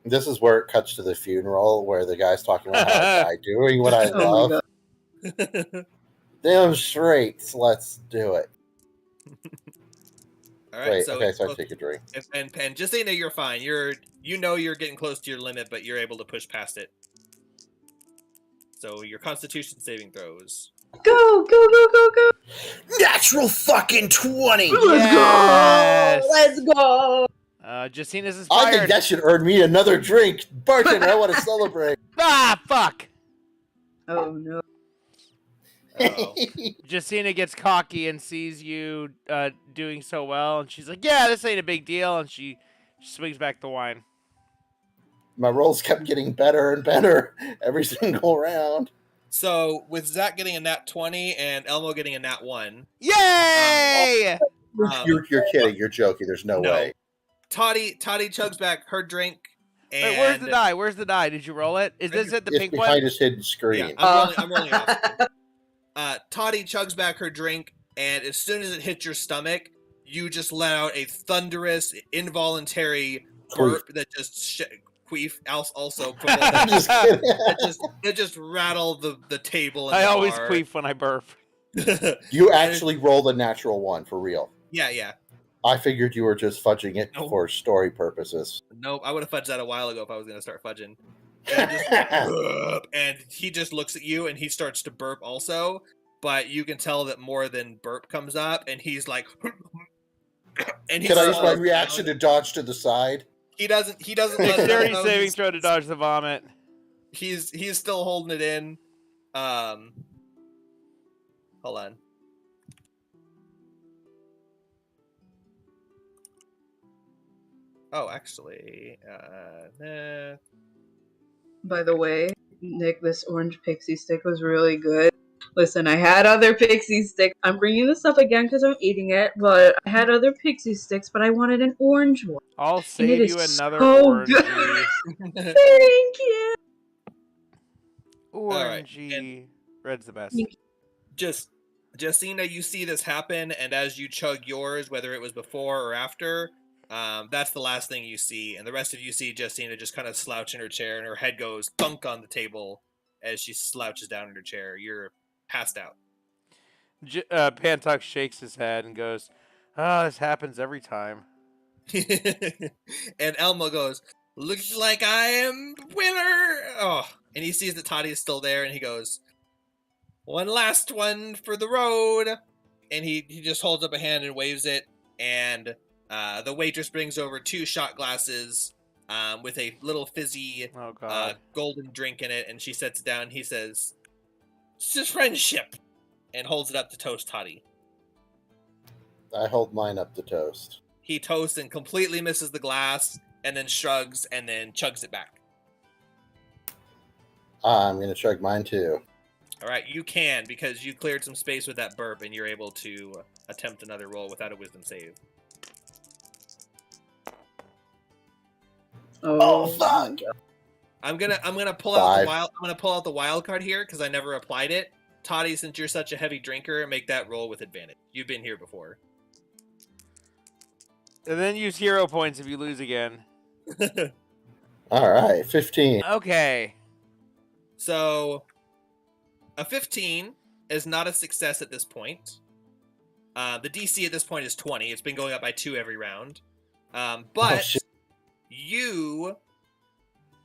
This is where it cuts to the funeral where the guy's talking about how I die doing what I Oh my love. god. Damn straight. Let's do it. All right, Wait, so okay, so I take a drink. and just so you know, you're fine. You're getting close to your limit, but you're able to push past it. So your Constitution saving throws. Go, go, go, go, go! Natural fucking 20! Yes! Let's go! Jacina's I inspired. think that should earn me another drink. Bartender, I want to celebrate. Ah, fuck! Oh no. Uh-oh. Jacina gets cocky and sees you doing so well, and she's like, "Yeah, this ain't a big deal," and she swings back the wine. My rolls kept getting better and better every single round. So with Zach getting a nat 20 and Elmo getting a nat 1, Yay! You're kidding. You're joking. There's no way. Toddy chugs back her drink. And Wait, where's the die? Where's the die? Did you roll it? Is this at the It's pink behind one? his hidden screen. Yeah, I'm rolling off. Toddy chugs back her drink, and as soon as it hits your stomach, you just let out a thunderous, involuntary burp that just queef. Also, I'm just kidding. it just rattled the table. In I the always bar. queef when I burp. You actually rolled a natural one for real. Yeah. I figured you were just fudging it Nope. for story purposes. Nope, I would have fudged that a while ago if I was going to start fudging. And, just, and he just looks at you and he starts to burp also, but you can tell that more than burp comes up, and he's like, and Can I use my slows reaction down. to dodge to the side? He doesn't. Let it Dexterity out. saving throw to dodge the vomit. He's still holding it in. Hold on. Oh, actually, By the way, Nick, this orange pixie stick was really good. Listen, I had other pixie sticks. I'm bringing this up again because I'm eating it, but I had other pixie sticks, but I wanted an orange one. I'll save it you is another so orangey. Thank you! right, Orangey. Red's the best. Jacina, you see this happen, and as you chug yours, whether it was before or after, that's the last thing you see, and the rest of you see Jacina just kind of slouch in her chair, and her head goes thunk on the table as she slouches down in her chair. You're passed out. Pantuck shakes his head and goes, "Oh, this happens every time." And Elmo goes, "Looks like I am winner." Oh, and he sees that Toddy is still there, and he goes, "One last one for the road." And he just holds up a hand and waves it, and the waitress brings over 2 shot glasses with a little fizzy Oh god. golden drink in it, and she sets it down. He says, "This is friendship," and holds it up to toast Toddy. I hold mine up to toast. He toasts and completely misses the glass, and then shrugs, and then chugs it back. I'm going to chug mine too. All right, you can, because you cleared some space with that burp, and you're able to attempt another roll without a wisdom save. Oh, fuck! I'm gonna pull out 5. the wild card here because I never applied it. Toddy, since you're such a heavy drinker, make that roll with advantage. You've been here before. And then use hero points if you lose again. All right, 15. Okay. So, a 15 is not a success at this point. The DC at this point is 20. It's been going up by 2 every round. Oh, But shit. you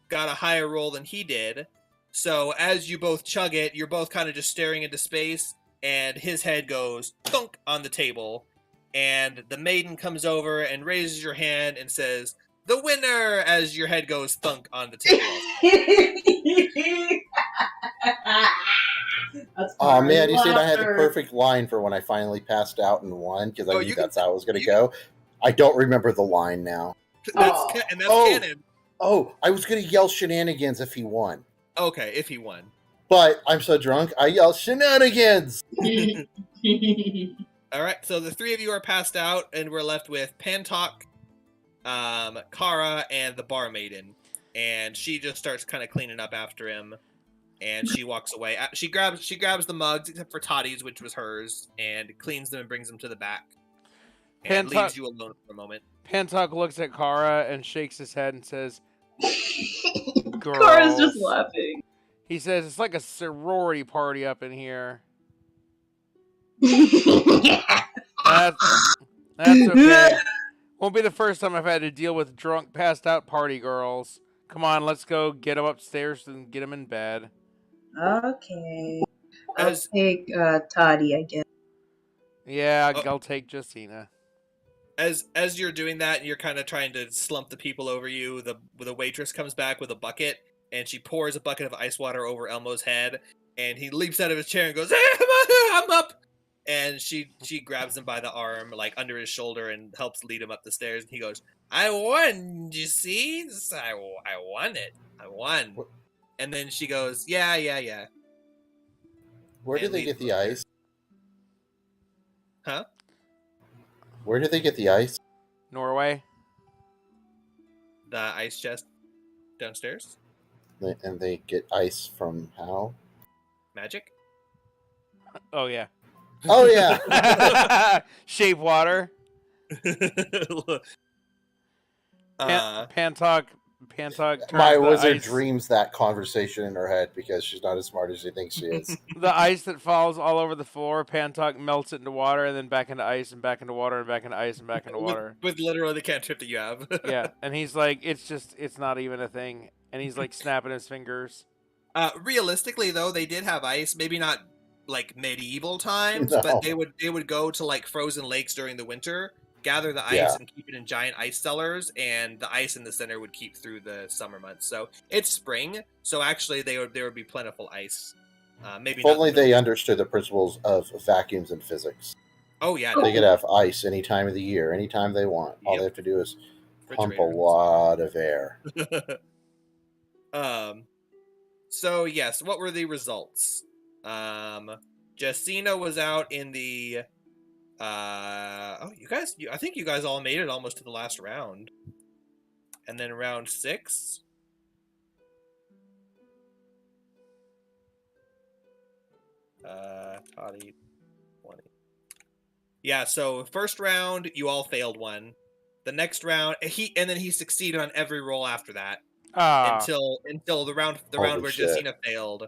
got a higher roll than he did. So as you both chug it, you're both kind of just staring into space, and his head goes thunk on the table, and the maiden comes over and raises your hand and says, "The winner," as your head goes thunk on the table. Oh man, you said I had the perfect line for when I finally passed out and won because I Oh, knew you can- that's how it was going to you- go. I don't remember the line now. Oh. And that's Oh. canon. Oh, I was going to yell shenanigans if he won, Okay, if he won. but I'm so drunk I yell shenanigans. All right, so the 3 of you are passed out, and we're left with Pantok, Kara, and the bar maiden. and she just starts kind of cleaning up after him, and she walks away. She grabs the mugs, except for Toddy's, which was hers, and cleans them and brings them to the back, and Pantok- leaves you alone for a moment. Pantok looks at Kara and shakes his head and says, Kara's just "Girls." laughing. He says, "It's like a sorority party up in here." That's okay. Won't be the first time I've had to deal with drunk, passed out party girls. Come on, let's go get them upstairs and get them in bed. Okay. I'll As take Toddy, I guess. Yeah, Oh. I'll take Justina. as you're doing that, and you're kind of trying to slump the people over you. The waitress comes back with a bucket, and she pours a bucket of ice water over Elmo's head, and he leaps out of his chair and goes, "Hey, I'm up!" And she grabs him by the arm, like under his shoulder, and helps lead him up the stairs. And he goes, "I won, you see? I won it. I won." And then she goes, "Yeah." Where did And they leave get the him there. ice? Huh? Where did they get the ice? Norway? The ice chest downstairs? And they get ice from how? Magic? Oh, yeah. Oh yeah. Shape water. Pantok turns My the wizard ice, dreams that conversation in her head because she's not as smart as she thinks she is. the ice that falls all over the floor. Pantok melts it into water and then back into ice and back into water and back into ice and back into water. with literally the cantrip that you have. Yeah, and he's like, it's not even a thing. And he's like snapping his fingers. Realistically, though, they did have ice. Maybe not like medieval times, No. but they would go to like frozen lakes during the winter, gather the ice Yeah. and keep it in giant ice cellars, and the ice in the center would keep through the summer months. So it's spring, so actually there would be plentiful ice. Maybe If not only the they middle- understood the principles of vacuums and physics. Oh yeah, They could have ice any time of the year, anytime they want. All Yep. they have to do is pump a refrigerator. lot of air. So yes, what were the results? Justina was out in the I think you guys all made it almost to the last round. And then round 6. Toddy 20. Yeah, so first round you all failed one. The next round he succeeded on every roll after that. Until the round Holy where shit. Justina failed,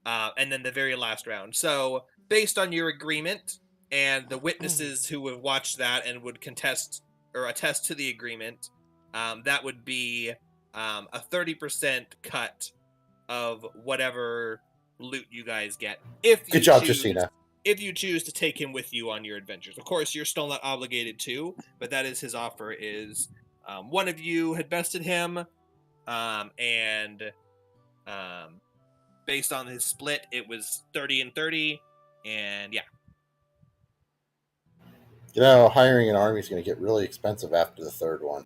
and then the very last round. So based on your agreement and the witnesses who have watched that and would contest or attest to the agreement, that would be a 30% cut of whatever loot you guys get. If you Good job, choose- Justina. If you choose to take him with you on your adventures. Of course, you're still not obligated to, but that is his offer. Is one of you had bested him. And based on his split, it was 30 and 30, and yeah. You know, hiring an army is going to get really expensive after the third one.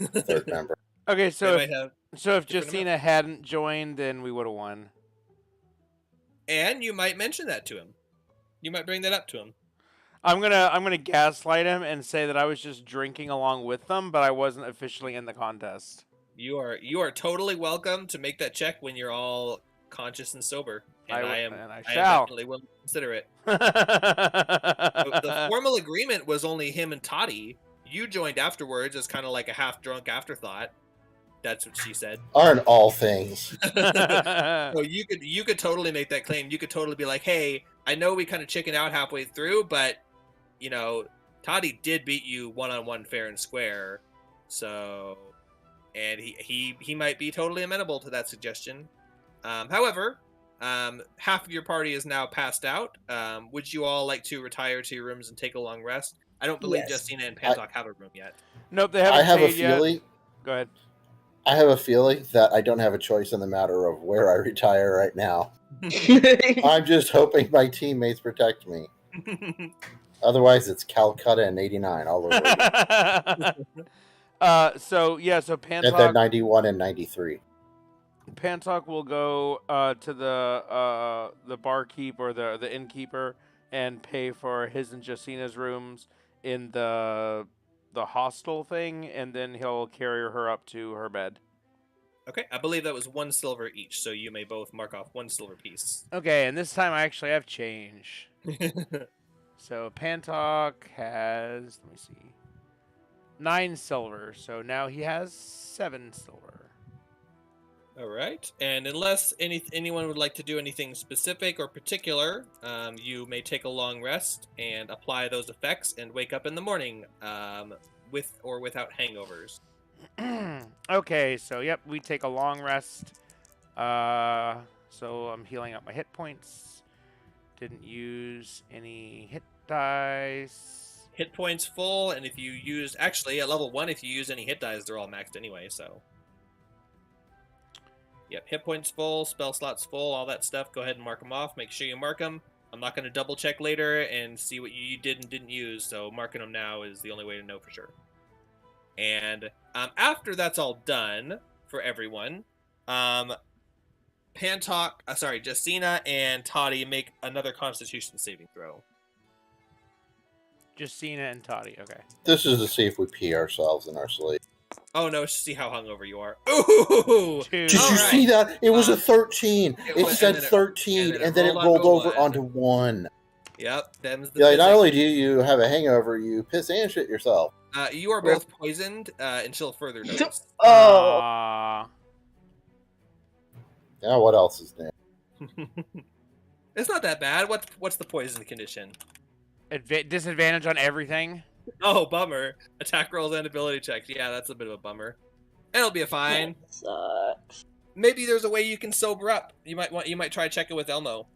Third member. Okay, They so might have, if different Justina hadn't joined, then we would have won. and you might mention that to him. You might bring that up to him. I'm gonna gaslight him and say that I was just drinking along with them, but I wasn't officially in the contest. You are totally welcome to make that check when you're all conscious and sober, and I am shall. definitely willing to consider it. The formal agreement was only him and Toddy. You joined afterwards as kind of like a half-drunk afterthought. That's what she said. Aren't all things. So you could totally make that claim. You could totally be like, "Hey, I know we kind of chickened out halfway through, but you know, Toddy did beat you one-on-one fair and square, so." And he might be totally amenable to that suggestion. However, half of your party is now passed out. Would you all like to retire to your rooms and take a long rest? I don't believe Yes. Justina and Pantok have a room yet. Nope, they haven't I have a paid yet. feeling. Go ahead. I have a feeling that I don't have a choice in the matter of where I retire right now. I'm just hoping my teammates protect me. Otherwise, it's Calcutta and 89 all over again. So And then Pantok 91 and 93. Pantok will go to the barkeep or the innkeeper and pay for his and Justina's rooms in the hostel thing, and then he'll carry her up to her bed. Okay, I believe that was 1 silver each, so you may both mark off 1 silver piece. Okay, and this time I actually have change. So Pantok has, let me see, 9 silver. So now he has 7 silver. All right, and unless anyone would like to do anything specific or particular, you may take a long rest and apply those effects and wake up in the morning with or without hangovers. Okay, so yep, we take a long rest. So I'm healing up my hit points. Didn't use any hit dice. Hit points full, and if you use actually at level 1, if you use any hit dice, they're all maxed anyway. So, yep, hit points full, spell slots full, all that stuff. Go ahead and mark them off. Make sure you mark them. I'm not going to double check later and see what you did and didn't use. So marking them now is the only way to know for sure. And after that's all done for everyone, Justina and Toddy make another Constitution saving throw. Justina and Toddy, okay. This is to see if we pee ourselves in our sleep. Oh no, see how hungover you are. Ooh! Two. Did you Alright. see that? It was a 13. It was- said and then it- 13, and then it rolled over onto 1. Yep, them's the Yeah, not physics. only do you have a hangover, you piss and shit yourself. You are both poisoned until further notice. Oh, Aw. Now, what else is new? It's not that bad. What's the poison condition? Disadvantage on everything. Oh, bummer. Attack rolls and ability checks. Yeah, that's a bit of a bummer. It'll be fine. that sucks. Maybe there's a way you can sober up. You might try checking with Elmo.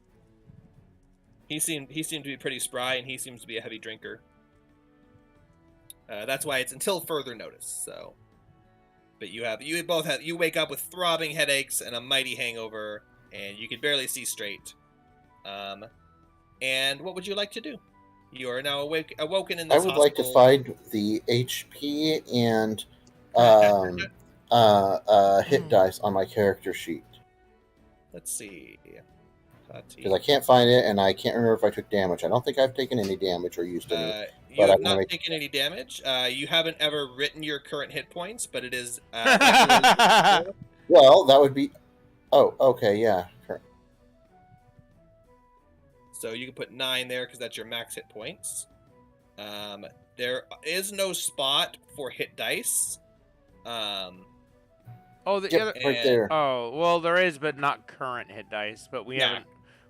He seemed to be pretty spry, and he seems to be a heavy drinker. That's why it's until further notice. So, but you wake up with throbbing headaches and a mighty hangover, and you can barely see straight. And what would you like to do? You are now awoken in I this would like to hospital. find the HP and hit dice on my character sheet. Let's see. Because I can't find it, and I can't remember if I took damage. I don't think I've taken any damage or used any. You but I have wanna not make- taken any damage. You haven't ever written your current hit points, but it is. Well, that would be... Oh, okay, yeah. Sure. So you can put 9 there because that's your max hit points. There is no spot for hit dice. Oh, the Yep, other. right there. Oh, well, there is, but not current hit dice. But we Nah.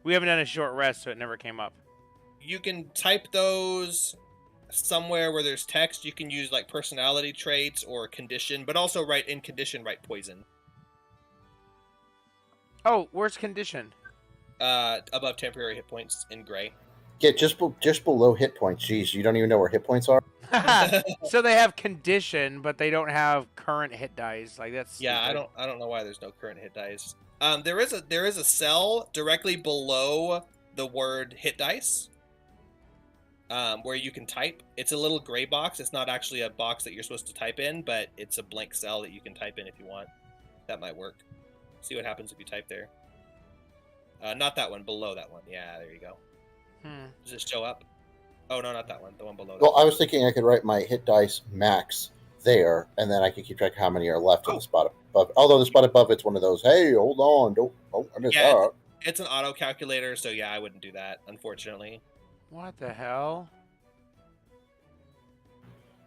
haven't done a short rest, so it never came up. You can type those somewhere where there's text. You can use like personality traits or condition, but also write in condition, write poison. Oh, where's condition? Above temporary hit points in gray. Yeah, just below hit points. Jeez, you don't even know where hit points are? So they have condition, but they don't have current hit dice. Like that's Yeah, stupid. I don't know why there's no current hit dice. There is a cell directly below the word hit dice. Where you can type. It's a little gray box. It's not actually a box that you're supposed to type in, but it's a blank cell that you can type in if you want. That might work. See what happens if you type there. Not that one, below that one. Yeah, there you go. Does it show up? Oh, no, not that one. The one below that. Well, I was thinking I could write my hit dice max there, and then I could keep track of how many are left in the spot above. Although the spot above it's one of those, hey, hold on, don't miss Yeah, out. It's an auto calculator, so yeah, I wouldn't do that, unfortunately. What the hell?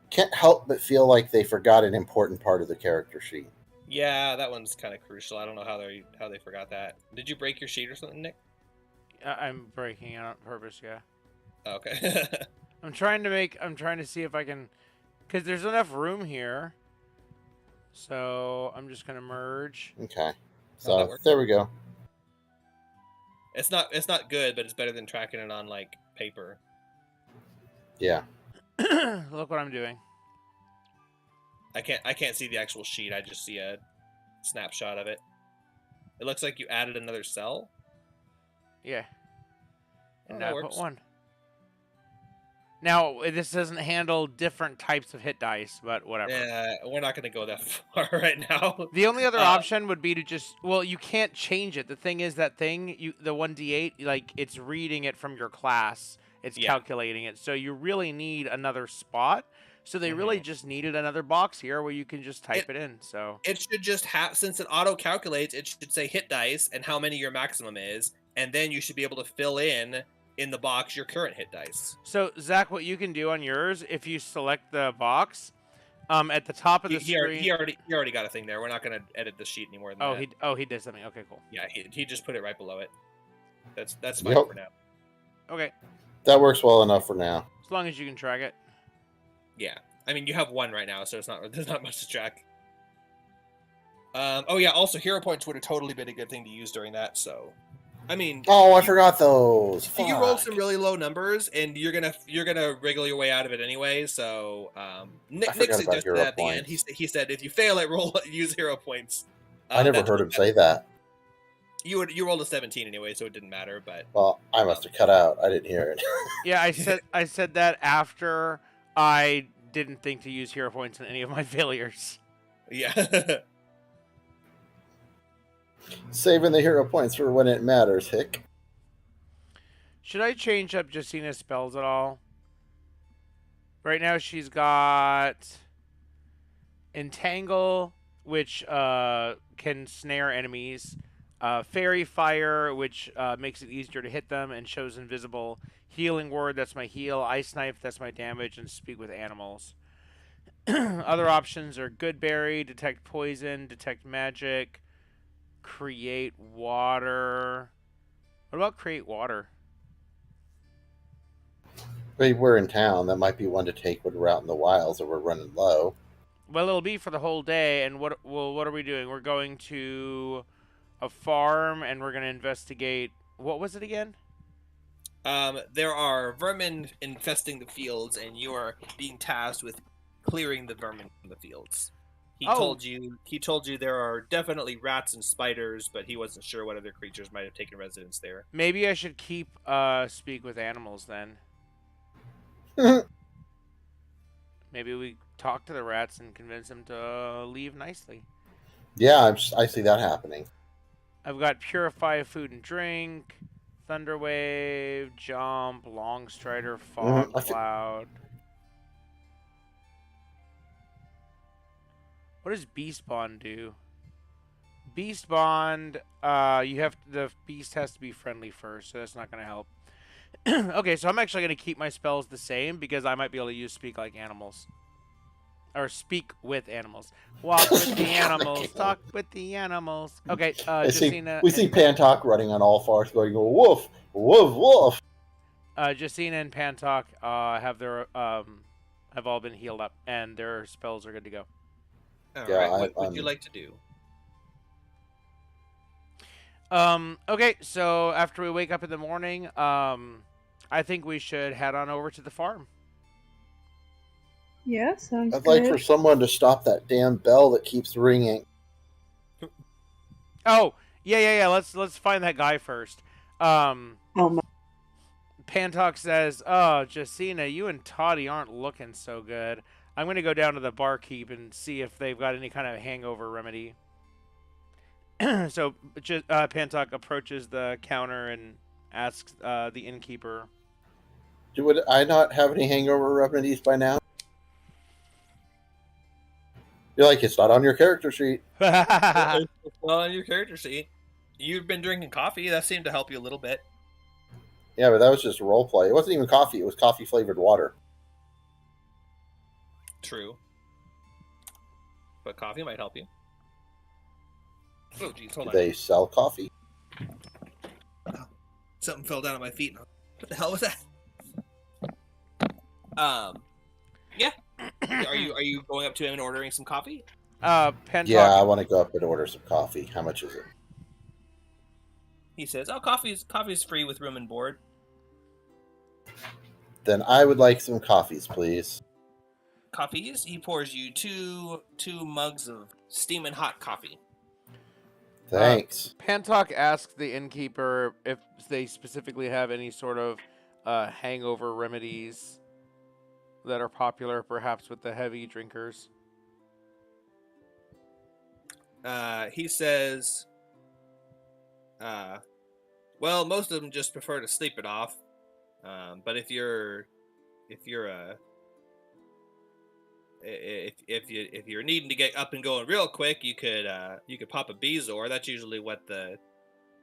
Can't help but feel like they forgot an important part of the character sheet. Yeah, that one's kind of crucial. I don't know how they forgot that. Did you break your sheet or something, Nick? I'm breaking it on purpose. Yeah. Oh, okay. I'm trying to see if I can, because there's enough room here. So I'm just gonna merge. Okay, that so works. there we go. It's not good, but it's better than tracking it on like paper. Yeah, Look what I'm doing. I can't see the actual sheet. I just see a snapshot of it. It looks like you added another cell. Yeah. Oh, And that now I put works. 1. Now this doesn't handle different types of hit dice, but whatever. Yeah, we're not gonna go that far right now. The only other Uh, option would be to just, well, you can't change it. The thing is the 1d8, like it's reading it from your class. It's Yeah. calculating it. So you really need another spot. So they really just needed another box here where you can just type it in. So It should just have, since it auto calculates, it should say hit dice and how many your maximum is, and then you should be able to fill in the box your current hit dice. So Zach, what you can do on yours, if you select the box, at the top of the screen. He already got a thing there. We're not going to edit the sheet anymore than that. He did something. Okay, cool. Yeah, he just put it right below it. That's fine for now. Okay, That works well enough for now. as long as you can track it. Yeah, I mean you have one right now, so there's not much to track. Oh yeah, also hero points would have totally been a good thing to use during that. So, I mean, Oh, I forgot those. you rolled Fuck. some really low numbers, and you're gonna wriggle your way out of it anyway. So, Nick forgot about suggested hero that at the end. points. He said if you fail it, use hero points. I never heard him say that. You rolled a 17 anyway, so it didn't matter. But Well, I must have cut out. I didn't hear it. Yeah, I said that after I didn't think to use hero points in any of my failures. yeah, Saving the hero points for when it matters, Hick. Should I change up Jusina's spells at all? Right now she's got Entangle, which can snare enemies. Fairy Fire, which makes it easier to hit them and shows invisible. Healing Word, that's my heal. Ice Knife, that's my damage. And Speak with Animals. Other options are Goodberry, Detect Poison, Detect Magic, Create Water. What about Create Water? We're in town. That might be one to take when we're out in the wilds or we're running low. Well, it'll be for the whole day. And what are we doing? We're going to a farm and we're going to investigate. What was it again? there are vermin infesting the fields, and you are being tasked with clearing the vermin from the fields. He told you there are definitely rats and spiders, but he wasn't sure what other creatures might have taken residence there. Maybe I should keep Speak with Animals then. Maybe we talk to the rats and convince them to leave nicely. Yeah, I see that happening. I've got Purify Food and Drink, Thunderwave, Jump, Long Strider, Fog Cloud. What does Beast Bond do? Beast Bond, the beast has to be friendly first, so that's not going to help. Okay, so I'm actually going to keep my spells the same because I might be able to use Speak like animals. Or Speak with animals. Walk with the animals, talk with the animals. Okay, we see and Pantok running on all fours going, woof, woof, woof. Justina and Pantok have all been healed up, and their spells are good to go. All Yeah, right, what would you like to do? Okay, so after we wake up in the morning, I think we should head on over to the farm. Yeah, sounds I'd good. like for someone to stop that damn bell that keeps ringing. Oh, yeah. Let's find that guy first. Oh my. Pantok says, "Oh, Justina, you and Toddy aren't looking so good. I'm going to go down to the barkeep and see if they've got any kind of hangover remedy." So Pantok approaches the counter and asks the innkeeper. Would I not have any hangover remedies by now? You're like, it's not on your character sheet. Well, on your character sheet, you've been drinking coffee. That seemed to help you a little bit. Yeah, but that was just role play. It wasn't even coffee. It was coffee flavored water. True. But coffee might help you. Oh, geez, hold Do on. they sell coffee? Something fell down at my feet. What the hell was that? Yeah. Are you going up to him and ordering some coffee? Pantok. Yeah, I want to go up and order some coffee. How much is it? He says, "Oh, coffee's free with room and board." Then I would like some coffees, please. Coffees. He pours you two mugs of steaming hot coffee. Thanks. Pantok asks the innkeeper if they specifically have any sort of hangover remedies that are popular, perhaps with the heavy drinkers. He says, well, most of them just prefer to sleep it off. But if you're if you're needing to get up and going real quick, you could pop a Bezor. That's usually what the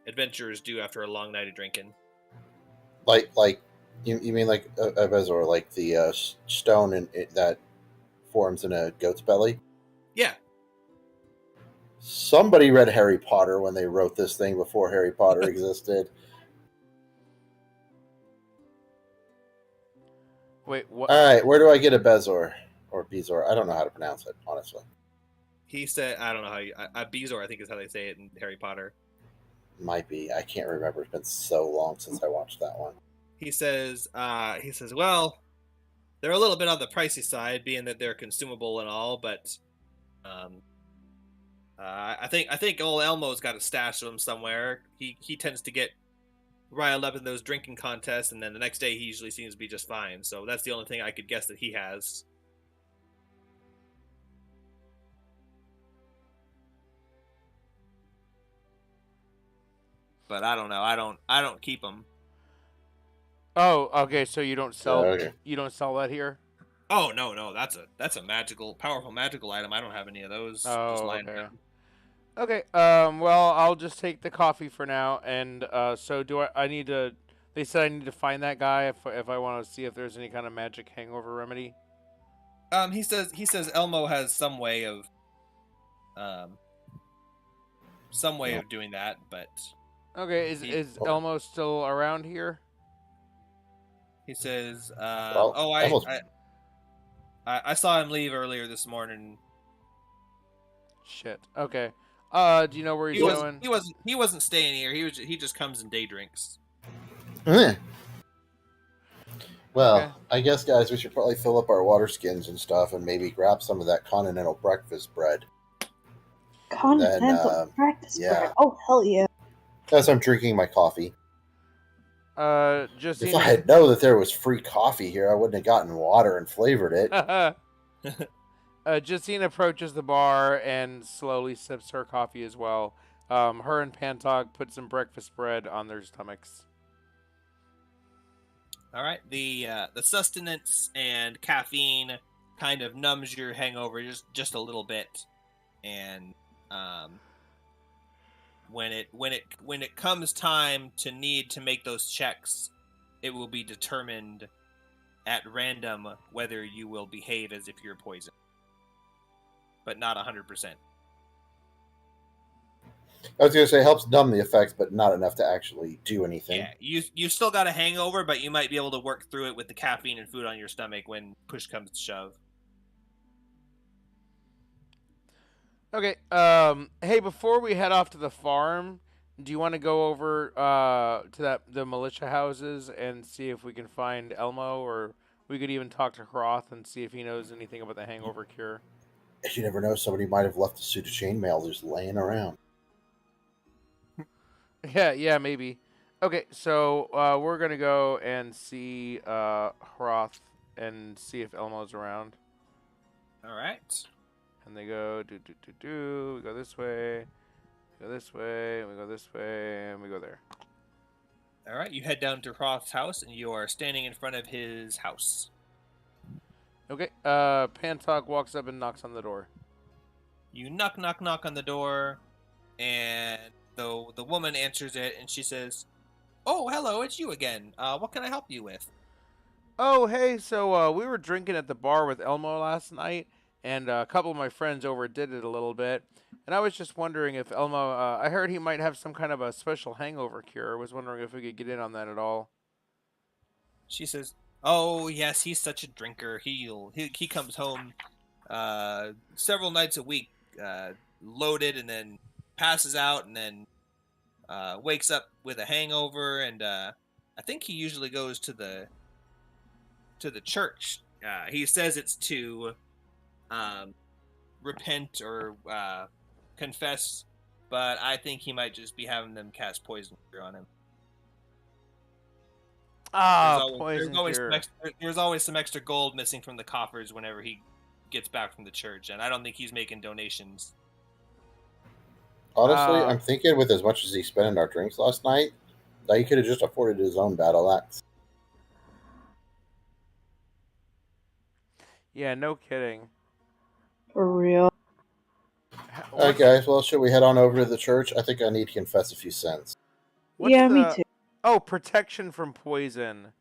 adventurers do after a long night of drinking. Like you mean like a Bezor, like the stone that forms in a goat's belly? Yeah. Somebody read Harry Potter when they wrote this thing before Harry Potter existed. Wait, what? All right, where do I get a Bezor or Bezor? I don't know how to pronounce it, honestly. He said, I don't know how you, Bezor, I think is how they say it in Harry Potter. Might be. I can't remember. It's been so long since I watched that one. He says, well, they're a little bit on the pricey side, being that they're consumable and all, but I think old Elmo's got a stash of them somewhere. He tends to get riled up in those drinking contests, and then the next day he usually seems to be just fine. So that's the only thing I could guess that he has. But I don't know. I don't keep them. Oh, okay. So you don't sell Okay. you don't sell that here? Oh no, that's a powerful magical item. I don't have any of those. Just Oh, lying okay. around. Okay. Well, I'll just take the coffee for now. And so do I? I need to. They said I need to find that guy if I want to see if there's any kind of magic hangover remedy. He says Elmo has some way of doing that, but Okay. Is Elmo still around here? he says, Well, Elmo's- I saw him leave earlier this morning. Shit. Okay. Do you know where he's going? He wasn't staying here. He just comes and day drinks. Well, Okay. I guess, guys, we should probably fill up our water skins and stuff and maybe grab some of that continental breakfast bread. Continental practice yeah. bread. Oh, hell yeah. As I'm drinking my coffee. Just If I had known that there was free coffee here, I wouldn't have gotten water and flavored it. Justine approaches the bar and slowly sips her coffee as well. Her and Pantog put some breakfast bread on their stomachs. All right, the sustenance and caffeine kind of numbs your hangover just a little bit, and when it comes time to need to make those checks, it will be determined at random whether you will behave as if you're poisoned, but not 100%. I was going to say it helps numb the effects, but not enough to actually do anything. Yeah, you still got a hangover, but you might be able to work through it with the caffeine and food on your stomach when push comes to shove. Okay. Hey, before we head off to the farm, do you want to go over to the militia houses and see if we can find Elmo, or we could even talk to Hroth and see if he knows anything about the hangover cure? You never know, somebody might have left a suit of chainmail just laying around. Yeah, maybe. Okay, so we're gonna go and see Hroth and see if Elmo's around. All right. And they go do. We go this way. We go this way. We go this way, and we go there. All right. You head down to Hroth's house, and you are standing in front of his house. Okay. Pantok walks up and knocks on the door. You knock on the door, and the woman answers it, and she says, "Oh, hello, it's you again. What can I help you with?" Oh, hey. So we were drinking at the bar with Elmo last night, and a couple of my friends overdid it a little bit. And I was just wondering if Elmo, I heard he might have some kind of a special hangover cure. I was wondering if we could get in on that at all. She says, "Oh, yes, he's such a drinker. He comes home several nights a week, loaded, and then passes out, and then wakes up with a hangover, and I think he usually goes to the church. He says it's to repent or confess, but I think he might just be having them cast poison on him. Poison cure. There's always some extra gold missing from the coffers whenever he gets back from the church, and I don't think he's making donations." Honestly, I'm thinking with as much as he spent in our drinks last night, that he could have just afforded his own battle axe. Yeah, no kidding. For real. All right, guys. Well, should we head on over to the church? I think I need to confess a few sins. Yeah, me too. Oh, protection from poison.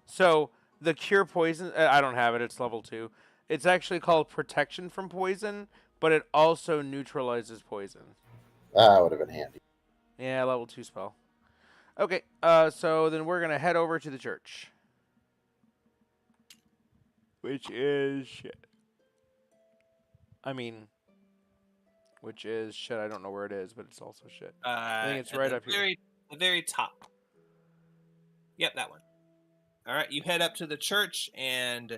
So the cure poison. I don't have it. It's level 2. It's actually called protection from poison, but it also neutralizes poison. That would have been handy. Yeah, level 2 spell. Okay, so then we're gonna head over to the church, which is shit. Which is shit. I don't know where it is, but it's also shit. I think it's at right the up here. The very top. Yep, that one. All right, you head up to the church, and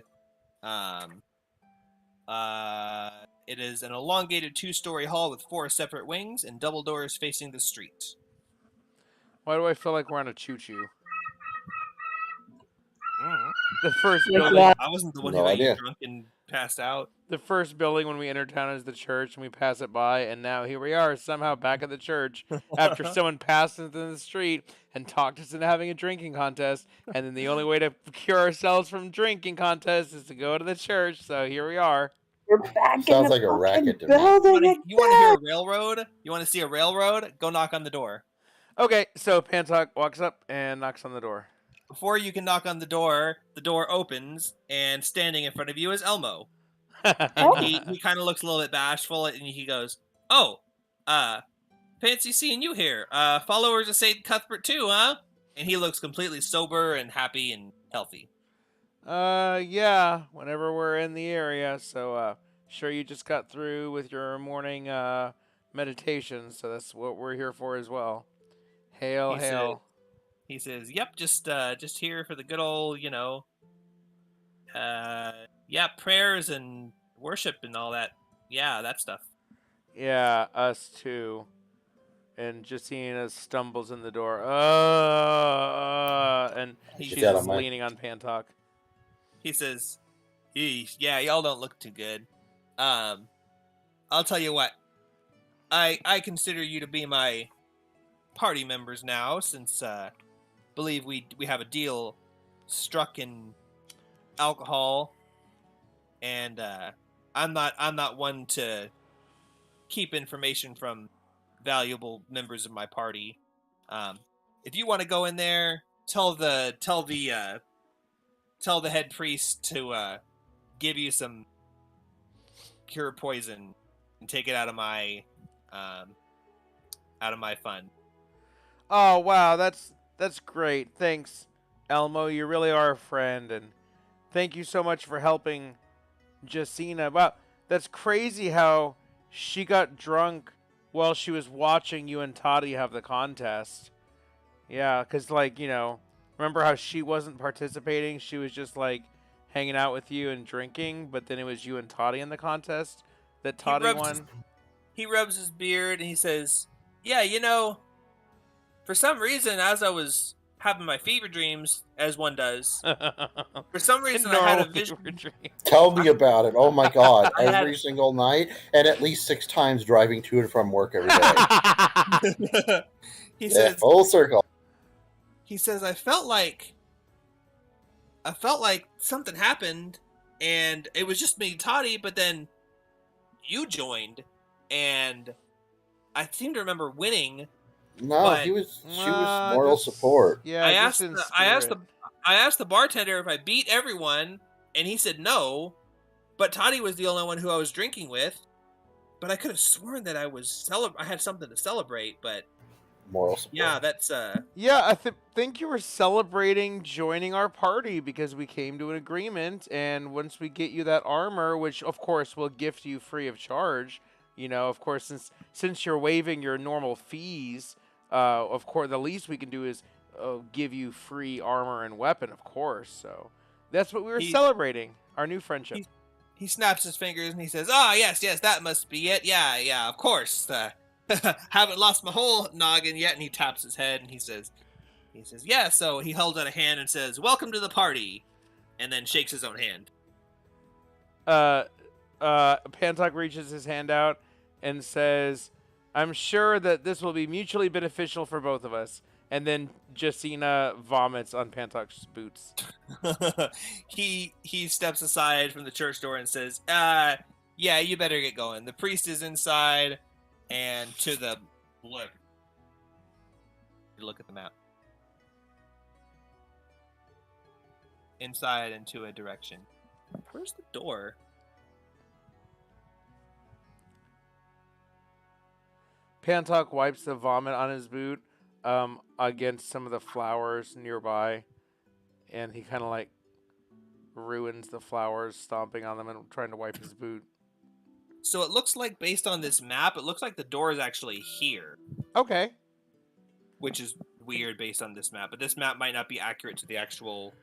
it is an elongated 2-story hall with 4 separate wings and double doors facing the street. Why do I feel like we're on a choo-choo? The first Like building. that. I wasn't the one No who got idea. you drunk and passed out. The first building when we enter town is the church, and we pass it by, and now here we are, somehow back at the church after someone passed us in the street and talked us into having a drinking contest, and then the only way to cure ourselves from drinking contests is to go to the church, so here we are. We're back in Sounds the like a fucking racket to me. building You want to hear again. a railroad? You want to see a railroad? Go knock on the door. Okay, so Pantok walks up and knocks on the door. Before you can knock on the door opens, and standing in front of you is Elmo. Oh. He kind of looks a little bit bashful, and he goes, "Oh, fancy seeing you here. Followers of Saint Cuthbert too, huh?" And he looks completely sober and happy and healthy. Yeah, whenever we're in the area, so, sure you just got through with your morning, meditation, so that's what we're here for as well. Hail, He hail. He says, "Yep, just here for the good old, prayers and worship and all that. Yeah, that stuff." Yeah, us too. And Justina stumbles in the door. And He's she's got just a mic. leaning on Pantok. He says, "Yeesh, yeah, y'all don't look too good. I'll tell you what. I consider you to be my party members now, since believe we have a deal struck in alcohol, and I'm not one to keep information from valuable members of my party. If you want to go in there, tell the head priest to give you some cure poison and take it out of my fund." Oh, wow, that's great. Thanks, Elmo. You really are a friend, and thank you so much for helping Justina. Wow, that's crazy how she got drunk while she was watching you and Toddy have the contest. Yeah, because, remember how she wasn't participating? She was just, hanging out with you and drinking, but then it was you and Toddy in the contest that Toddy won. He rubs his beard and he says, "Yeah, for some reason, as I was having my fever dreams, as one does, for some reason I had a vision." Tell me about it. Oh my god. I had- Every single night and at least 6 times driving to and from work every day. He Yeah, says, full circle. I felt like something happened, and it was just me and Toddy, but then you joined, and I seem to remember winning. No, But- she was moral support. Yeah, I just asked in the spirit. I asked the bartender if I beat everyone, and he said no. But Toddy was the only one who I was drinking with. But I could have sworn that I had something to celebrate. But Moral support. yeah, that's Yeah, I think you were celebrating joining our party because we came to an agreement, and once we get you that armor, which of course we'll gift you free of charge, of course, since you're waiving your normal fees, of course the least we can do is give you free armor and weapon, of course. So that's what we were celebrating, our new friendship. he snaps his fingers and he says, "Ah, yes, that must be it. Yeah, of course. Haven't lost my whole noggin yet." And he taps his head and he says, "Yeah." So he holds out a hand and says, "Welcome to the party," and then shakes his own hand. Pantok reaches his hand out and says, "I'm sure that this will be mutually beneficial for both of us." And then Justina vomits on Pantok's boots. He steps aside from the church door and says, Yeah, you better get going. The priest is inside, and to the left. Look at the map. Inside and to a direction. Where's the door? Pantok wipes the vomit on his boot against some of the flowers nearby, and he kind of like ruins the flowers, stomping on them and trying to wipe his boot. So it looks like, based on this map, it looks like the door is actually here, Okay. which is weird based on this map. But this map might not be accurate to the actual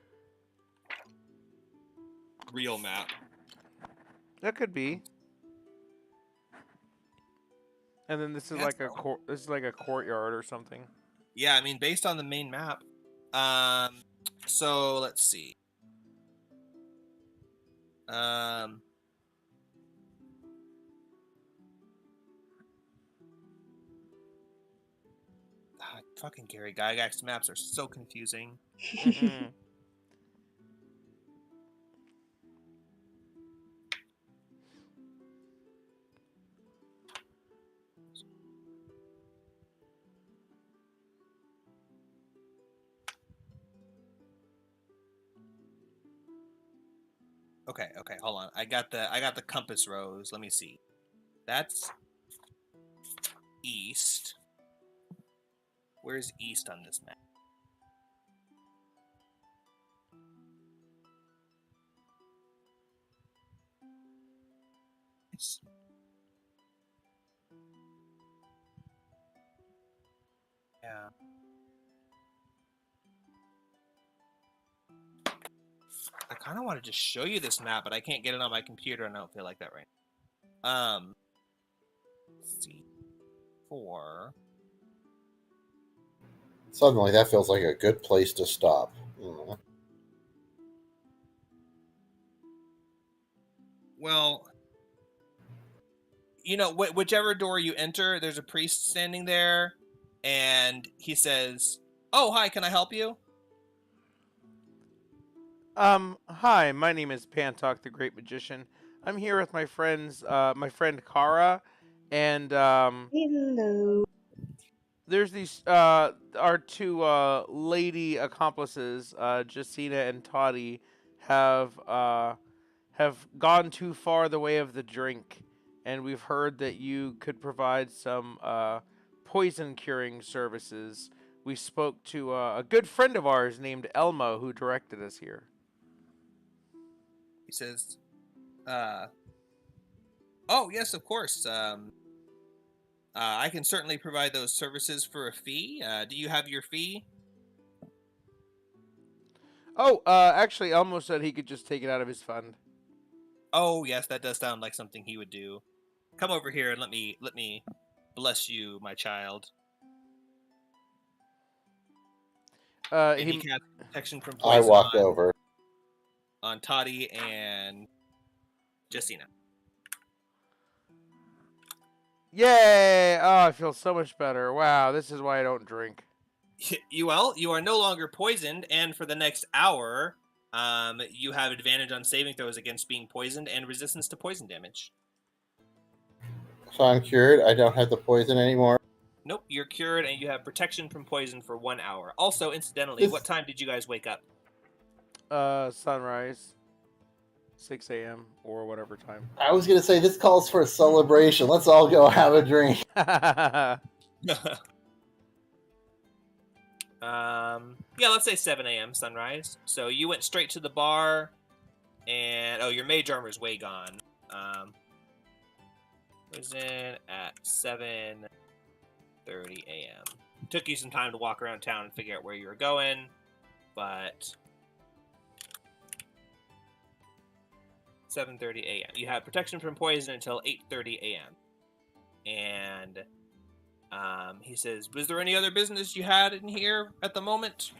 real map. That could be. And then this is Yeah, like so- this is like a courtyard or something. Yeah, I mean, based on the main map. So let's see. Fucking Gary Gygax maps are so confusing. Mm-mm. Okay, hold on. I got the compass rose. Let me see. That's east. Where's east on this map? It's... Yeah. I kind of want to just show you this map, but I can't get it on my computer, and I don't feel like that right now. Let's see. 4. Suddenly, that feels like a good place to stop. Well, you know, whichever door you enter, there's a priest standing there, and he says, "Oh, hi, can I help you?" Hi, my name is Pantok the Great Magician. I'm here with my friend Kara, and Hello. there's these our two lady accomplices, Jacina and Toddy, have gone too far the way of the drink, and we've heard that you could provide some poison curing services. We spoke to a good friend of ours named Elmo who directed us here. He says, "Oh, yes, of course. I can certainly provide those services for a fee. Do you have your fee?" Oh, actually, Elmo said he could just take it out of his fund. Oh, yes, that does sound like something he would do. Come over here and let me bless you, my child. And he He casts protection from I poison walk over. on Toddy and Jacina. Yay! Oh, I feel so much better. Wow, this is why I don't drink. You are no longer poisoned, and for the next hour, you have advantage on saving throws against being poisoned and resistance to poison damage. So I'm cured. I don't have the poison anymore. Nope, you're cured, and you have protection from poison for 1 hour. Also, incidentally, what time did you guys wake up? Sunrise. 6 a.m. or whatever time. I was gonna say this calls for a celebration. Let's all go have a drink. Yeah, let's say 7 a.m. sunrise. So you went straight to the bar, and your mage armor is way gone. Was in at 7:30 a.m. Took you some time to walk around town and figure out where you were going, but 7:30 a.m. You have protection from poison until 8:30 a.m. And he says, "Was there any other business you had in here at the moment?"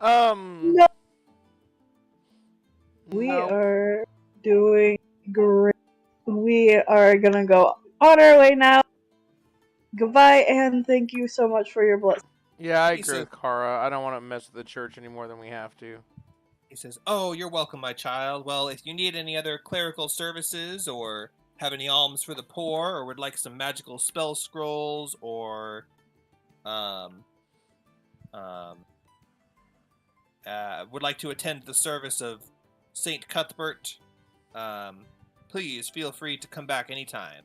No. We no. are doing great. We are gonna go on our way now. Goodbye, and thank you so much for your blessing. Yeah, I He agree said- with Kara. I don't want to mess with the church any more than we have to. He says, "Oh, you're welcome, my child. Well, if you need any other clerical services or have any alms for the poor or would like some magical spell scrolls or um, would like to attend the service of Saint Cuthbert, please feel free to come back anytime."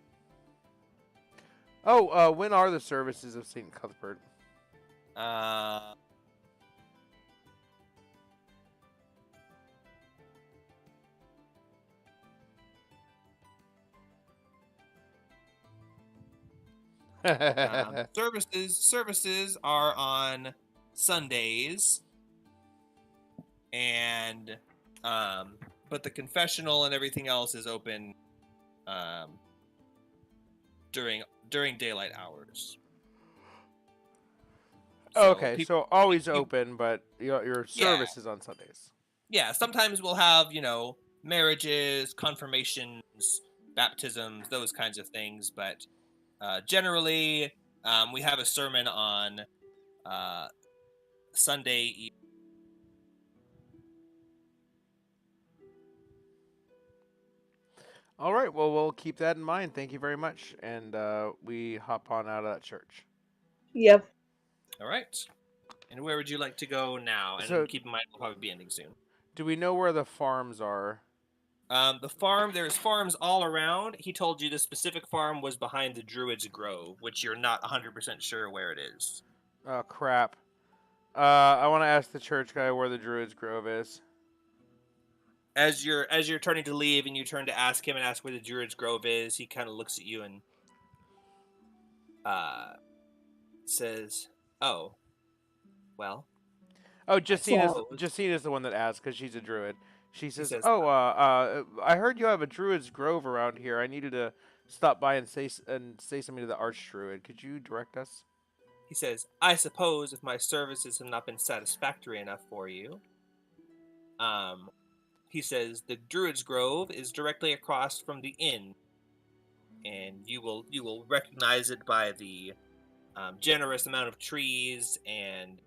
Oh, when are the services of St. Cuthbert? Services are on Sundays, and but the confessional and everything else is open during daylight hours. Okay, people- so always you- open, but your service is on Sundays. yeah, sometimes we'll have marriages, confirmations, baptisms, those kinds of things, but generally we have a sermon on Sunday evening. All right, well, we'll keep that in mind. Thank you very much. And we hop on out of that church. Yep. All right. And where would you like to go now? And So- keep in mind, we'll probably be ending soon. Do we know where the farms are? The farm, there's farms all around. He told you the specific farm was behind the Druid's Grove, which you're not 100% sure where it is. Oh, crap. I want to ask the church guy where the Druid's Grove is. As you're turning to leave and you turn to ask him and ask where the Druid's Grove is, he kind of looks at you and says, "Oh, well." Oh, Justina's suppose- Justina's the one that asked because she's a druid. She says, says, "Oh, I heard you have a Druid's Grove around here. I needed to stop by and say something to the Archdruid. Could you direct us?" He says, "I suppose if my services have not been satisfactory enough for you." He says, "The Druid's Grove is directly across from the inn, and you will recognize it by the generous amount of trees and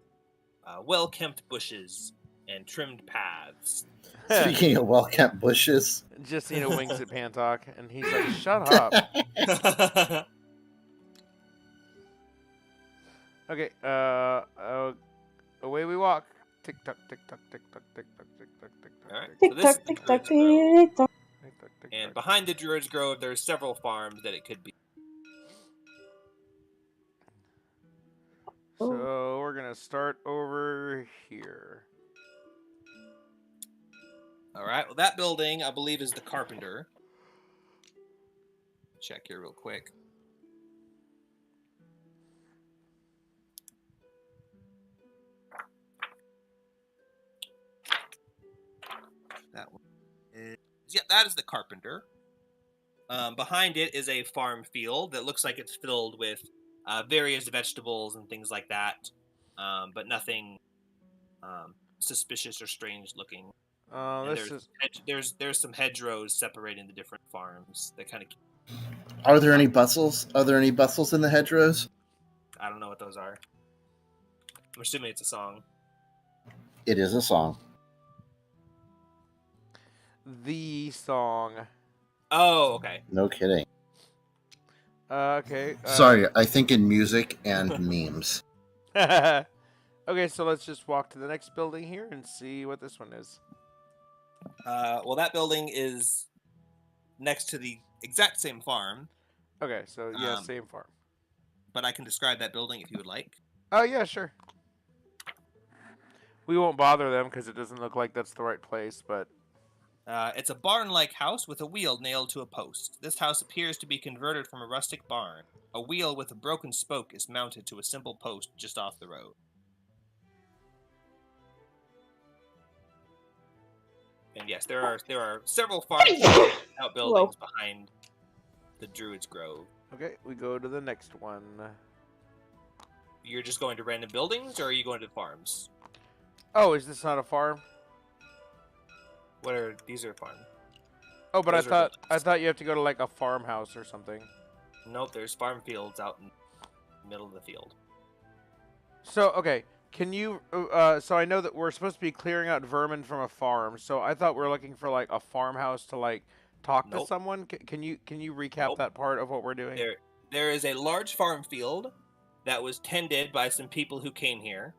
well-kept bushes and trimmed paths." Speaking of well-kept bushes, Justina winks at Pantok, and he's like, "Shut up." Okay, away we walk. Tick tock, tick tock, tick tock, tick tock, tick tock, tick tock, All right. tick Tick So this tock, is the tick tock, Druid's Grove. tick tock. tick tock, tick And tock. behind the Druid's Grove, there's several farms that it could be. So we're gonna start over here. All right. Well, that building, I believe, is the Carpenter. Check here real quick. That one is, yeah, that is the Carpenter. Behind it is a farm field that looks like it's filled with various vegetables and things like that, but nothing suspicious or strange looking. And This is there's some hedgerows separating the different farms that kind of, are there any bustles? Are there any bustles in the hedgerows? I don't know what those are. I'm assuming it's a song. It is a song. the song. Oh, okay. No kidding. Okay. Sorry, I think in music and memes. Okay, so let's just walk to the next building here and see what this one is. Well, that building is next to the exact same farm, Okay, so yeah, Um, same farm. but I can describe that building if you would like. Oh yeah, sure. We won't bother them because it doesn't look like that's the right place, but It's a barn-like house with a wheel nailed to a post. This house appears to be converted from a rustic barn. A wheel with a broken spoke is mounted to a simple post just off the road. And yes, there are several farms and outbuildings behind the Druid's Grove. okay, we go to the next one. You're just going to random buildings, or are you going to farms? Oh, is this not a farm? What are these? Are farms? Oh, but Those are I buildings. thought you have to go to like a farmhouse or something. Nope, there's farm fields out in the middle of the field. So okay, Can you? So I know that we're supposed to be clearing out vermin from a farm. So I thought we were looking for like a farmhouse to like talk to Nope. someone. Can you recap Nope. that part of what we're doing? There is a large farm field that was tended by some people who came here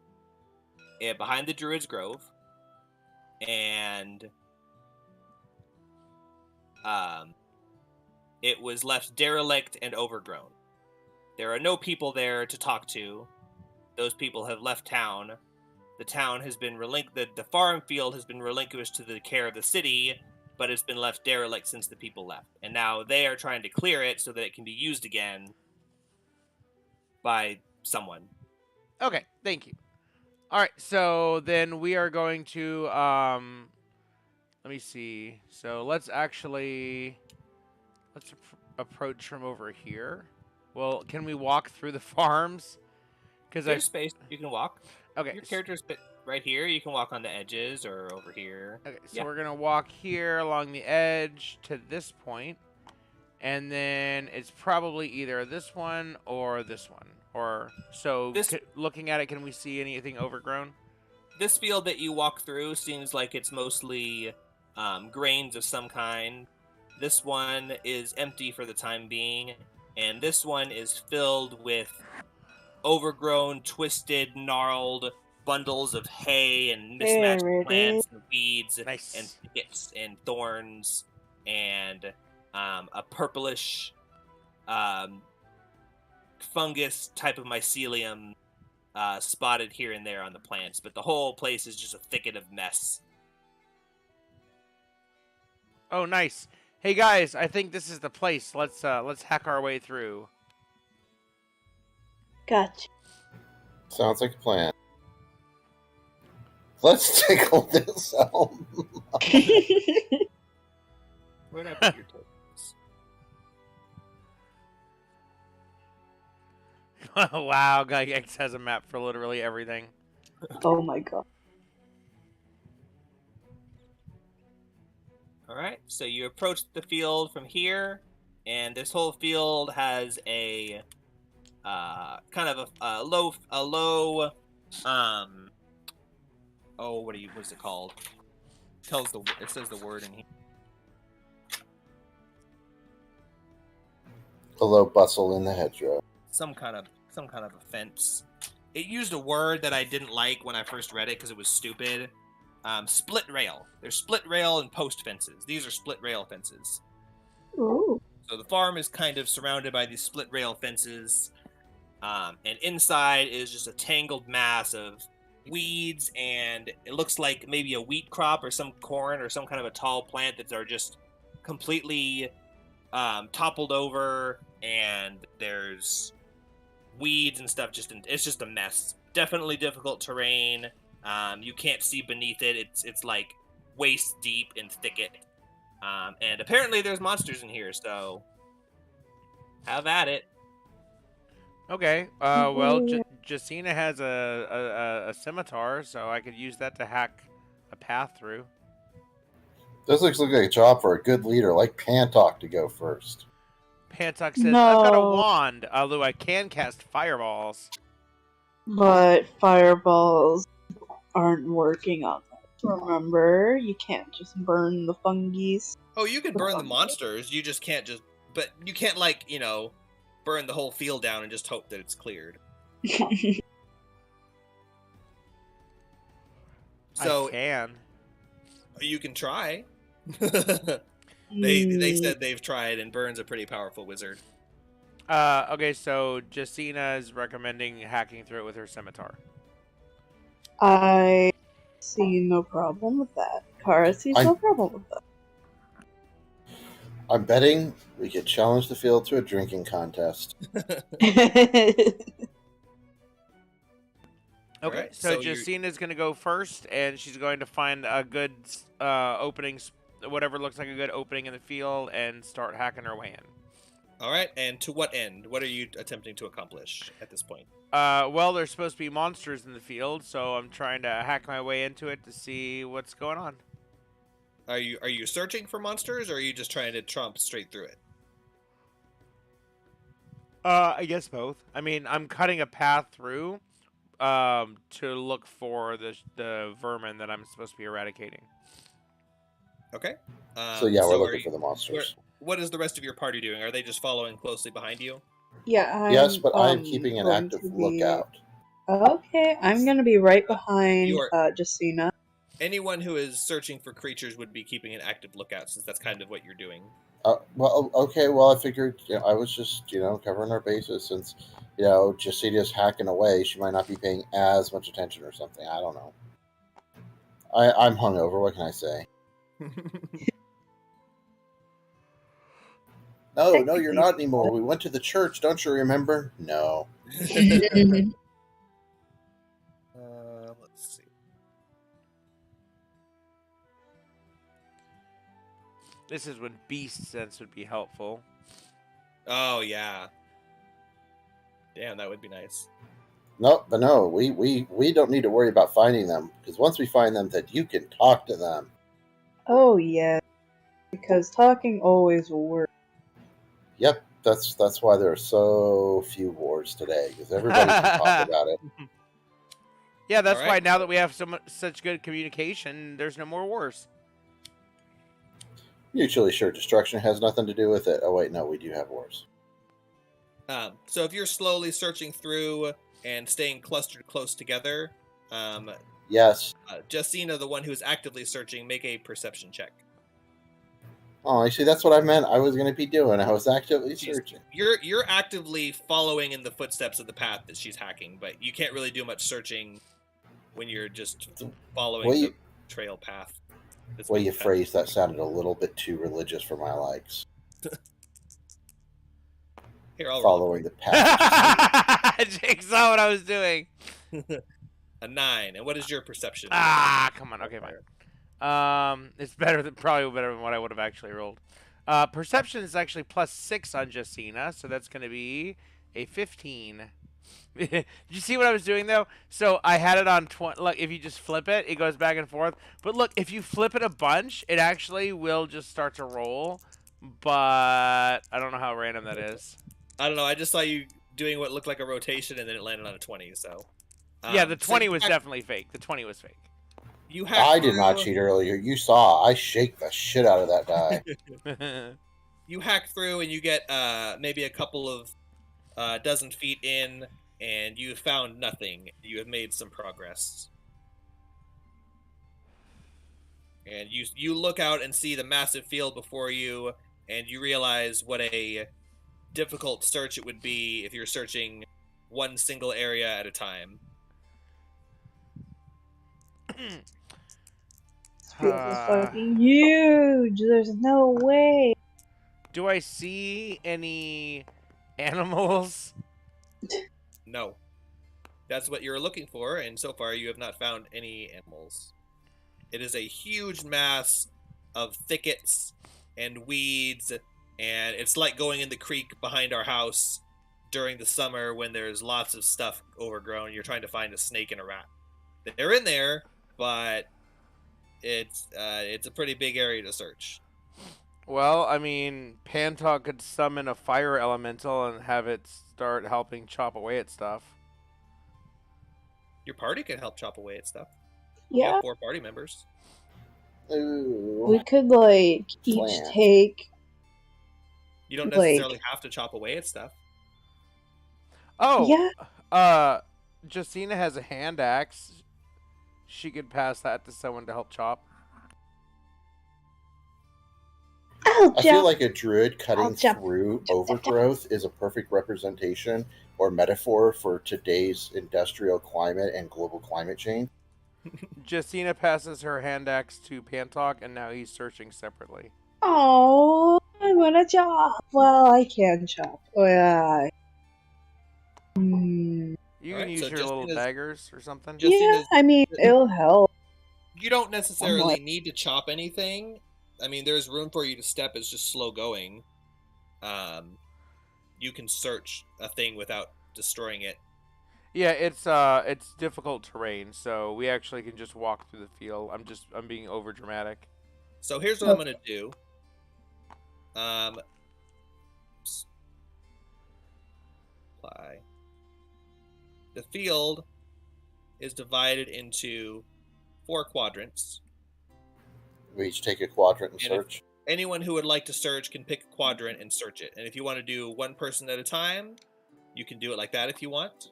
behind the Druid's Grove, and it was left derelict and overgrown. There are no people there to talk to. Those people have left town. The town has been the farm field has been relinquished to the care of the city, but it's been left derelict since the people left. And now they are trying to clear it so that it can be used again by someone. Okay, thank you. All right, so then we are going to let me see. So let's approach from over here. Well, can we walk through the farms? Because There's space you can walk. Okay. Your character's right here. You can walk on the edges or over here. Okay, so Yeah. we're gonna walk here along the edge to this point, and then it's probably either this one or this one. Or so. Looking at it, can we see anything overgrown? This field that you walk through seems like it's mostly grains of some kind. This one is empty for the time being, and this one is filled with overgrown, twisted, gnarled bundles of hay and mismatched There it plants is. and weeds Nice. and thickets and thorns and a purplish fungus type of mycelium spotted here and there on the plants, but the whole place is just a thicket of mess. Oh, nice. Hey guys, I think this is the place. Let's hack our way through. Gotcha. Sounds like a plan. Let's tickle this elm. Where'd I put your tokens? Wow, Gygax has a map for literally everything. Oh my god. Alright, so you approach the field from here, and this whole field has a kind of a low what's it called? It says the word in here. A low bustle in the hedgerow. Some kind of a fence. It used a word that I didn't like when I first read it because it was stupid. Split rail. There's split rail and post fences. These are split rail fences. Ooh. So the farm is kind of surrounded by these split rail fences, and inside is just a tangled mass of weeds, and it looks like maybe a wheat crop or some corn or some kind of a tall plant that are just completely toppled over, and there's weeds and stuff. It's just a mess. Definitely difficult terrain. You can't see beneath it. It's like waist deep in thicket. And apparently there's monsters in here, so have at it. Okay. Well, Jacina has a scimitar, so I could use that to hack a path through. This looks like a job for a good leader like Pantok to go first. Pantok says, I've got a No. wand, although I can cast fireballs. But fireballs aren't working on that. Remember, you can't just burn the fungies. Oh, you can burn the monsters. You just can't but you can't burn the whole field down and just hope that it's cleared. So I can. you can try. They said they've tried, and Burn's a pretty powerful wizard. Okay, so Jacina is recommending hacking through it with her scimitar. I see no problem with that. Kara sees no problem with that. I'm betting we could challenge the field to a drinking contest. Okay, Alright, so so you're- Jacina's going to go first, and she's going to find a good opening, whatever looks like a good opening in the field, and start hacking her way in. All right, and to what end? What are you attempting to accomplish at this point? Well, there's supposed to be monsters in the field, so I'm trying to hack my way into it to see what's going on. Are you searching for monsters, or are you just trying to tromp straight through it? I guess both. I mean, I'm cutting a path through, to look for the vermin that I'm supposed to be eradicating. Okay. So yeah, we're are looking you- for the monsters. What is the rest of your party doing? Are they just following closely behind you? Yeah, Yes, but I'm keeping an going active to be- lookout. Okay, I'm gonna be right behind You are- Justina. Anyone who is searching for creatures would be keeping an active lookout, since that's kind of what you're doing. Well, okay. Well, I figured I was just covering our bases since Jacita's hacking away. She might not be paying as much attention or something. I don't know. I'm hungover. What can I say? No, you're not anymore. We went to the church. Don't you remember? No. Let's see. This is when beast sense would be helpful. Oh yeah. Damn, that would be nice. No, but no, we don't need to worry about finding them because once we find them, that you can talk to them. Oh yeah, because talking always will work. Yep, that's why there are so few wars today because everybody can talk about it. Yeah, that's All why right. now that we have such good communication, there's no more wars. Mutually assured destruction has nothing to do with it. Oh wait, no, we do have wars. So if you're slowly searching through and staying clustered close together, Yes. Justina, the one who's actively searching, make a perception check. Oh, you see, that's what I meant. I was going to be doing. I was actively searching. You're actively following in the footsteps of the path that she's hacking, but you can't really do much searching when you're just following Well, the trail path. that's Way being you fed. phrased that sounded a little bit too religious for my likes. Here, I'll roll Following the path. Jake saw what I was doing. a 9. And what is your perception? Come on. Okay, fine. It's probably better than what I would have actually rolled. Perception is actually +6 on Justina, so that's going to be a 15. Did you see what I was doing though? So I had it on 20. Look, if you just flip it, it goes back and forth. But look, if you flip it a bunch, it actually will just start to roll. But I don't know how random that is. I don't know. I just saw you doing what looked like a rotation, and then it landed on a 20. So Yeah, the so 20 you was hack- definitely fake. The 20 was fake. You hack I did not through- cheat earlier. You saw. I shake the shit out of that die. You hack through, and you get maybe a couple of dozen feet in, and you have found nothing. You have made some progress. And you look out and see the massive field before you, and you realize what a difficult search it would be if you're searching one single area at a time. This field is fucking huge. There's no way. Do I see any animals? No. That's what you're looking for, and so far you have not found any animals. It is a huge mass of thickets and weeds, and it's like going in the creek behind our house during the summer when there's lots of stuff overgrown. You're trying to find a snake and a rat. They're in there, but it's a pretty big area to search. Well, I mean, Pantalk could summon a fire elemental and have it start helping chop away at stuff. Your party can help chop away at stuff. You Yeah, have 4 party members. Ooh. we could like each Plant. take. You don't Like- necessarily have to chop away at stuff. Oh, Yeah, Justina has a hand axe. She could pass that to someone to help chop. I'll I feel jump. like a druid cutting I'll jump. through overgrowth is a perfect representation or metaphor for today's industrial climate and global climate change. Justina passes her hand axe to Pantalk, and now he's searching separately. Oh, I wanna chop. Well, I can chop. Well, You can Alright, use so your little Justina's- daggers or something. Just- yeah, Justina's- I mean, it'll help. You don't necessarily Somewhat. need to chop anything. I mean, there's room for you to step. It's just slow going. You can search a thing without destroying it. Yeah, it's difficult terrain, so we actually can just walk through the field. I'm being over dramatic. So here's what I'm gonna do. Apply. The field is divided into 4 quadrants. We each take a quadrant and And if- search. Anyone who would like to search can pick a quadrant and search it. And if you want to do one person at a time, you can do it like that if you want.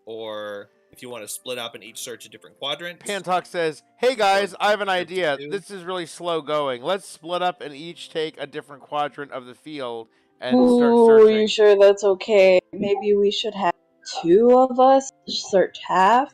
Or if you want to split up and each search a different quadrant. Pantalk says, "Hey guys, I have an Or idea. two. This is really slow going. Let's split up and each take a different quadrant of the field and start Ooh, searching." you sure that's okay? Maybe we should have 2 of us search half,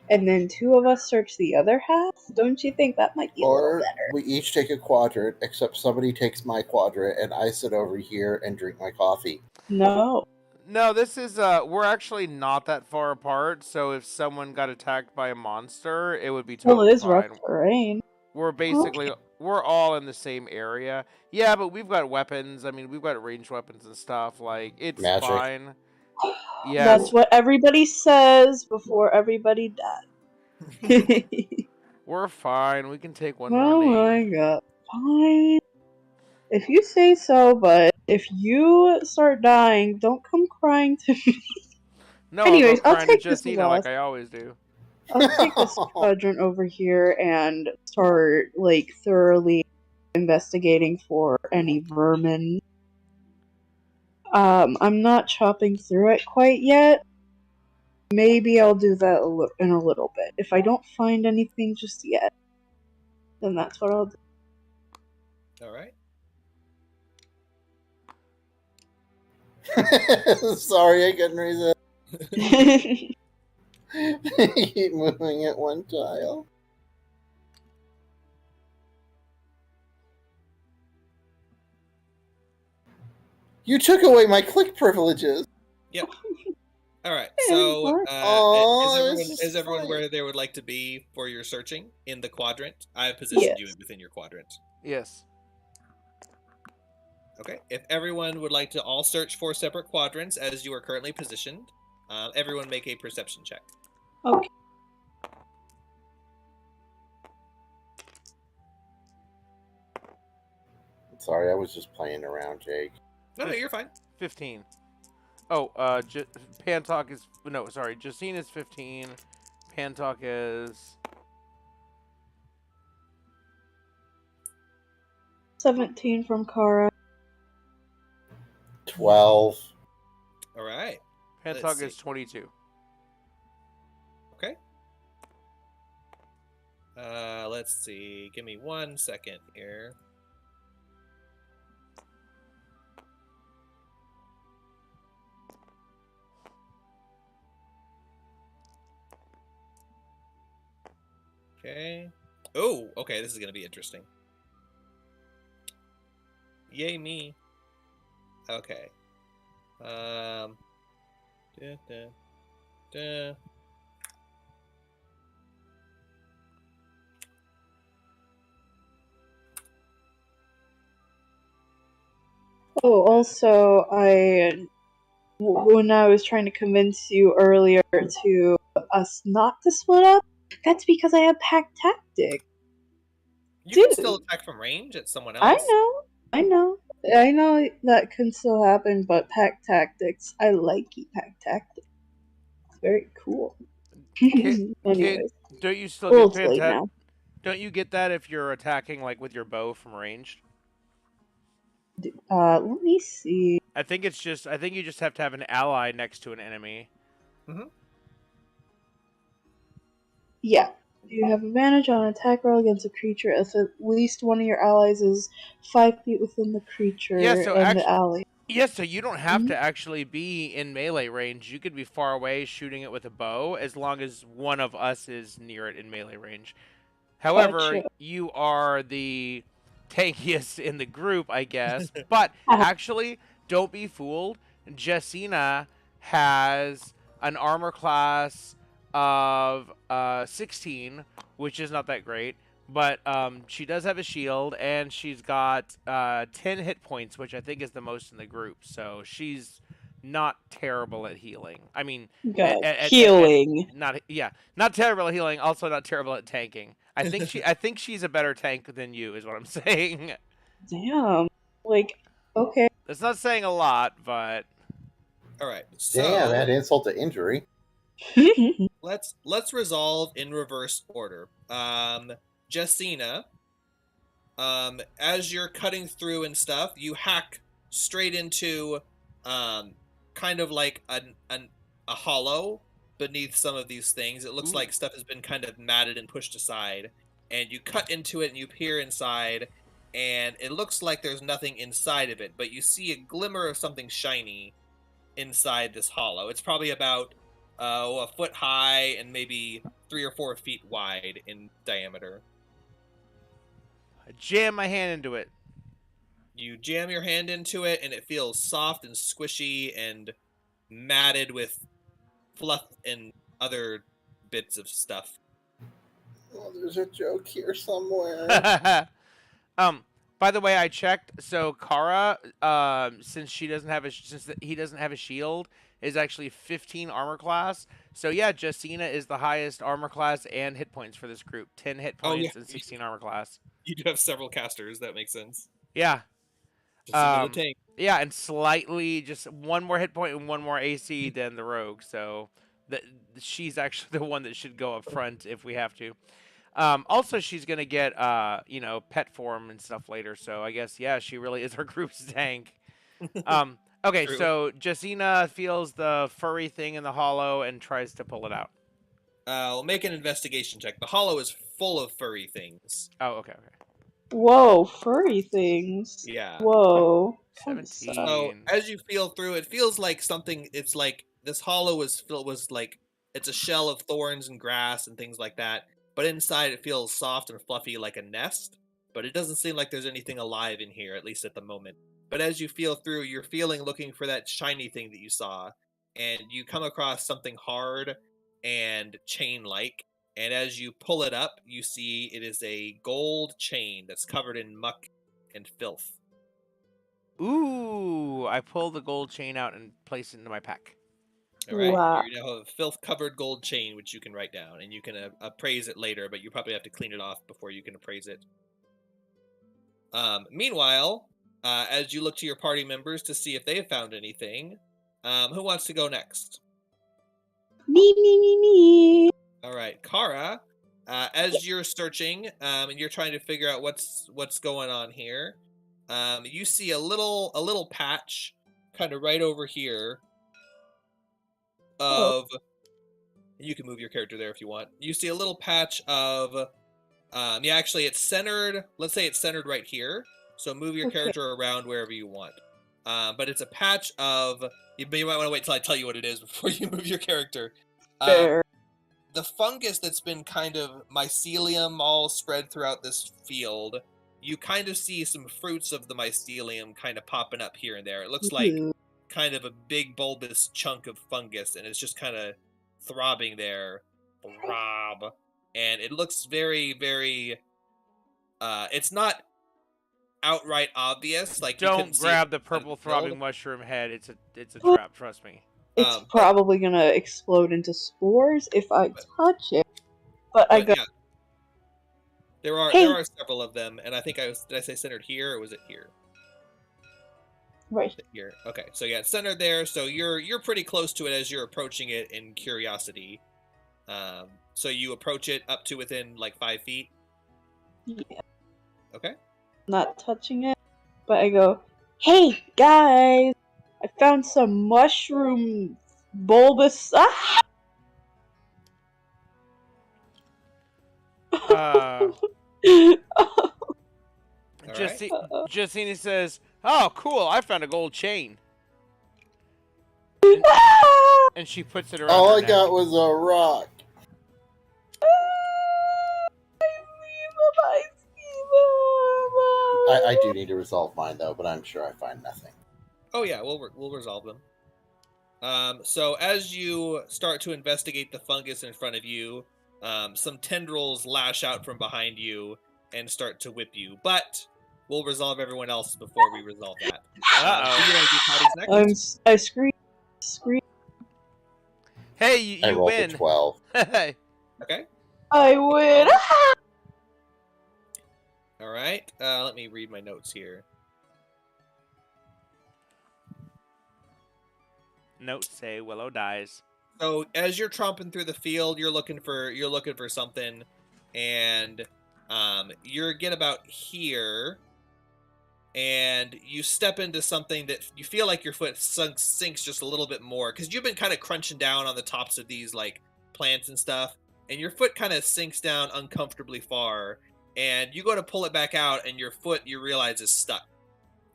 and then 2 of us search the other half? Don't you think that might be a Or little better? we each take a quadrant, except somebody takes my quadrant and I sit over here and drink my coffee. No. No, this is we're actually not that far apart, so if someone got attacked by a monster, it would be Well, totally it is fine. rough terrain. We're basically we're all in the same area. Yeah, but we've got weapons. I mean, we've got ranged weapons and stuff. Like, it's Magic. fine. Yes. That's what everybody says before everybody dies. We're fine. We can take one Oh more my name. god. Fine. If you say so, but if you start dying, don't come crying to me. No, Anyways, I'll I'll go crying take to this Justina like loss. I always do. I'll take this quadrant over here and start, like, thoroughly investigating for any vermin. I'm not chopping through it quite yet. Maybe I'll do that in a little bit. If I don't find anything just yet, then that's what I'll do. All right. Sorry, I couldn't resist. Keep moving at one tile. You took away my click privileges. Yep. All right. Yeah, So, fine. Aw, this is is everyone fine. where they would like to be for your searching in the quadrant? I have positioned you Yes. within your quadrant. Yes. Okay. If everyone would like to all search 4 separate quadrants as you are currently positioned, everyone make a perception check. Okay. Sorry, I was just playing around, Jake. No, you're fine. 15. Oh, Pantalk is no, sorry. Justine is 15. Pantalk is 17 from Kara. 12. All right. Pantalk see. is 22. Okay. Let's see. Give me 1 second here. Okay. Oh, okay. This is gonna be interesting. Yay me. Okay. Da, da, da. Oh, also, when I was trying to convince you earlier to us not to split up, that's because I have pack tactic. You can Dude. still attack from range at someone else. I know that can still happen, but pack tactics, I like pack tactics. It's very cool. Anyways, Don't you still well, get it's late now. Don't you get that if you're attacking like with your bow from range? Let me see. I think you just have to have an ally next to an enemy. Yeah. You have advantage on an attack roll against a creature if at least one of your allies is 5 feet within the creature Yeah, so and the ally. Yes, so you don't have to actually be in melee range. You could be far away shooting it with a bow as long as one of us is near it in melee range. However, Gotcha. you are the tankiest in the group, I guess. But actually, don't be fooled. Jessina has an armor class of 16, which is not that great. But she does have a shield, and she's got 10 hit points, which I think is the most in the group. So she's not terrible at healing. I mean, God, healing. not terrible at healing. Also, not terrible at tanking. I think she's a better tank than you, is what I'm saying. Damn. Like, okay. That's not saying a lot, but All right. So, Damn, that insult to injury. Let's resolve in reverse order. Jessina, as you're cutting through and stuff, you hack straight into kind of like a hollow beneath some of these things. It looks Ooh. like stuff has been kind of matted and pushed aside, and you cut into it and you peer inside, and it looks like there's nothing inside of it, but you see a glimmer of something shiny inside this hollow. It's probably about a foot high and maybe 3 or 4 feet wide in diameter. I jam my hand into it. You jam your hand into it, and it feels soft and squishy and matted with fluff and other bits of stuff. Oh, there's a joke here somewhere. By the way, I checked. So Kara, since he doesn't have a shield, is actually 15 armor class. So yeah, Jessina is the highest armor class and hit points for this group. 10 hit Oh, points yeah. and 16 armor class. You do have several casters. That makes sense. Yeah. Just another tank. Yeah, and slightly just one more hit point and one more AC than the rogue. So she's actually the one that should go up front if we have to. Also, she's gonna get pet form and stuff later. So I guess she really is her group's tank. Okay, True. so Jessina feels the furry thing in the hollow and tries to pull it out. We'll make an investigation check. The hollow is full of furry things. Oh, okay. Whoa, furry things. Yeah. Whoa. 17. So as you feel through, it feels like something. It's like this hollow was like it's a shell of thorns and grass and things like that. But inside, it feels soft and fluffy like a nest. But it doesn't seem like there's anything alive in here, at least at the moment. But as you feel through, you're looking for that shiny thing that you saw, and you come across something hard and chain-like. And as you pull it up, you see it is a gold chain that's covered in muck and filth. Ooh, I pull the gold chain out and place it into my pack. All right, Wow. you now have a filth-covered gold chain, which you can write down, and you can appraise it later, but you probably have to clean it off before you can appraise it. Meanwhile, as you look to your party members to see if they have found anything, who wants to go next? Me. All right, Kara. As you're searching and you're trying to figure out what's going on here, you see a little patch, kind of right over here. You can move your character there if you want. You see a little patch of, actually it's centered. Let's say it's centered right here. So move your character around wherever you want. But it's a patch of. You might want to wait till I tell you what it is before you move your character. Fair. The fungus that's been kind of mycelium all spread throughout this field. You kind of see some fruits of the mycelium kind of popping up here and there. It looks like kind of a big bulbous chunk of fungus, and it's just kind of throbbing there. Throb. And it looks very, very it's not outright obvious. Like Don't grab the purple throbbing mushroom head. It's a trap, trust me. It's probably gonna explode into spores if I touch it. But I go. Yeah. There are several of them, and I think did I say centered here or was it here? Right here. Okay, so yeah, it's centered there. So you're pretty close to it as you're approaching it in curiosity. So you approach it up to within like 5 feet. Yeah. Okay. Not touching it, but I go, "Hey guys, I found some mushroom bulbous." Jessina says, "Oh, cool! I found a gold chain." And she puts it around. All her I neck. got was a rock. I do need to resolve mine though, but I'm sure I find nothing. Oh yeah, we'll resolve them. So as you start to investigate the fungus in front of you, some tendrils lash out from behind you and start to whip you. But we'll resolve everyone else before we resolve that. Do you want to do potties next? I scream. Hey, you I rolled win. a 12. Okay. I win. All right. Let me read my notes here. Notes say Willow dies. So as you're tromping through the field, you're looking for something, and you get about here, and you step into something that you feel like your foot sinks just a little bit more because you've been kind of crunching down on the tops of these like plants and stuff, and your foot kind of sinks down uncomfortably far, and you go to pull it back out, and your foot you realize is stuck.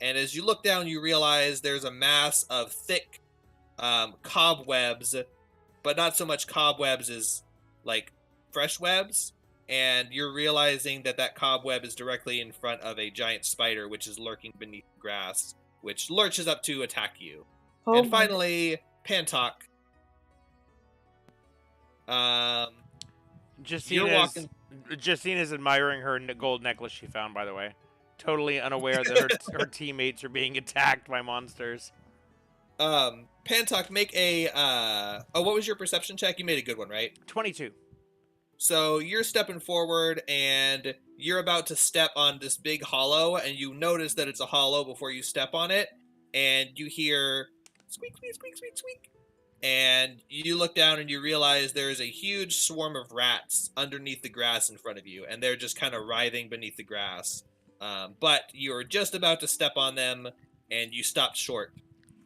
And as you look down, you realize there's a mass of thick cobwebs, but not so much cobwebs as like fresh webs. And you're realizing that cobweb is directly in front of a giant spider, which is lurking beneath the grass, which lurches up to attack you. Oh And my- finally, Pantok. Justina's admiring her gold necklace she found, by the way. Totally unaware that her teammates are being attacked by monsters. Pantok, make a what was your perception check? You made a good one, right? 22. So you're stepping forward, and you're about to step on this big hollow, and you notice that it's a hollow before you step on it, and you hear squeak, squeak, squeak, squeak, squeak. And you look down and you realize there is a huge swarm of rats underneath the grass in front of you, and they're just kind of writhing beneath the grass. But you're just about to step on them, and you stopped short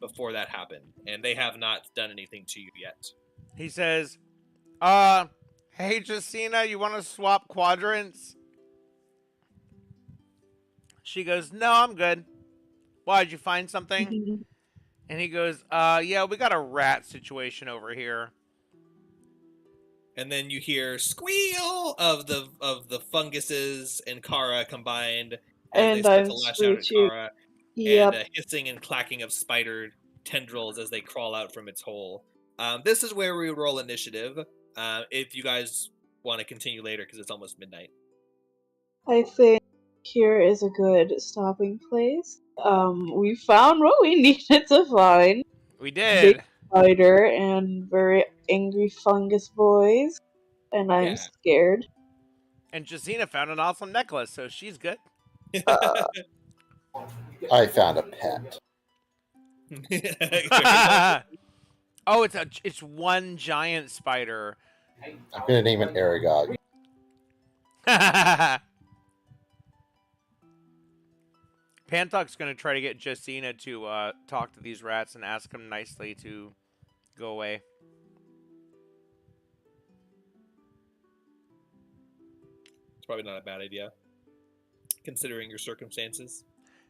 before that happened, and they have not done anything to you yet. He says, hey, Justina, you want to swap quadrants? She goes, no, I'm good. Why, did you find something? And he goes, yeah, we got a rat situation over here. And then you hear squeal of the funguses and Kara combined, as And they start I'm to lash out at screeching. Kara, Yep. and hissing and clacking of spider tendrils as they crawl out from its hole. This is where we roll initiative. If you guys want to continue later, because it's almost midnight. I think here is a good stopping place. We found what we needed to find. We did. Spider and very angry fungus boys. And I'm Yeah. scared. And Justina found an awesome necklace, so she's good. I found a pet. Oh, it's one giant spider. I'm gonna name it Aragog. Pantok's gonna try to get Justina to talk to these rats and ask them nicely to go away. It's probably not a bad idea, considering your circumstances.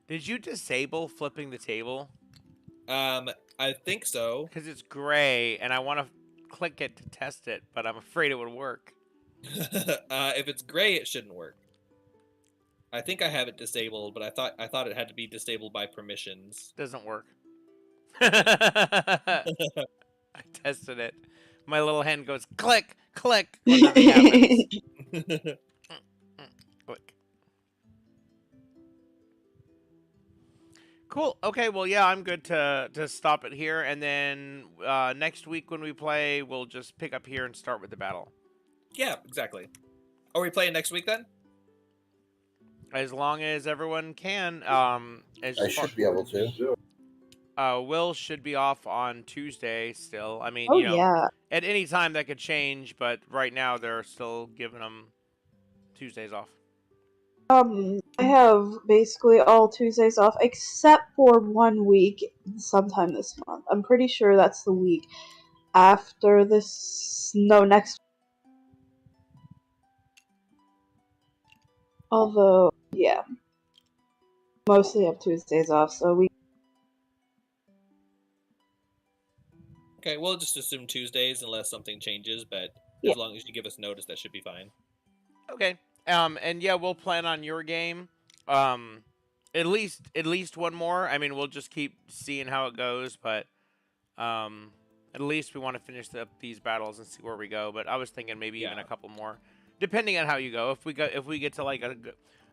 Did you disable flipping the table? I think so. Because it's gray, and I want to click it to test it, but I'm afraid it would work. If it's gray, it shouldn't work. I think I have it disabled, but I thought it had to be disabled by permissions. Doesn't work. I tested it. My little hand goes click, click. Well, nothing happens. Click. Cool. Okay. Well, yeah, I'm good to stop it here, and then next week when we play, we'll just pick up here and start with the battle. Yeah, exactly. Are we playing next week then? As long as everyone can. I should be able to. Will should be off on Tuesday still. I mean, Oh, you know, yeah. at any time that could change, but right now they're still giving them Tuesdays off. I have basically all Tuesdays off except for 1 week sometime this month. I'm pretty sure that's the week after this. No, next. Although, yeah. Mostly have Tuesdays off, so we. Okay, we'll just assume Tuesdays unless something changes, but Yeah. as long as you give us notice, that should be fine. Okay. And yeah, we'll plan on your game. At least one more. I mean, we'll just keep seeing how it goes, but at least we want to finish up these battles and see where we go. But I was thinking maybe even Yeah. a couple more, depending on how you go. If we get to like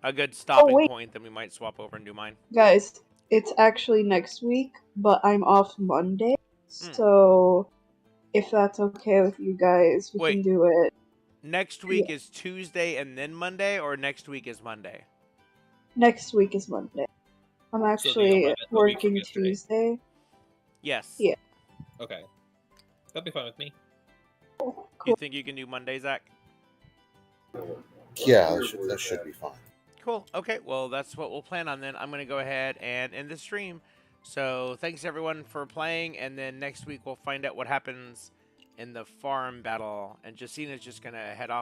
a good stopping wait. point, then we might swap over and do mine. Guys, it's actually next week, but I'm off Monday. So, if that's okay with you guys, we Wait. can do it. Next week is Tuesday and then Monday, or next week is Monday? Next week is Monday. I'm actually 11th, a week from working yesterday. Tuesday. Yes. Yeah. Okay. That'd be fine with me. You think you can do Monday, Zach? Yeah, that should be fine. Cool. Okay, well, that's what we'll plan on then. I'm going to go ahead and end the stream. So thanks, everyone, for playing. And then next week, we'll find out what happens in the farm battle. And Jacina's just going to head off